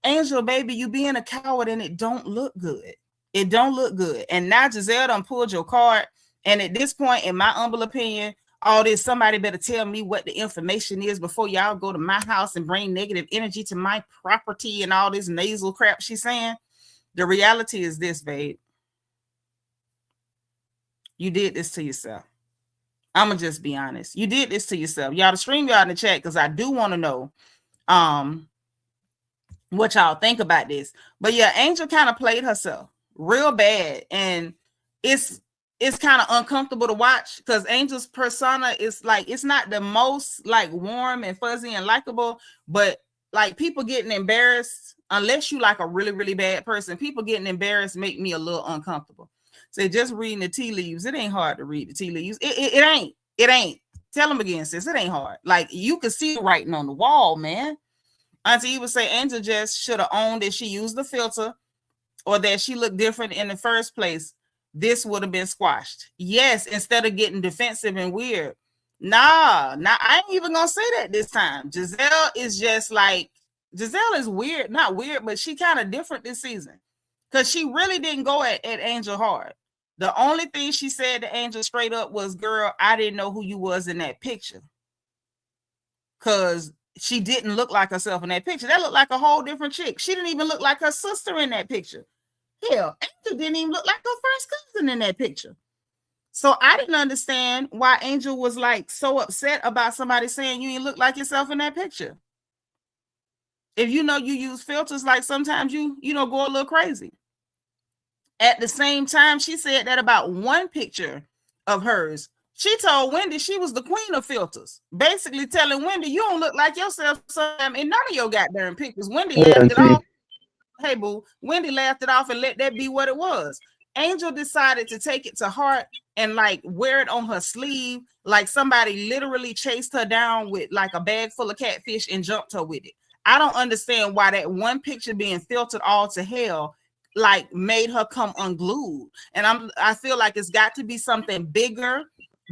Angel, baby, you being a coward and it don't look good. It don't look good. And now Gizelle done pulled your card. And at this point, in my humble opinion, all this, somebody better tell me what the information is before y'all go to my house and bring negative energy to my property and all this nasal crap she's saying. The reality is this, babe. You did this to yourself. I'm gonna just be honest. You did this to yourself. Y'all to stream y'all in the chat because I do want to know what y'all think about this. But yeah, Angel kind of played herself real bad, and it's kind of uncomfortable to watch because Angel's persona is like, it's not the most like warm and fuzzy and likable, but like people getting embarrassed, unless you like a really, really bad person, people getting embarrassed make me a little uncomfortable. So just reading the tea leaves, it ain't hard to read the tea leaves. It ain't. Tell them again, sis. It ain't hard. Like you can see the writing on the wall, man. Auntie Eva say Angel just should have owned that she used the filter or that she looked different in the first place. This would have been squashed. Yes, instead of getting defensive and weird. Nah, I ain't even gonna say that this time. Gizelle is just like, Gizelle is weird, not weird, but she kind of different this season because she really didn't go at Angel hard. The only thing she said to Angel straight up was, girl, I didn't know who you was in that picture. Because she didn't look like herself in that picture. That looked like a whole different chick. She didn't even look like her sister in that picture. Hell, Angel didn't even look like her first cousin in that picture. So I didn't understand why Angel was like so upset about somebody saying you ain't look like yourself in that picture. If you know you use filters, like sometimes you know, go a little crazy. At the same time, she said that about one picture of hers. She told Wendy she was the queen of filters, basically telling Wendy, you don't look like yourself in none of your goddamn pictures. Wendy laughed it off. Hey, boo. Wendy laughed it off and let that be what it was. Angel decided to take it to heart and like wear it on her sleeve, like somebody literally chased her down with like a bag full of catfish and jumped her with it. I don't understand why that one picture being filtered all to hell like made her come unglued. And I feel like it's got to be something bigger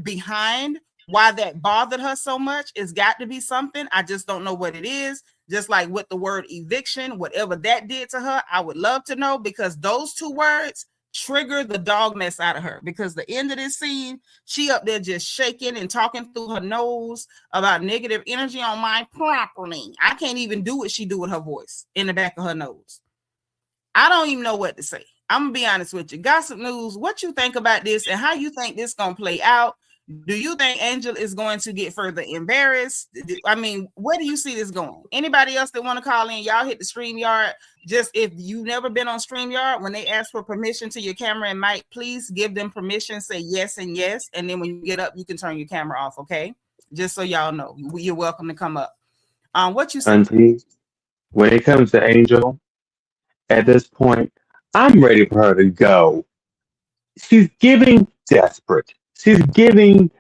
behind why that bothered her so much. It's got to be something. I just don't know what it is. Just like with the word eviction, whatever that did to her, I would love to know, because those two words trigger the dog mess out of her. Because the end of this scene, she up there just shaking and talking through her nose about negative energy on my property. I can't even do what she do with her voice in the back of her nose. I don't even know what to say. I'm gonna be honest with you. Gossip News, what you think about this and how you think this gonna play out? Do you think Angel is going to get further embarrassed? I mean, where do you see this going? Anybody else that want to call in, y'all hit the StreamYard. Just if you've never been on StreamYard, when they ask for permission to your camera and mic, please give them permission, say yes and yes. And then when you get up, you can turn your camera off, okay? Just so y'all know, you're welcome to come up. What you say? Auntie, when it comes to Angel, at this point, I'm ready for her to go. She's giving desperate. She's giving,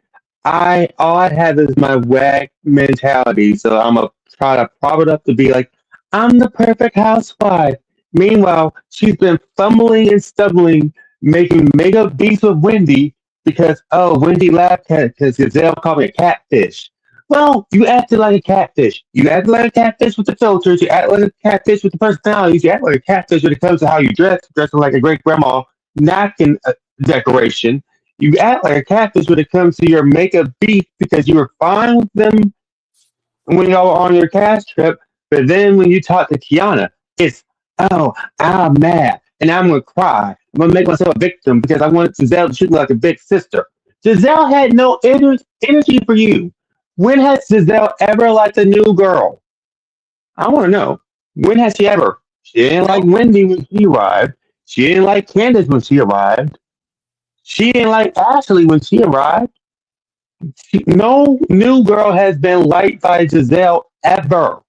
all I have is my wag mentality, so I'm going to try to prop it up to be like, I'm the perfect housewife. Meanwhile, she's been fumbling and stumbling, making mega beats with Wendy because, Wendy laughed because Gizelle called me a catfish. Well, you acted like a catfish. You acted like a catfish with the filters. You act like a catfish with the personalities. You act like a catfish when it comes to how you dressing like a great grandma napkin decoration. You act like a catfish when it comes to your makeup beef because you were fine with them when y'all were on your cast trip. But then when you talk to Kiana, it's, I'm mad and I'm going to cry. I'm going to make myself a victim because I wanted Gizelle to treat me like a big sister. Giselle had no energy for you. When has Gizelle ever liked a new girl? I want to know. When has she ever? She didn't like Wendy when she arrived. She didn't like Candace when she arrived. She didn't like Ashley when she arrived. No new girl has been liked by Gizelle ever.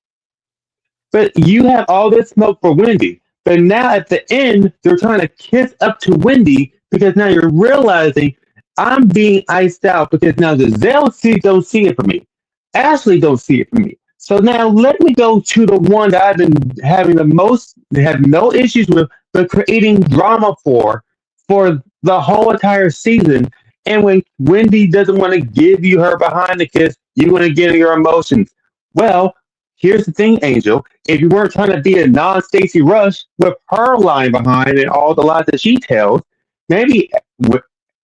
But you have all this smoke for Wendy. But now at the end, they're trying to kiss up to Wendy because now you're realizing I'm being iced out because now Gizelle don't see it for me. Ashley don't see it for me. So now let me go to the one that I've been having have no issues with, but creating drama for the whole entire season. And when Wendy doesn't want to give you her behind the kiss, you want to get your emotions. Well, here's the thing, Angel. If you weren't trying to be a non-Stacey Rush with her lying behind and all the lies that she tells, maybe,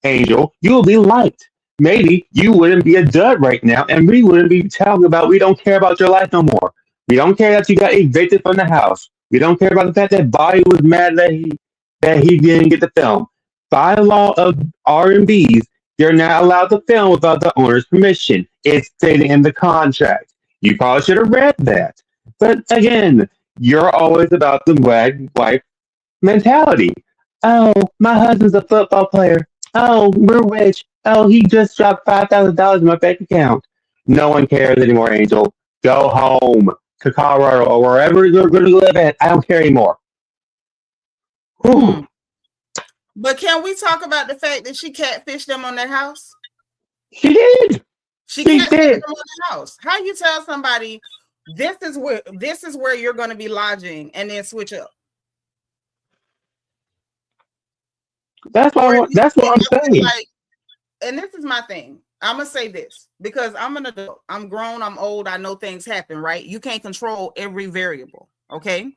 Angel, you will be liked. Maybe you wouldn't be a dud right now, and we wouldn't be talking about we don't care about your life no more. We don't care that you got evicted from the house. We don't care about the fact that Bobby was mad that he didn't get the film. by law of R&Bs, you're not allowed to film without the owner's permission. It's stated in the contract. You probably should have read that. But again, you're always about the wag wife mentality. Oh, my husband's a football player. Oh, we're rich. Oh, he just dropped $5,000 in my bank account. No one cares anymore, Angel. Go home to Colorado or wherever you're going to live at. I don't care anymore. Whew. But can we talk about the fact that she catfished them on their house? She did. She She catfished did. them on their house. How you tell somebody this is where you're going to be lodging and then switch up? That's what I'm saying. Like, and this is my thing. I'm gonna say this because I'm an adult. I'm grown. I'm old. I know things happen, right? You can't control every variable, okay?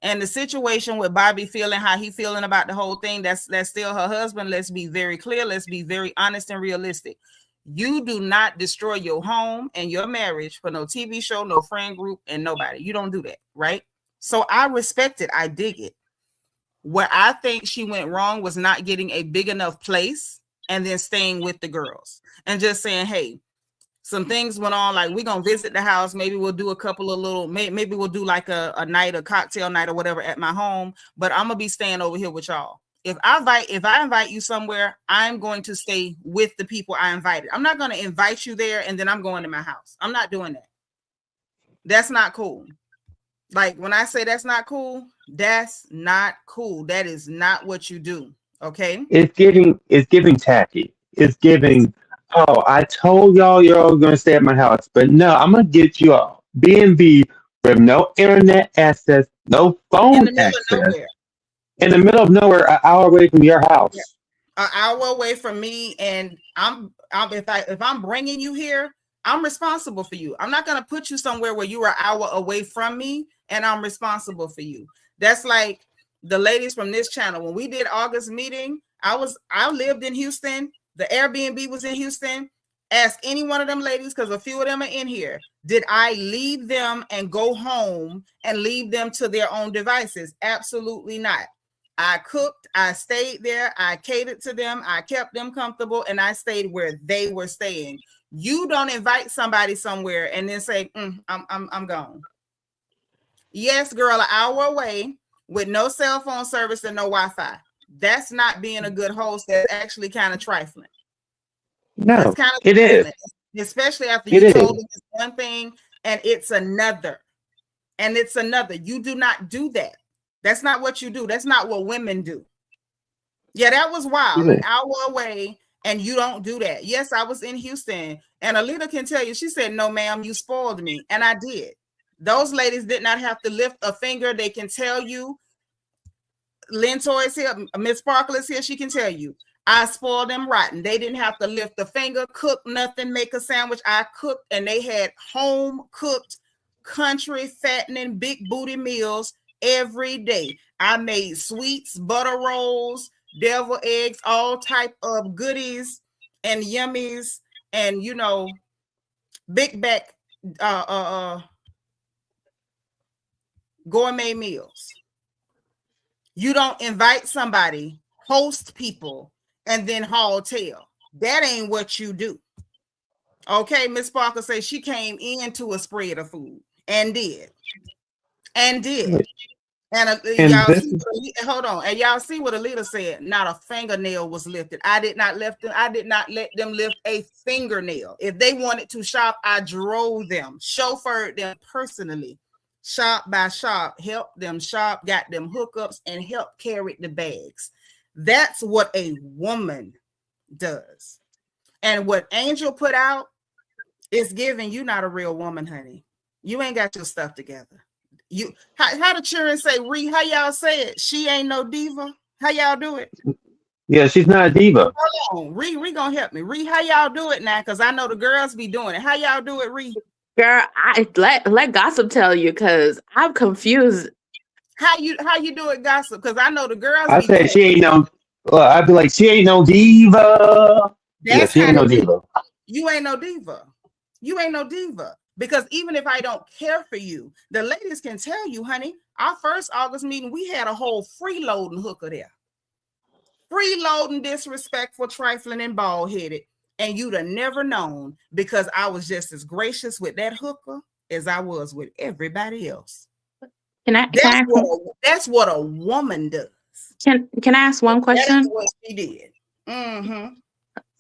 And the situation with Bobby feeling how he feeling about the whole thing, that's still her husband. Let's be very clear. Let's be very honest and realistic. You do not destroy your home and your marriage for no TV show, no friend group, and nobody. You don't do that, right? So I respect it. I dig it. Where I think she went wrong was not getting a big enough place and then staying with the girls and just saying, hey, some things went on, like we're gonna visit the house, maybe we'll do a couple of little, maybe we'll do like a night, a cocktail night or whatever at my home, but I'm gonna be staying over here with y'all. If I invite you somewhere, I'm going to stay with the people I invited. I'm not going to invite you there and then I'm going to my house. I'm not doing that. That's not cool. Like when I say that's not cool, that's not cool. That is not what you do. Okay. It's giving tacky. It's giving, oh, I told y'all you're all gonna stay at my house, but no, I'm gonna get you all B&B with no internet access, no phone access. In the middle of nowhere, an hour away from your house. Yeah. An hour away from me, and if I'm bringing you here, I'm responsible for you. I'm not gonna put you somewhere where you are an hour away from me, and I'm responsible for you. That's like the ladies from this channel. When we did August meeting, I lived in Houston. The Airbnb was in Houston. Ask any one of them ladies, because a few of them are in here. Did I leave them and go home and leave them to their own devices? Absolutely not. I cooked, I stayed there, I catered to them, I kept them comfortable, and I stayed where they were staying. You don't invite somebody somewhere and then say, I'm gone. Yes, girl, an hour away with no cell phone service and no Wi-Fi. That's not being a good host. That's actually kind of trifling. No, it is. Especially after you told them it's one thing and it's another. And it's another. You do not do that. That's not what you do. That's not what women do. Yeah, that was wild. An hour away, and you don't do that. Yes, I was in Houston, and Alita can tell you, she said, no, ma'am, you spoiled me. And I did. Those ladies did not have to lift a finger. They can tell you. Lynn Toy is here. Miss Sparkle is here. She can tell you. I spoiled them rotten. They didn't have to lift a finger, cook nothing, make a sandwich. I cooked, and they had home-cooked, country, fattening, big booty meals every day. I made sweets, butter rolls, devil eggs, all type of goodies and yummies, and big back gourmet meals. You don't invite somebody, host people, and then haul tail. That ain't what you do. Okay, Miss Parker says she came into a spread of food and did. And y'all hold on. And y'all see what Alita said. Not a fingernail was lifted. I did not let them lift a fingernail. If they wanted to shop, I drove them, chauffeured them personally, shop by shop, helped them shop, got them hookups, and helped carry the bags. That's what a woman does. And what Angel put out is giving you not a real woman, honey. You ain't got your stuff together. You how the children say, Ree, how y'all say it? She ain't no diva. How y'all do it? Yeah, she's not a diva. Hold on, Ree gonna help me. Ree, how y'all do it now? Because I know the girls be doing it. How y'all do it, Ree? Girl, I let gossip tell you, because I'm confused. How you do it, gossip? Because I know the girls. I say she ain't no. I'd be like, she ain't no diva. Yeah, she ain't no diva. You ain't no diva. You ain't no diva. Because even if I don't care for you, the ladies can tell you, honey, our first August meeting, we had a whole freeloading hooker there. freeloading, disrespectful, trifling, and bald-headed. And you'd have never known because I was just as gracious with that hooker as I was with everybody else. That's what a woman does. Can I ask one question? That's what she did. Mm-hmm.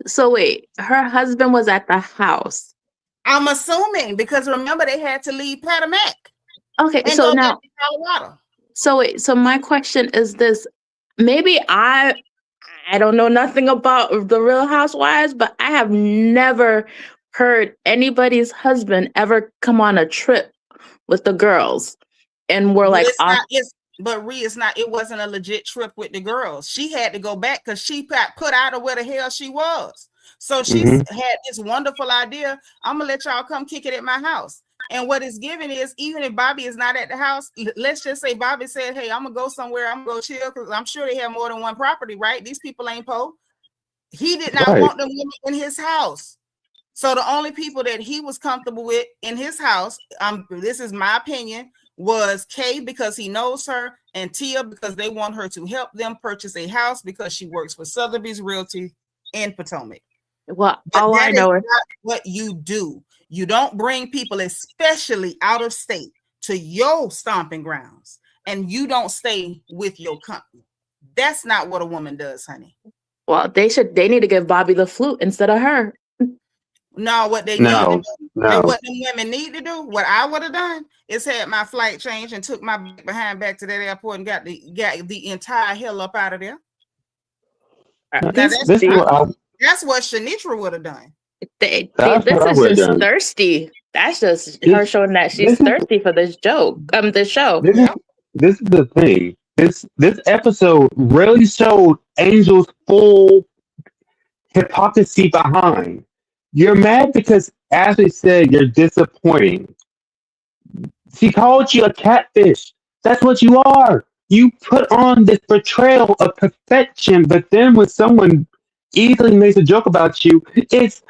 So wait, her husband was at the house. I'm assuming because remember they had to leave Patamac. Okay, and so go now back to Colorado. So wait, so my question is this. Maybe I don't know nothing about the Real Housewives, but I have never heard anybody's husband ever come on a trip with the girls and we're like it wasn't a legit trip with the girls. She had to go back because she got put out of where the hell she was. So she had this wonderful idea. I'm gonna let y'all come kick it at my house. And what it's given is, even if Bobby is not at the house, let's just say Bobby said, hey, I'm gonna go somewhere, I'm gonna go chill, because I'm sure they have more than one property, right? These people ain't poor. He did not want them in his house. So the only people that he was comfortable with in his house, this is my opinion, was Kay because he knows her, and Tia because they want her to help them purchase a house because she works for Sotheby's Realty in Potomac. Well, all I know is not what you do. You don't bring people, especially out of state, to your stomping grounds, and you don't stay with your company. That's not what a woman does, honey. Well, they need to give Bobby the flute instead of her. No, what they need to do, and what the women need to do, what I would have done is had my flight changed and took my behind back to that airport and got the entire hell up out of there. That's what Seanitra would have done. This is just thirsty. That's just her showing that she's thirsty for this joke. This show. This is the thing. This episode really showed Angel's full hypocrisy behind. You're mad because Ashley said you're disappointing. She called you a catfish. That's what you are. You put on this portrayal of perfection, but then when someone easily makes a joke about you, it's,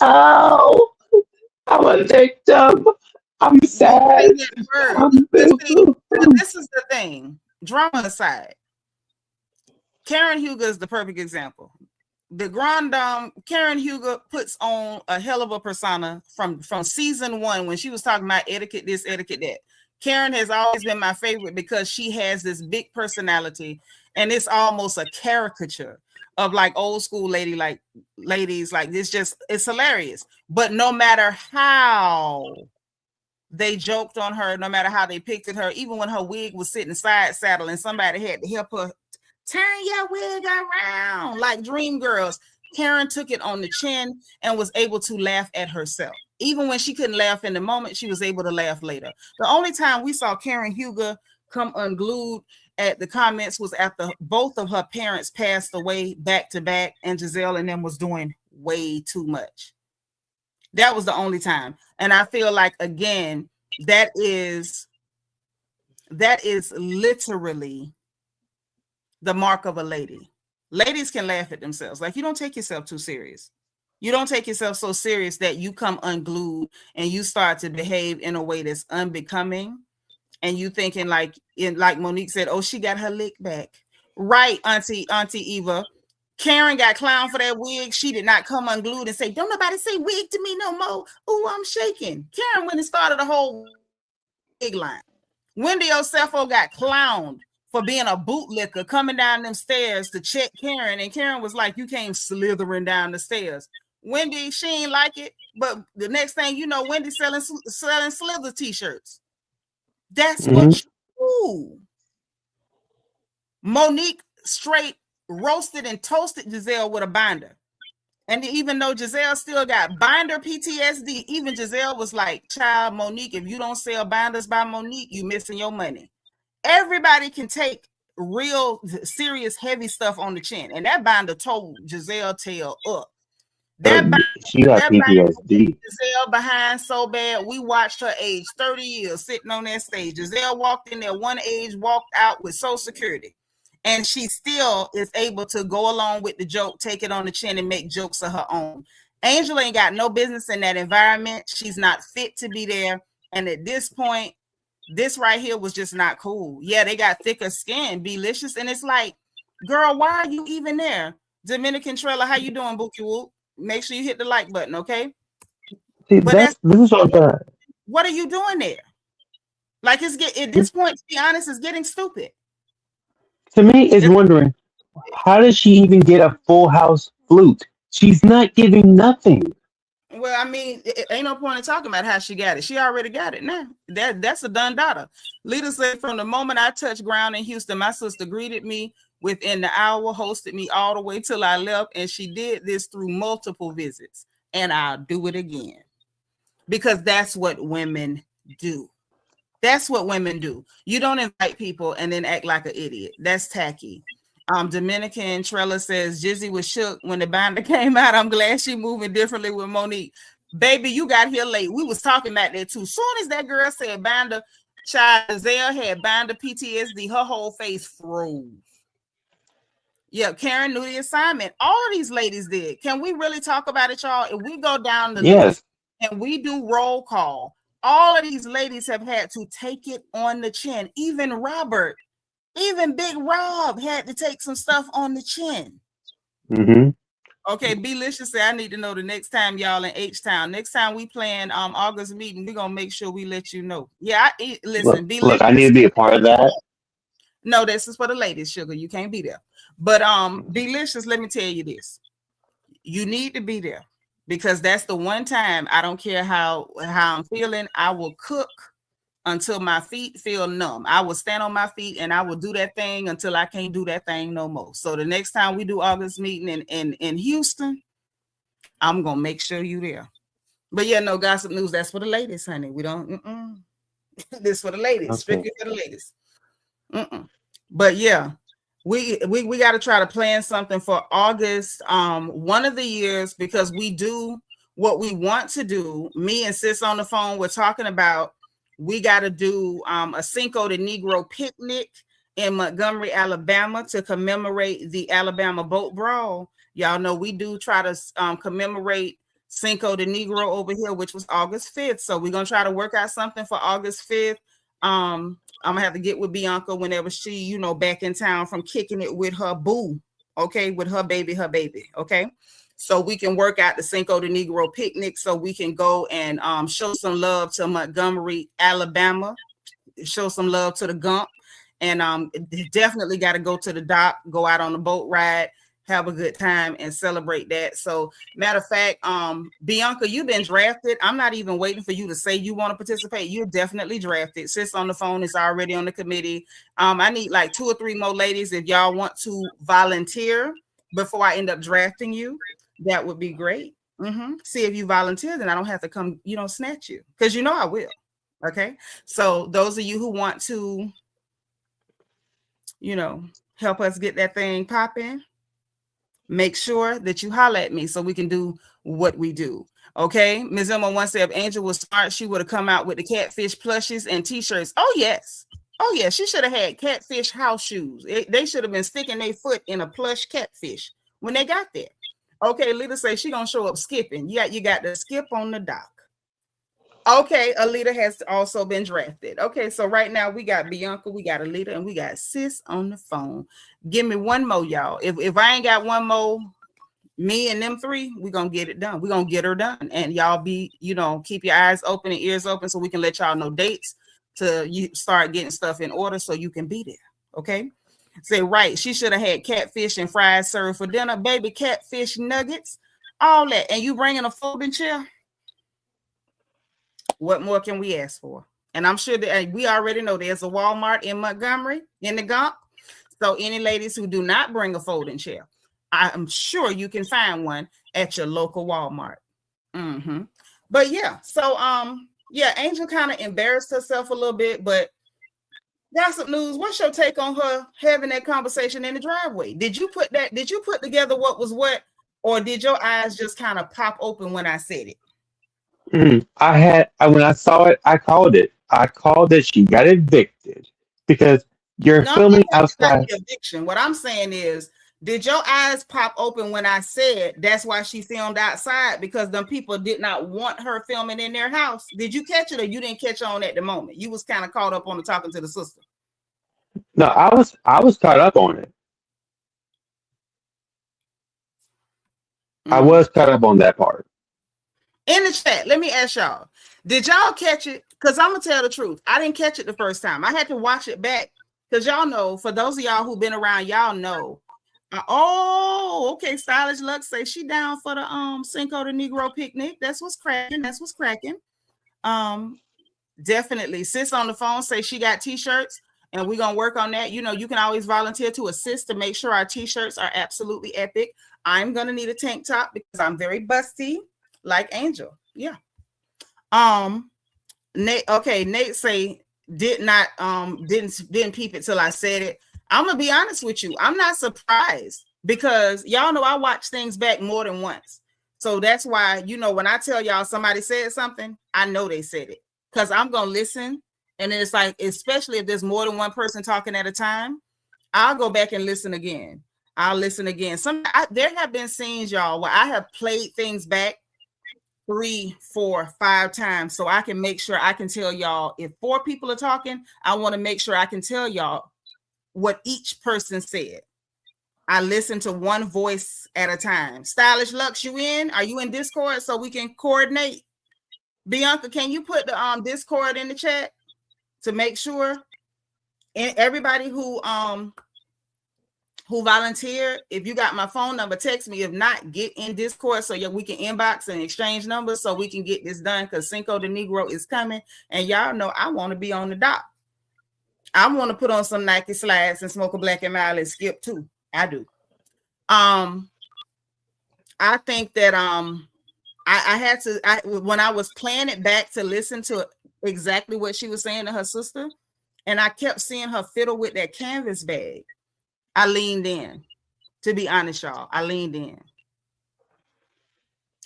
oh, I'm a victim. I'm sad. This is the thing. Drama aside, Karen Huger is the perfect example. The Grand Dame, Karen Huger, puts on a hell of a persona from season 1 when she was talking about etiquette this, etiquette that. Karen has always been my favorite because she has this big personality, and it's almost a caricature of like old school ladies like this. It's hilarious. But no matter how they joked on her, no matter how they picked at her, even when her wig was sitting side saddle and somebody had to help her turn your wig around like Dream Girls, Karen took it on the chin and was able to laugh at herself. Even when she couldn't laugh in the moment, she was able to laugh later. The only time we saw Karen Huger come unglued at the comments was after both of her parents passed away back to back, and Gizelle and them was doing way too much. That was the only time. And I feel like, again, that is literally the mark of a lady. Ladies can laugh at themselves. Like, you don't take yourself too serious. You don't take yourself so serious that you come unglued and you start to behave in a way that's unbecoming. And you thinking like Monique said, oh, she got her lick back. Right, Auntie Eva. Karen got clowned for that wig. She did not come unglued and say, don't nobody say wig to me no more. Oh, I'm shaking. Karen went and started a whole wig line. Wendy Osefo got clowned for being a bootlicker coming down them stairs to check Karen. And Karen was like, you came slithering down the stairs. Wendy, she ain't like it. But the next thing you know, Wendy selling Slither t-shirts. That's what you do. Monique straight roasted and toasted Gizelle with a binder. And even though Gizelle still got binder PTSD, even Gizelle was like, child, Monique, if you don't sell binders by Monique, you missing your money. Everybody can take real serious heavy stuff on the chin, and that binder told Gizelle tail up. She got PTSD. Gizelle behind so bad. We watched her age 30 years sitting on that stage. Gizelle walked in there one age, walked out with Social Security, and she still is able to go along with the joke, take it on the chin, and make jokes of her own. Angel ain't got no business in that environment. She's not fit to be there, and at this point, this right here was just not cool. Yeah, they got thicker skin, Belicious, and it's like Girl, why are you even there? Dominican Trailer, how you doing, Bookie Whoop? Make sure you hit the like button, okay? See, But this is what I'm trying. what are you doing there? Like at this point, to be honest, it's getting stupid. To me, is wondering how does she even get a full house flute? She's not giving nothing. Well, I mean, it ain't no point in talking about how she got it. She already got it now. That's a done daughter. Lita said, from the moment I touched ground in Houston, my sister greeted me within the hour, hosted me all the way till I left, and she did this through multiple visits. And I'll do it again. Because that's what women do. That's what women do. You don't invite people and then act like an idiot. That's tacky. Dominican Trella says Jizzy was shook when the binder came out. I'm glad she moving differently with Monique. Baby, you got here late. We was talking about that too. Soon as that girl said binder, child Gizelle had binder PTSD. Her whole face froze. Yeah, Karen knew the assignment. All of these ladies did. Can we really talk about it, y'all? If we go down the list and we do roll call, all of these ladies have had to take it on the chin. Even Robert, even Big Rob had to take some stuff on the chin. Mm-hmm. Okay, Belicious said, I need to know the next time y'all in H-Town. Next time we plan August meeting, we're going to make sure we let you know. Yeah, listen. Look, I need to be a part of that. No, this is for the ladies, sugar. You can't be there. But Belicious, let me tell you this. You need to be there. Because that's the one time, I don't care how I'm feeling, I will cook until my feet feel numb. I will stand on my feet and I will do that thing until I can't do that thing no more. So the next time we do August meeting in Houston, I'm going to make sure you there. But yeah, no gossip news. That's for the ladies, honey. We don't, this for the ladies, Okay. strictly for the ladies. But yeah. We got to try to plan something for August, one of the years, because we do what we want to do. Me and Sis on the phone, we're talking about we got to do a Cinco de Negro picnic in Montgomery, Alabama to commemorate the Alabama boat brawl. Y'all know we do try to commemorate Cinco de Negro over here, which was August 5th. So we're going to try to work out something for August 5th. I'm gonna have to get with Bianca whenever she, back in town from kicking it with her boo, okay, with her baby, okay. So we can work out the Cinco de Negro picnic, so we can go and show some love to Montgomery, Alabama, show some love to the Gump, and definitely got to go to the dock, go out on the boat ride, have a good time and celebrate that. So matter of fact, Bianca, you've been drafted. I'm not even waiting for you to say you want to participate. You're definitely drafted. Sis on the phone is already on the committee. I need like 2 or 3 more ladies. If y'all want to volunteer before I end up drafting you, that would be great. See if you volunteer, then I don't have to come, snatch you, because I will. Okay. So those of you who want to, help us get that thing popping, make sure that you holler at me so we can do what we do. Okay. Ms. Emma once said if Angel was smart, she would have come out with the Catfish plushies and t-shirts. Oh, yes. She should have had Catfish house shoes. They should have been sticking their foot in a plush catfish when they got there. Okay. Lita say she going to show up skipping. Yeah, you got to skip on the dock. Okay. Alita has also been drafted. Okay. So right now we got Bianca, we got Alita, and we got Sis on the phone. Give me one more, y'all. If I ain't got one more, me and them 3, we're going to get it done. We're going to get her done. And y'all be, keep your eyes open and ears open so we can let y'all know dates to you start getting stuff in order so you can be there. Okay. Say, right. She should have had catfish and fries served for dinner. Baby, catfish nuggets, all that. And you bringing a folding chair? What more can we ask for? And I'm sure that we already know there's a Walmart in Montgomery in the Gump. So any ladies who do not bring a folding chair, I'm sure you can find one at your local Walmart. But yeah, so Angel kind of embarrassed herself a little bit, but gossip news. What's your take on her having that conversation in the driveway? Did you put together what was what, or did your eyes just kind of pop open when I said it? When I saw it, I called it. I called that she got evicted because you're filming outside. Eviction. What I'm saying is, did your eyes pop open when I said that's why she filmed outside, because them people did not want her filming in their house? Did you catch it, or you didn't catch on at the moment? You was kind of caught up on the talking to the sister. No, I was caught up on it. I was caught up on that part. In the chat, let me ask y'all, did y'all catch it? Because I'm gonna tell the truth, I didn't catch it the first time. I had to watch it back because y'all know, for those of y'all who've been around, y'all know. Okay, Stylish Lux say she down for the Cinco de Negro picnic. That's what's cracking. Definitely. Sis on the phone say she got t-shirts, and we're gonna work on that. You know, you can always volunteer to assist to make sure our t-shirts are absolutely epic. I'm gonna need a tank top because I'm very busty, like Angel. Yeah. Nate say didn't peep it till I said it. I'm gonna be honest with you. I'm not surprised because y'all know I watch things back more than once. So that's why, you know, when I tell y'all somebody said something, I know they said it because I'm gonna listen. And then it's like, especially if there's more than one person talking at a time, I'll go back and listen again. I'll listen again. There have been scenes, y'all, where I have played things back 3, 4, 5 times so I can make sure I can tell y'all. If 4 people are talking, I want to make sure I can tell y'all what each person said. I listen to one voice at a time. Stylish Lux, you in? Are you in Discord so we can coordinate? Bianca, can you put the Discord in the chat to make sure? And everybody who volunteered, if you got my phone number, text me. If not, get in Discord so we can inbox and exchange numbers so we can get this done, because Cinco de Negro is coming, and y'all know I want to be on the dock. I want to put on some Nike slides and smoke a black and mild and skip too. I do. I think that I had to, when I was playing it back to listen to exactly what she was saying to her sister, and I kept seeing her fiddle with that canvas bag, I leaned in. To be honest, y'all, I leaned in.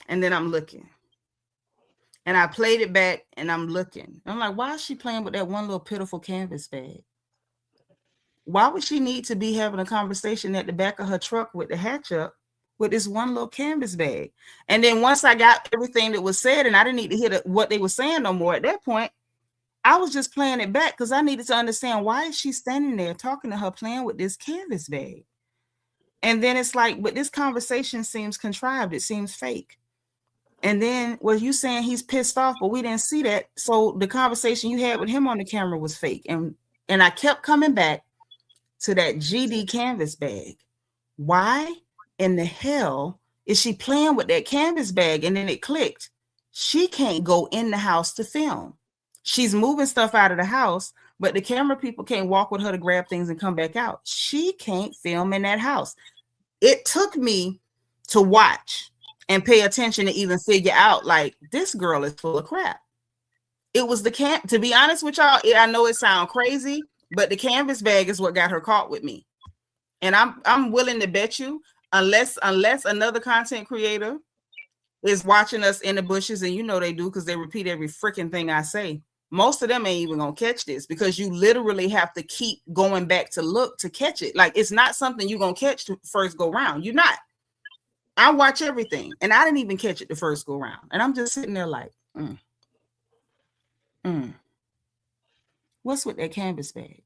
And then I'm looking. And I played it back and I'm looking. I'm like, why is she playing with that one little pitiful canvas bag? Why would she need to be having a conversation at the back of her truck with the hatch up with this one little canvas bag? And then once I got everything that was said, and I didn't need to hear what they were saying no more at that point, I was just playing it back because I needed to understand, why is she standing there talking to her, playing with this canvas bag? And then it's like, but this conversation seems contrived. It seems fake. And then, well, you saying he's pissed off, but we didn't see that. So the conversation you had with him on the camera was fake. And I kept coming back to that GD canvas bag. Why in the hell is she playing with that canvas bag? And then it clicked. She can't go in the house to film. She's moving stuff out of the house, but the camera people can't walk with her to grab things and come back out. She can't film in that house. It took me to watch and pay attention to even figure out, like, this girl is full of crap. It was to be honest with y'all, I know it sounds crazy, but the canvas bag is what got her caught with me. And I'm willing to bet you, unless another content creator is watching us in the bushes, and you know they do because they repeat every freaking thing I say, most of them ain't even gonna catch this, because you literally have to keep going back to look to catch it. Like, it's not something you're gonna catch the first go round. You're not. I watch everything, and I didn't even catch it the first go round, and I'm just sitting there like, what's with that canvas bag?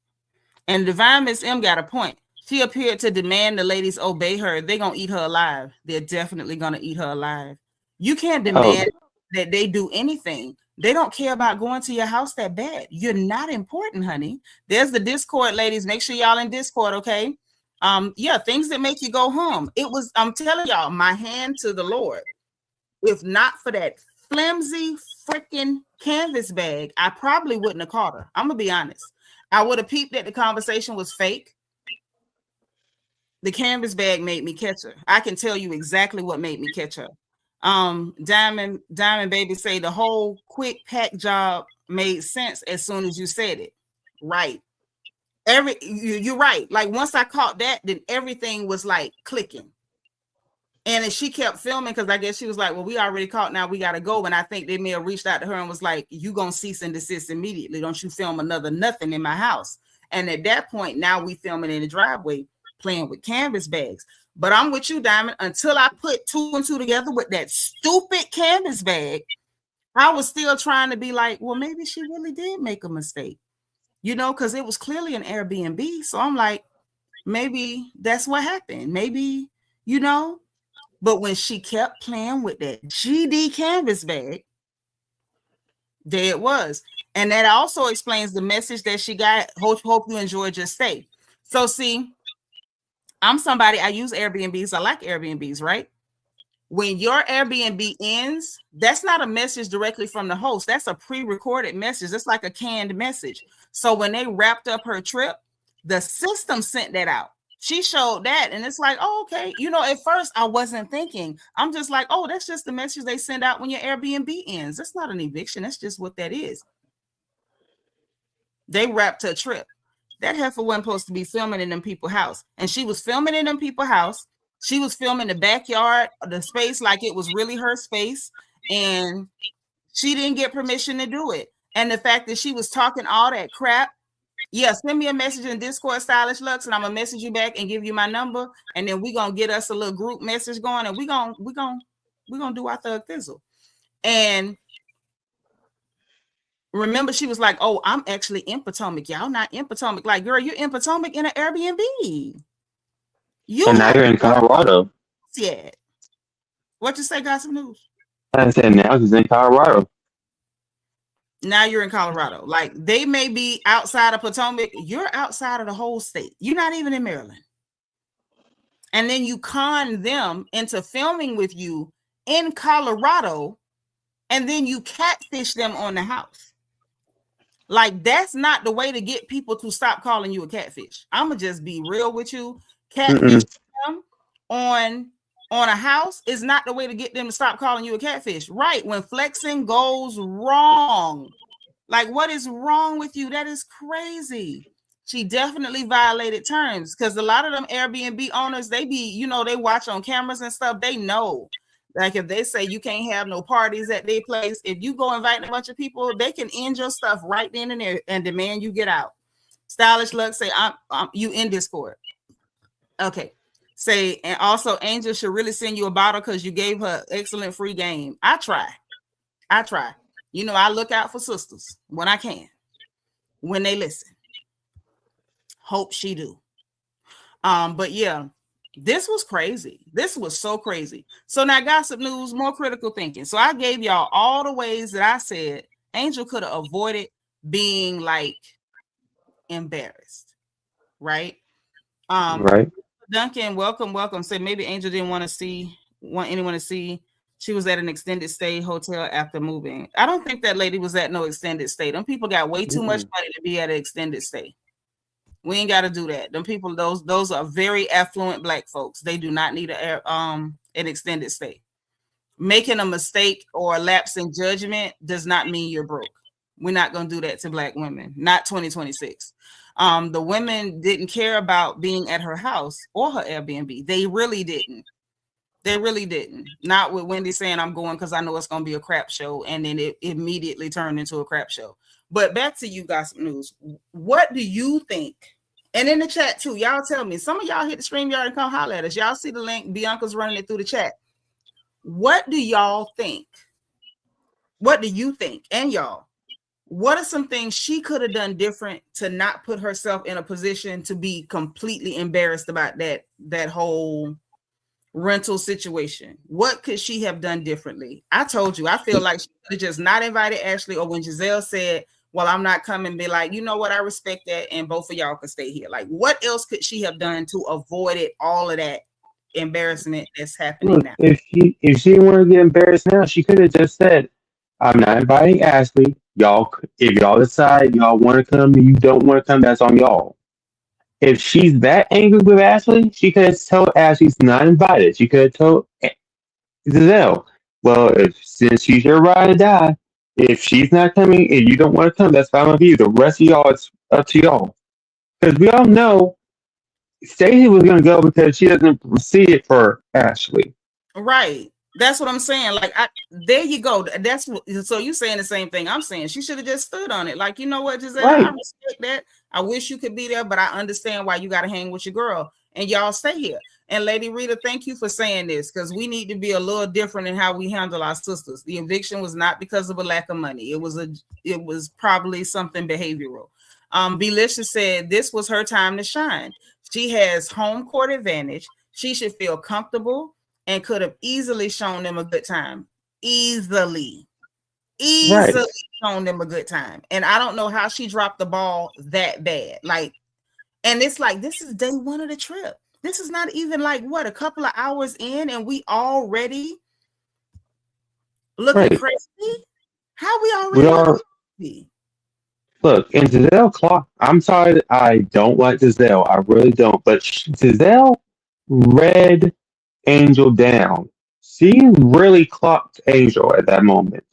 And Divine Miss M got a point. She appeared to demand the ladies obey her. They're gonna eat her alive. They're definitely gonna eat her alive. You can't demand that they do anything. They don't care about going to your house that bad. You're not important, honey. There's the Discord, ladies. Make sure y'all in Discord, okay? Yeah, things that make you go home. I'm telling y'all, my hand to the Lord. If not for that flimsy freaking canvas bag, I probably wouldn't have caught her. I'm gonna be honest. I would have peeped that the conversation was fake. The canvas bag made me catch her. I can tell you exactly what made me catch her. Diamond Baby say the whole quick pack job made sense as soon as you said it. Right. You're right. Like, once I caught that, then everything was like clicking. And she kept filming because I guess she was like, well, we already caught, now we got to go. And I think they may have reached out to her and was like, you going to cease and desist immediately. Don't you film another nothing in my house. And at that point, now we filming in the driveway, playing with canvas bags. But I'm with you, Diamond. Until I put 2 and 2 together with that stupid canvas bag, I was still trying to be like, well, maybe she really did make a mistake, you know, because it was clearly an Airbnb. So I'm like, maybe that's what happened. Maybe, you know, But when she kept playing with that GD canvas bag, there it was. And that also explains the message that she got. Hope you enjoyed your stay. So see, I'm somebody, I use Airbnbs. I like Airbnbs, right? When your Airbnb ends, that's not a message directly from the host. That's a pre-recorded message. It's like a canned message. So when they wrapped up her trip, the system sent that out. She showed that, and it's like, oh, okay. You know, at first I wasn't thinking. I'm just like, oh, that's just the message they send out when your Airbnb ends. That's not an eviction. That's just what that is. They wrapped her trip. That heifer wasn't supposed to be filming in them people's house, and she was filming in them people's house. She was filming the backyard, the space, like it was really her space, and she didn't get permission to do it. And the fact that she was talking all that crap, yeah, send me a message in Discord, Stylish Lux, and I'm gonna message you back and give you my number, and then we're gonna get us a little group message going, and we're gonna do our thug thizzle. And remember, she was like, oh, I'm actually in Potomac. Y'all not in Potomac. Like, girl, you're in Potomac in an Airbnb. And now you're in Colorado. Yeah. What you say, Gossip News? I said now she's in Colorado. Now you're in Colorado. Like, they may be outside of Potomac. You're outside of the whole state. You're not even in Maryland. And then you con them into filming with you in Colorado, and then you catfish them on the house. Like, that's not the way to get people to stop calling you a catfish. I'm going to just be real with you. Catfish them on a house is not the way to get them to stop calling you a catfish. Right. When flexing goes wrong. Like, what is wrong with you? That is crazy. She definitely violated terms, because a lot of them Airbnb owners, they be, you know, they watch on cameras and stuff. They know. Like, if they say you can't have no parties at their place, if you go invite a bunch of people, they can end your stuff right then and there and demand you get out. Stylish Lux say, I'm you in Discord. Okay. Say, and also Angel should really send you a bottle because you gave her excellent free game. I try. You know, I look out for sisters when I can, when they listen. Hope she do. But yeah, this was crazy. This was so crazy. So now, Gossip News, more critical thinking. So I gave y'all all the ways that I said Angel could have avoided being like embarrassed, right? Right. Duncan, welcome. Said maybe Angel didn't want anyone to see she was at an extended stay hotel after moving. I don't think that lady was at no extended stay. Them people got way too much money to be at an extended stay. We ain't got to do that. Them people, those are very affluent Black folks. They do not need an extended stay. Making a mistake or a lapse in judgment does not mean you're broke. We're not going to do that to Black women. Not 2026. The women didn't care about being at her house or her Airbnb. They really didn't. Not with Wendy saying I'm going because I know it's going to be a crap show, and then it immediately turned into a crap show. But back to you, Gossip News. What do you think? And in the chat too, y'all tell me. Some of y'all hit the StreamYard and come holler at us. Y'all see the link. Bianca's running it through the chat. What do y'all think? What do you think? And y'all, what are some things she could have done different to not put herself in a position to be completely embarrassed about that whole rental situation? What could she have done differently? I told you, I feel like she could have just not invited Ashley, or when Gizelle said, well, I'm not coming, be like, you know what, I respect that, and both of y'all can stay here. Like, what else could she have done to avoid it, all of that embarrassment that's happening now? If she didn't want to get embarrassed now, she could have just said, I'm not inviting Ashley. Y'all, if y'all decide y'all want to come and you don't want to come, that's on y'all. If she's that angry with Ashley, she could have told Ashley's not invited. She could have told Gizelle, well, since she's your ride or die, if she's not coming and you don't want to come, that's fine with you. The rest of y'all, it's up to y'all. Because we all know Stacey was going to go because she doesn't see it for Ashley. Right. That's what I'm saying. Like, there you go. That's what, so you saying the same thing I'm saying. She should have just stood on it. Like, you know what, Gizelle, right. I respect that. I wish you could be there, but I understand why you got to hang with your girl. And y'all stay here. And Lady Rita, thank you for saying this, because we need to be a little different in how we handle our sisters. The eviction was not because of a lack of money. It was probably something behavioral. Belisha said this was her time to shine. She has home court advantage. She should feel comfortable and could have easily shown them a good time. Easily Right. shown them a good time. And I don't know how she dropped the ball that bad. Like, and it's like, this is day one of the trip. This is not even like what, a couple of hours in, and we already looking Right. crazy. How we already We are. looking crazy? Look, and Giselle clock. I'm sorry, I don't like Giselle. I really don't. But Giselle read Angel down. She really clocked Angel at that moment.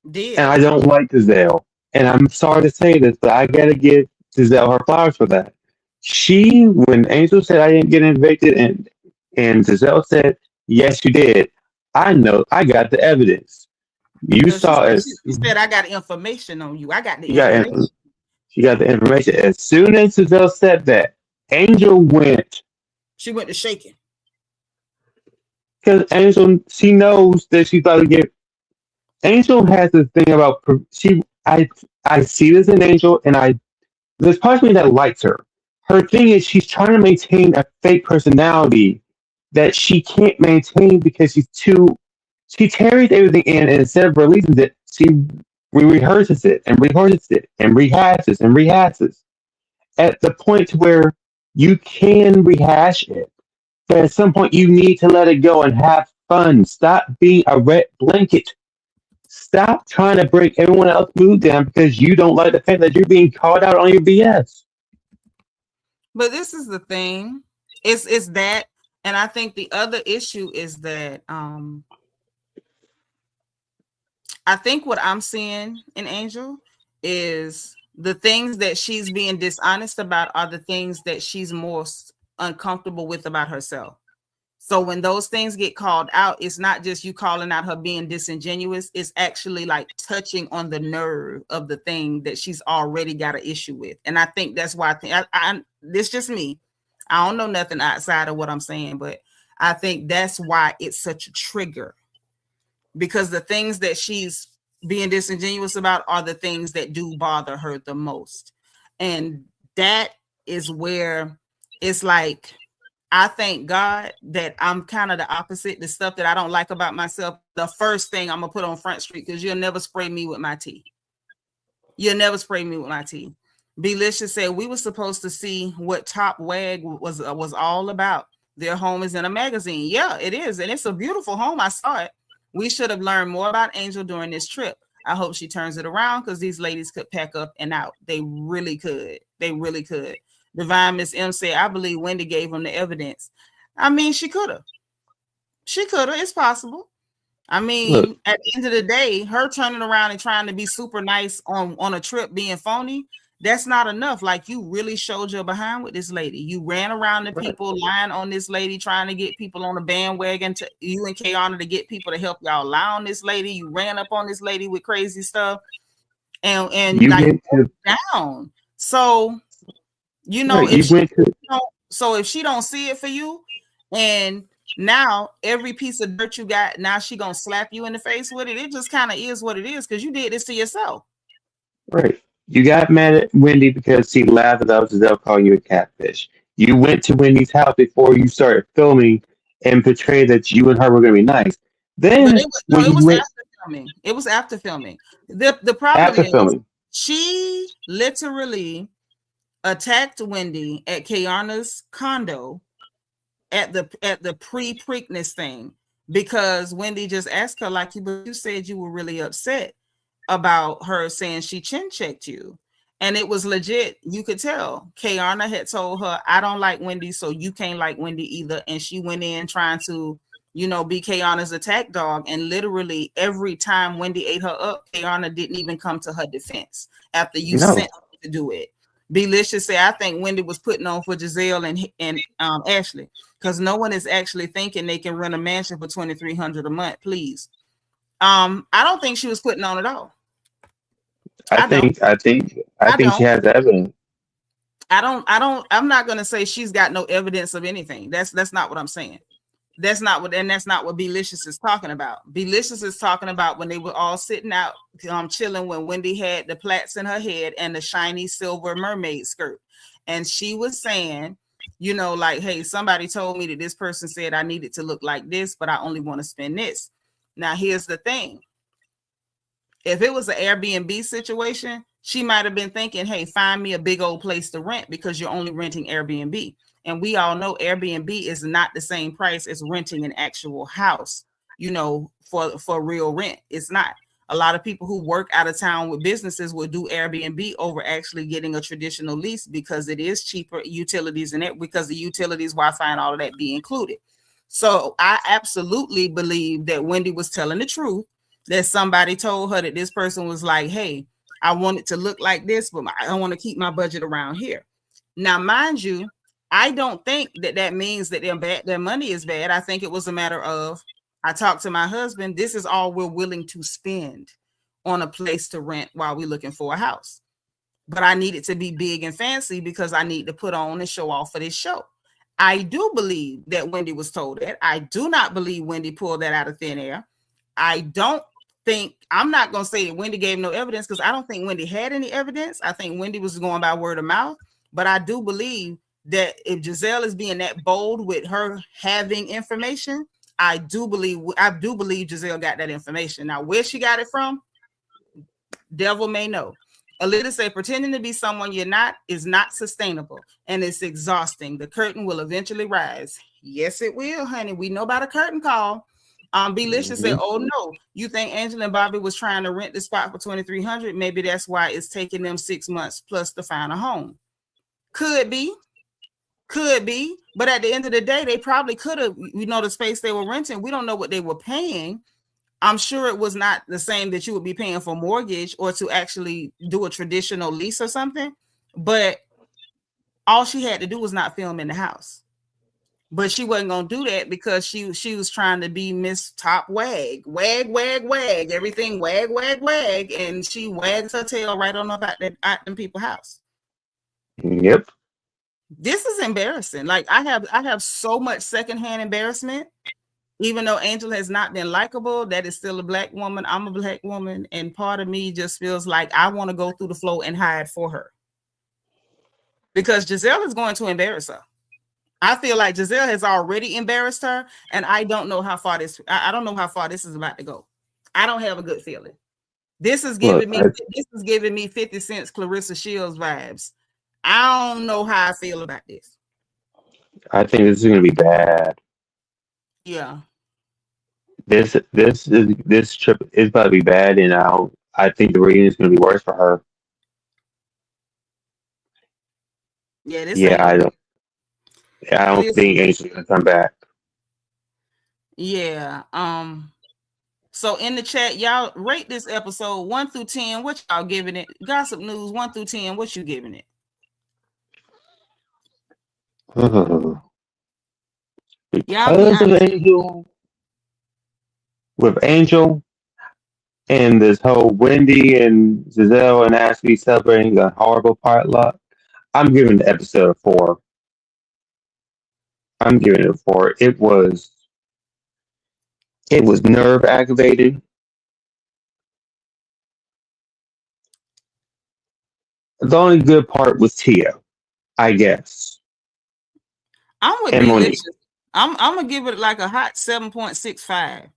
Did. And I don't like Giselle. And I'm sorry to say this, but I gotta give Giselle her flowers for that. She, when Angel said I didn't get evicted, and Giselle said, yes, you did. I know, I got the evidence. You No, she saw said, it. she said, I got information on you. I got the You got, information. she got the information. As soon as Giselle said that, Angel went. She went to shaking. Because Angel, she knows that she's about to get. Angel has this thing about she. I see this in Angel, and there's part of me that likes her. Her thing is she's trying to maintain a fake personality that she can't maintain because she's too. She carries everything in, and instead of releasing it, she rehearses it and rehearses it and rehashes and rehashes at the point where you can rehash it. But at some point, you need to let it go and have fun. Stop being a red blanket. Stop trying to break everyone else's mood down because you don't like the fact that you're being called out on your BS. But this is the thing. It's that, and I think the other issue is that I think what I'm seeing in Angel is the things that she's being dishonest about are the things that she's most uncomfortable with about herself. So when those things get called out, it's not just you calling out her being disingenuous. It's actually like touching on the nerve of the thing that she's already got an issue with. And I think that's why this just me. I don't know nothing outside of what I'm saying, but I think that's why it's such a trigger. Because the things that she's being disingenuous about are the things that do bother her the most. And that is where it's like, I thank God that I'm kind of the opposite. The stuff that I don't like about myself, the first thing I'm going to put on Front Street, because you'll never spray me with my tea. You'll never spray me with my tea. Belicious said we were supposed to see what Top Wag was all about. Their home is in a magazine. Yeah, it is. And it's a beautiful home. I saw it. We should have learned more about Angel during this trip. I hope she turns it around because these ladies could pack up and out. They really could. They really could. Divine Miss M said, I believe Wendy gave them the evidence. I mean, she could have. She could have. It's possible. I mean, Look. At the end of the day, her turning around and trying to be super nice on a trip being phony, that's not enough. Like, you really showed your behind with this lady. You ran around the people, lying on this lady, trying to get people on the bandwagon to you and Kayana to get people to help y'all lie on this lady. You ran up on this lady with crazy stuff and You like went down. So, you know, right, so if she don't see it for you, and now every piece of dirt you got, now she gonna slap you in the face with it. It just kind of is what it is because you did this to yourself. right. You got mad at Wendy because she laughed at Giselle calling you a catfish. You went to Wendy's house before you started filming and portrayed that you and her were going to be nice. Then But it was after filming. It was after filming. The problem after is filming, she literally attacked Wendy at Kayana's condo at the pre-Preakness thing because Wendy just asked her, like, you said you were really upset about her saying she chin checked you. And it was legit. You could tell Kayana had told her, I don't like Wendy, so you can't like Wendy either. And she went in trying to, be Kayana's attack dog. And literally every time Wendy ate her up, Kayana didn't even come to her defense after you sent her to do it. Belicious say, I think Wendy was putting on for Gizelle and Ashley because no one is actually thinking they can rent a mansion for $2,300 a month. Please. I don't think she was putting on at all. I think she has evidence. I'm not gonna say she's got no evidence of anything. That's not what I'm saying. That's not what Belicious is talking about. Belicious is talking about when they were all sitting out chilling when Wendy had the plaits in her head and the shiny silver mermaid skirt. And she was saying You know, like, hey, somebody told me that this person said I needed to look like this, but I only want to spend this. Now, here's the thing. If it was an Airbnb situation, she might have been thinking, hey, find me a big old place to rent because you're only renting Airbnb. And we all know Airbnb is not the same price as renting an actual house, you know, for real rent. It's not. A lot of people who work out of town with businesses will do Airbnb over actually getting a traditional lease because it is cheaper, utilities and it, because the utilities, Wi-Fi and all of that be included. So I absolutely believe that Wendy was telling the truth, that somebody told her that this person was like, hey, I want it to look like this, but I want to keep my budget around here. Now, mind you, I don't think that that means that their money is bad. I think it was a matter of, I talked to my husband, this is all we're willing to spend on a place to rent while we're looking for a house. But I need it to be big and fancy because I need to put on and show off for this show. I do believe that Wendy was told that. I do not believe Wendy pulled that out of thin air. I don't think, I'm not going to say that Wendy gave no evidence because I don't think Wendy had any evidence. I think Wendy was going by word of mouth. But I do believe that if Gizelle is being that bold with her having information, I do believe Gizelle got that information. Now, where she got it from, devil may know. Alita say, pretending to be someone you're not is not sustainable and it's exhausting. The curtain will eventually rise. Yes, it will, honey. We know about a curtain call. Belicious said, oh no, you think Angela and Bobby was trying to rent the spot for $2,300? Maybe that's why it's taking them 6 months plus to find a home. Could be. But at the end of the day, they probably could have, you know, the space they were renting. We don't know what they were paying. I'm sure it was not the same that you would be paying for mortgage or to actually do a traditional lease or something. But all she had to do was not film in the house. But she wasn't going to do that because she was trying to be Miss Top Wag. Wag, everything wag. And she wags her tail right on up at them people's house. Yep. This is embarrassing. Like I have so much secondhand embarrassment. Even though Angel has not been likable, that is still a black woman. I'm a black woman. And part of me just feels like I want to go through the floor and hide for her. Because Gizelle is going to embarrass her. I feel like Gizelle has already embarrassed her. And I don't know how far this is about to go. I don't have a good feeling. This is giving me 50 Cent's Clarissa Shields vibes. I don't know how I feel about this. I think this is going to be bad. Yeah. This trip is about to be bad, and I think the reading is going to be worse for her. Yeah, I don't think Angel's going to come back. Yeah. So in the chat, y'all rate this episode 1 through 10. What y'all giving it? Gossip News 1 through 10. What you giving it? Because of Angel, with Angel and this whole Wendy and Gizelle and Ashley celebrating a horrible potluck, I'm giving the episode a 4. I'm giving it a 4. It was nerve aggravating. The only good part was Tia, I guess. I'm with Belicious. I'm gonna give it like a hot 7.65.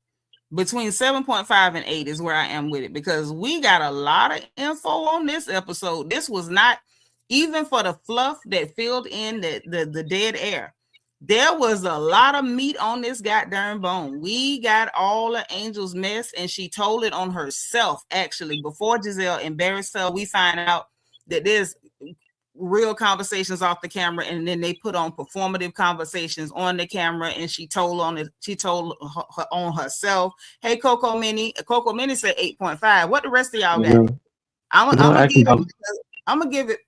Between 7.5 and 8 is where I am with it because we got a lot of info on this episode. This was not even for the fluff that filled in the dead air. There was a lot of meat on this goddamn bone. We got all of Angel's mess, and she told it on herself. Actually, before Gizelle embarrassed her, we find out that there's real conversations off the camera, and then they put on performative conversations on the camera, and she told her on herself. Hey, Coco Mini said 8.5. What the rest of y'all got? I'm gonna give it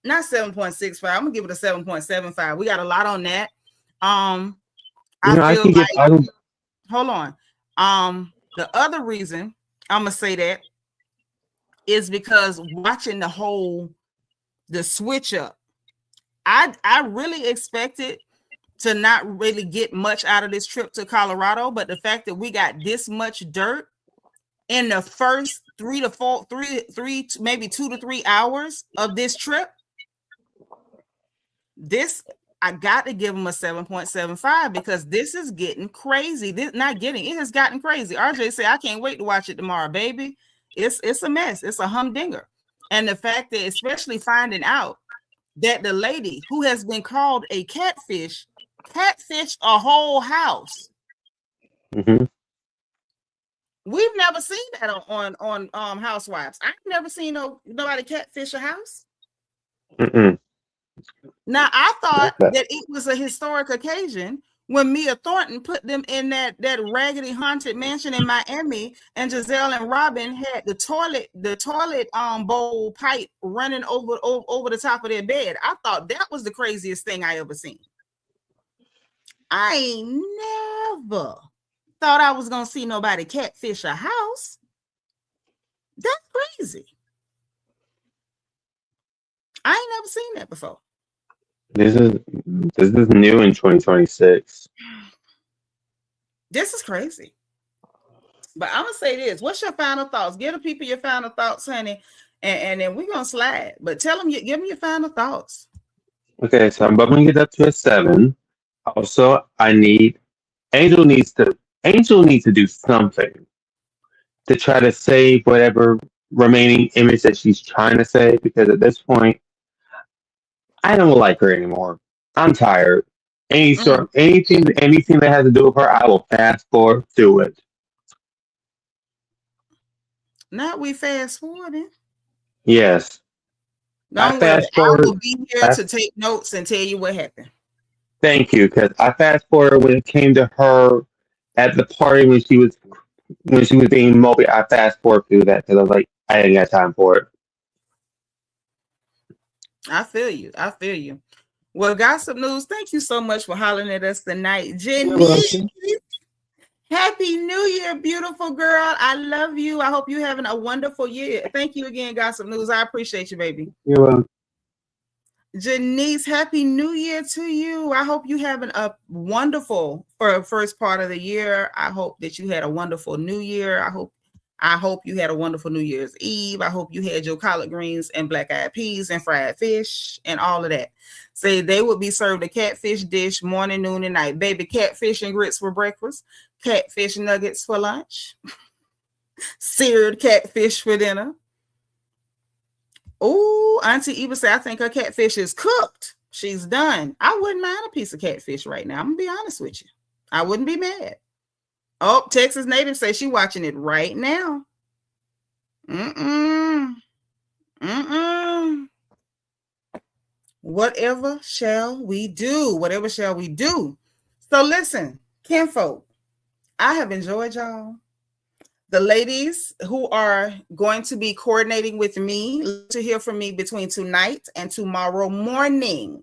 not 7.65. I'm gonna give it a 7.75. We got a lot on that. Hold on. The other reason I'm gonna say that is because watching the switch up, I really expected to not really get much out of this trip to Colorado, but the fact that we got this much dirt in the first 3 to 4, maybe 2 to 3 hours of this trip, this I got to give them a 7.75 because this is getting crazy. It has gotten crazy. RJ said, I can't wait to watch it tomorrow, baby. It's a mess. It's a humdinger. And the fact that, especially finding out that the lady who has been called a catfish a whole house. Mm-hmm. We've never seen that on Housewives. I've never seen nobody catfish a house. Mm-mm. Now, I thought that it was a historic occasion when Mia Thornton put them in that raggedy haunted mansion in Miami, and Gizelle and Robin had the toilet bowl pipe running over the top of their bed. I thought that was the craziest thing I ever seen. I ain't never thought I was gonna see nobody catfish a house. That's crazy. I ain't never seen that before. This is new in 2026. This is crazy. But I'm gonna say this. What's your final thoughts? Give the people your final thoughts, honey, and then we're gonna slide. But tell them, give me your final thoughts. Okay, so I'm bumping it up to a 7. Also, Angel needs to do something to try to save whatever remaining image that she's trying to save, because at this point, I don't like her anymore. I'm tired. Anything that has to do with her, I will fast forward through it. Now we fast forwarding. Yes. Don't worry, I will be here to take notes and tell you what happened. Thank you, because I fast forward when it came to her at the party when she was being mobile. I fast forward through that because I was like, I ain't got time for it. I feel you. Well, Gossip News, thank you so much for hollering at us tonight. Jenny, Happy New Year, beautiful girl. I love you. I hope you're having a wonderful year. Thank you again, Gossip News. I appreciate you, baby. You're welcome. Janice, Happy New Year to you. I hope you're having a wonderful first part of the year. I hope that you had a wonderful New Year. I hope you had a wonderful New Year's Eve. I hope you had your collard greens and black-eyed peas and fried fish and all of that. Say they would be served a catfish dish morning, noon, and night. Baby, catfish and grits for breakfast, catfish nuggets for lunch, seared catfish for dinner. Oh, Auntie Eva said, I think her catfish is cooked. She's done. I wouldn't mind a piece of catfish right now. I'm going to be honest with you. I wouldn't be mad. Oh, Texas Native says she's watching it right now. Whatever shall we do? Whatever shall we do? So listen, kinfolk, I have enjoyed y'all. The ladies who are going to be coordinating with me to hear from me between tonight and tomorrow morning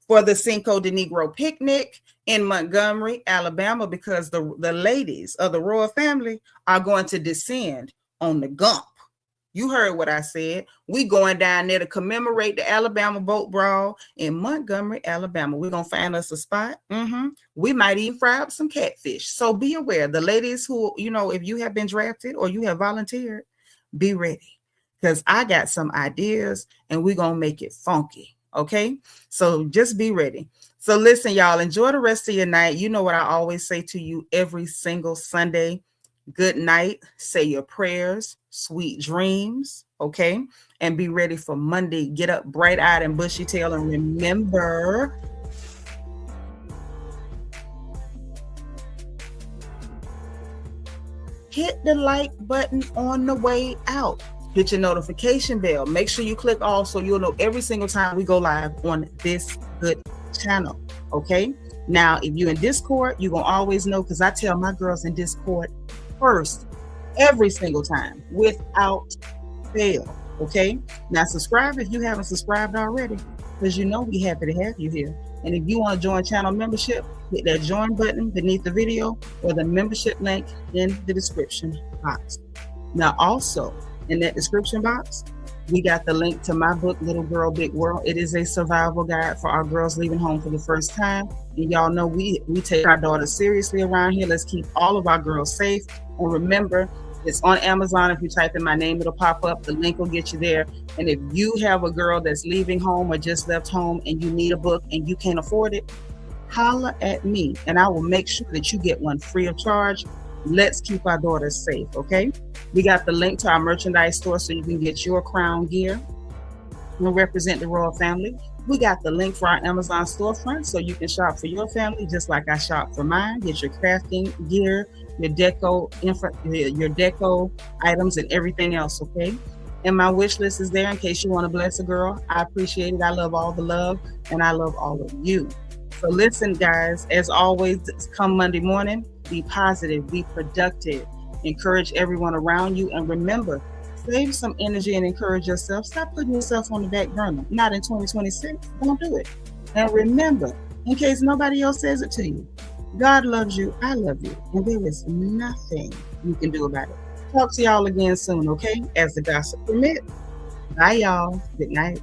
for the Cinco de Negro picnic in Montgomery, Alabama, because the ladies of the royal family are going to descend on the Gump. You heard what I said. We going down there to commemorate the Alabama boat brawl in Montgomery, Alabama. We're going to find us a spot. We might even fry up some catfish. So be aware. The ladies who, if you have been drafted or you have volunteered, be ready. Because I got some ideas and we're going to make it funky. Okay? So just be ready. So listen, y'all, enjoy the rest of your night. You know what I always say to you every single Sunday. Good night. Say your prayers. Sweet dreams. Okay? And be ready for Monday. Get up bright-eyed and bushy-tailed. And remember, hit the like button on the way out. Hit your notification bell. Make sure you click all so you'll know every single time we go live on this good channel. Okay? Now, if you're in Discord, you're going to always know because I tell my girls in Discord first every single time without fail. Okay? Now, subscribe if you haven't subscribed already because we happy to have you here. And if you want to join channel membership, hit that join button beneath the video or the membership link in the description box. Now, also, in that description box, we got the link to my book, Little Girl, Big World. It is a survival guide for our girls leaving home for the first time. And y'all know we take our daughters seriously around here. Let's keep all of our girls safe. And remember, It's on Amazon. If you type in my name, it'll pop up. The link will get you there. And if you have a girl that's leaving home or just left home and you need a book and you can't afford it, holla at me and I will make sure that you get one free of charge. Let's keep our daughters safe, okay? We got the link to our merchandise store so you can get your crown gear and represent the royal family. We got the link for our Amazon storefront so you can shop for your family just like I shop for mine. Get your crafting gear, your deco items and everything else, okay? And my wish list is there in case you want to bless a girl. I appreciate it. I love all the love and I love all of you. So listen, guys, as always, come Monday morning, be positive, be productive, encourage everyone around you, and remember, save some energy and encourage yourself. Stop putting yourself on the back burner. Not in 2026. Don't do it. And remember, in case nobody else says it to you, God loves you, I love you, and there is nothing you can do about it. Talk to y'all again soon, okay? As the gossip permits. Bye, y'all. Good night.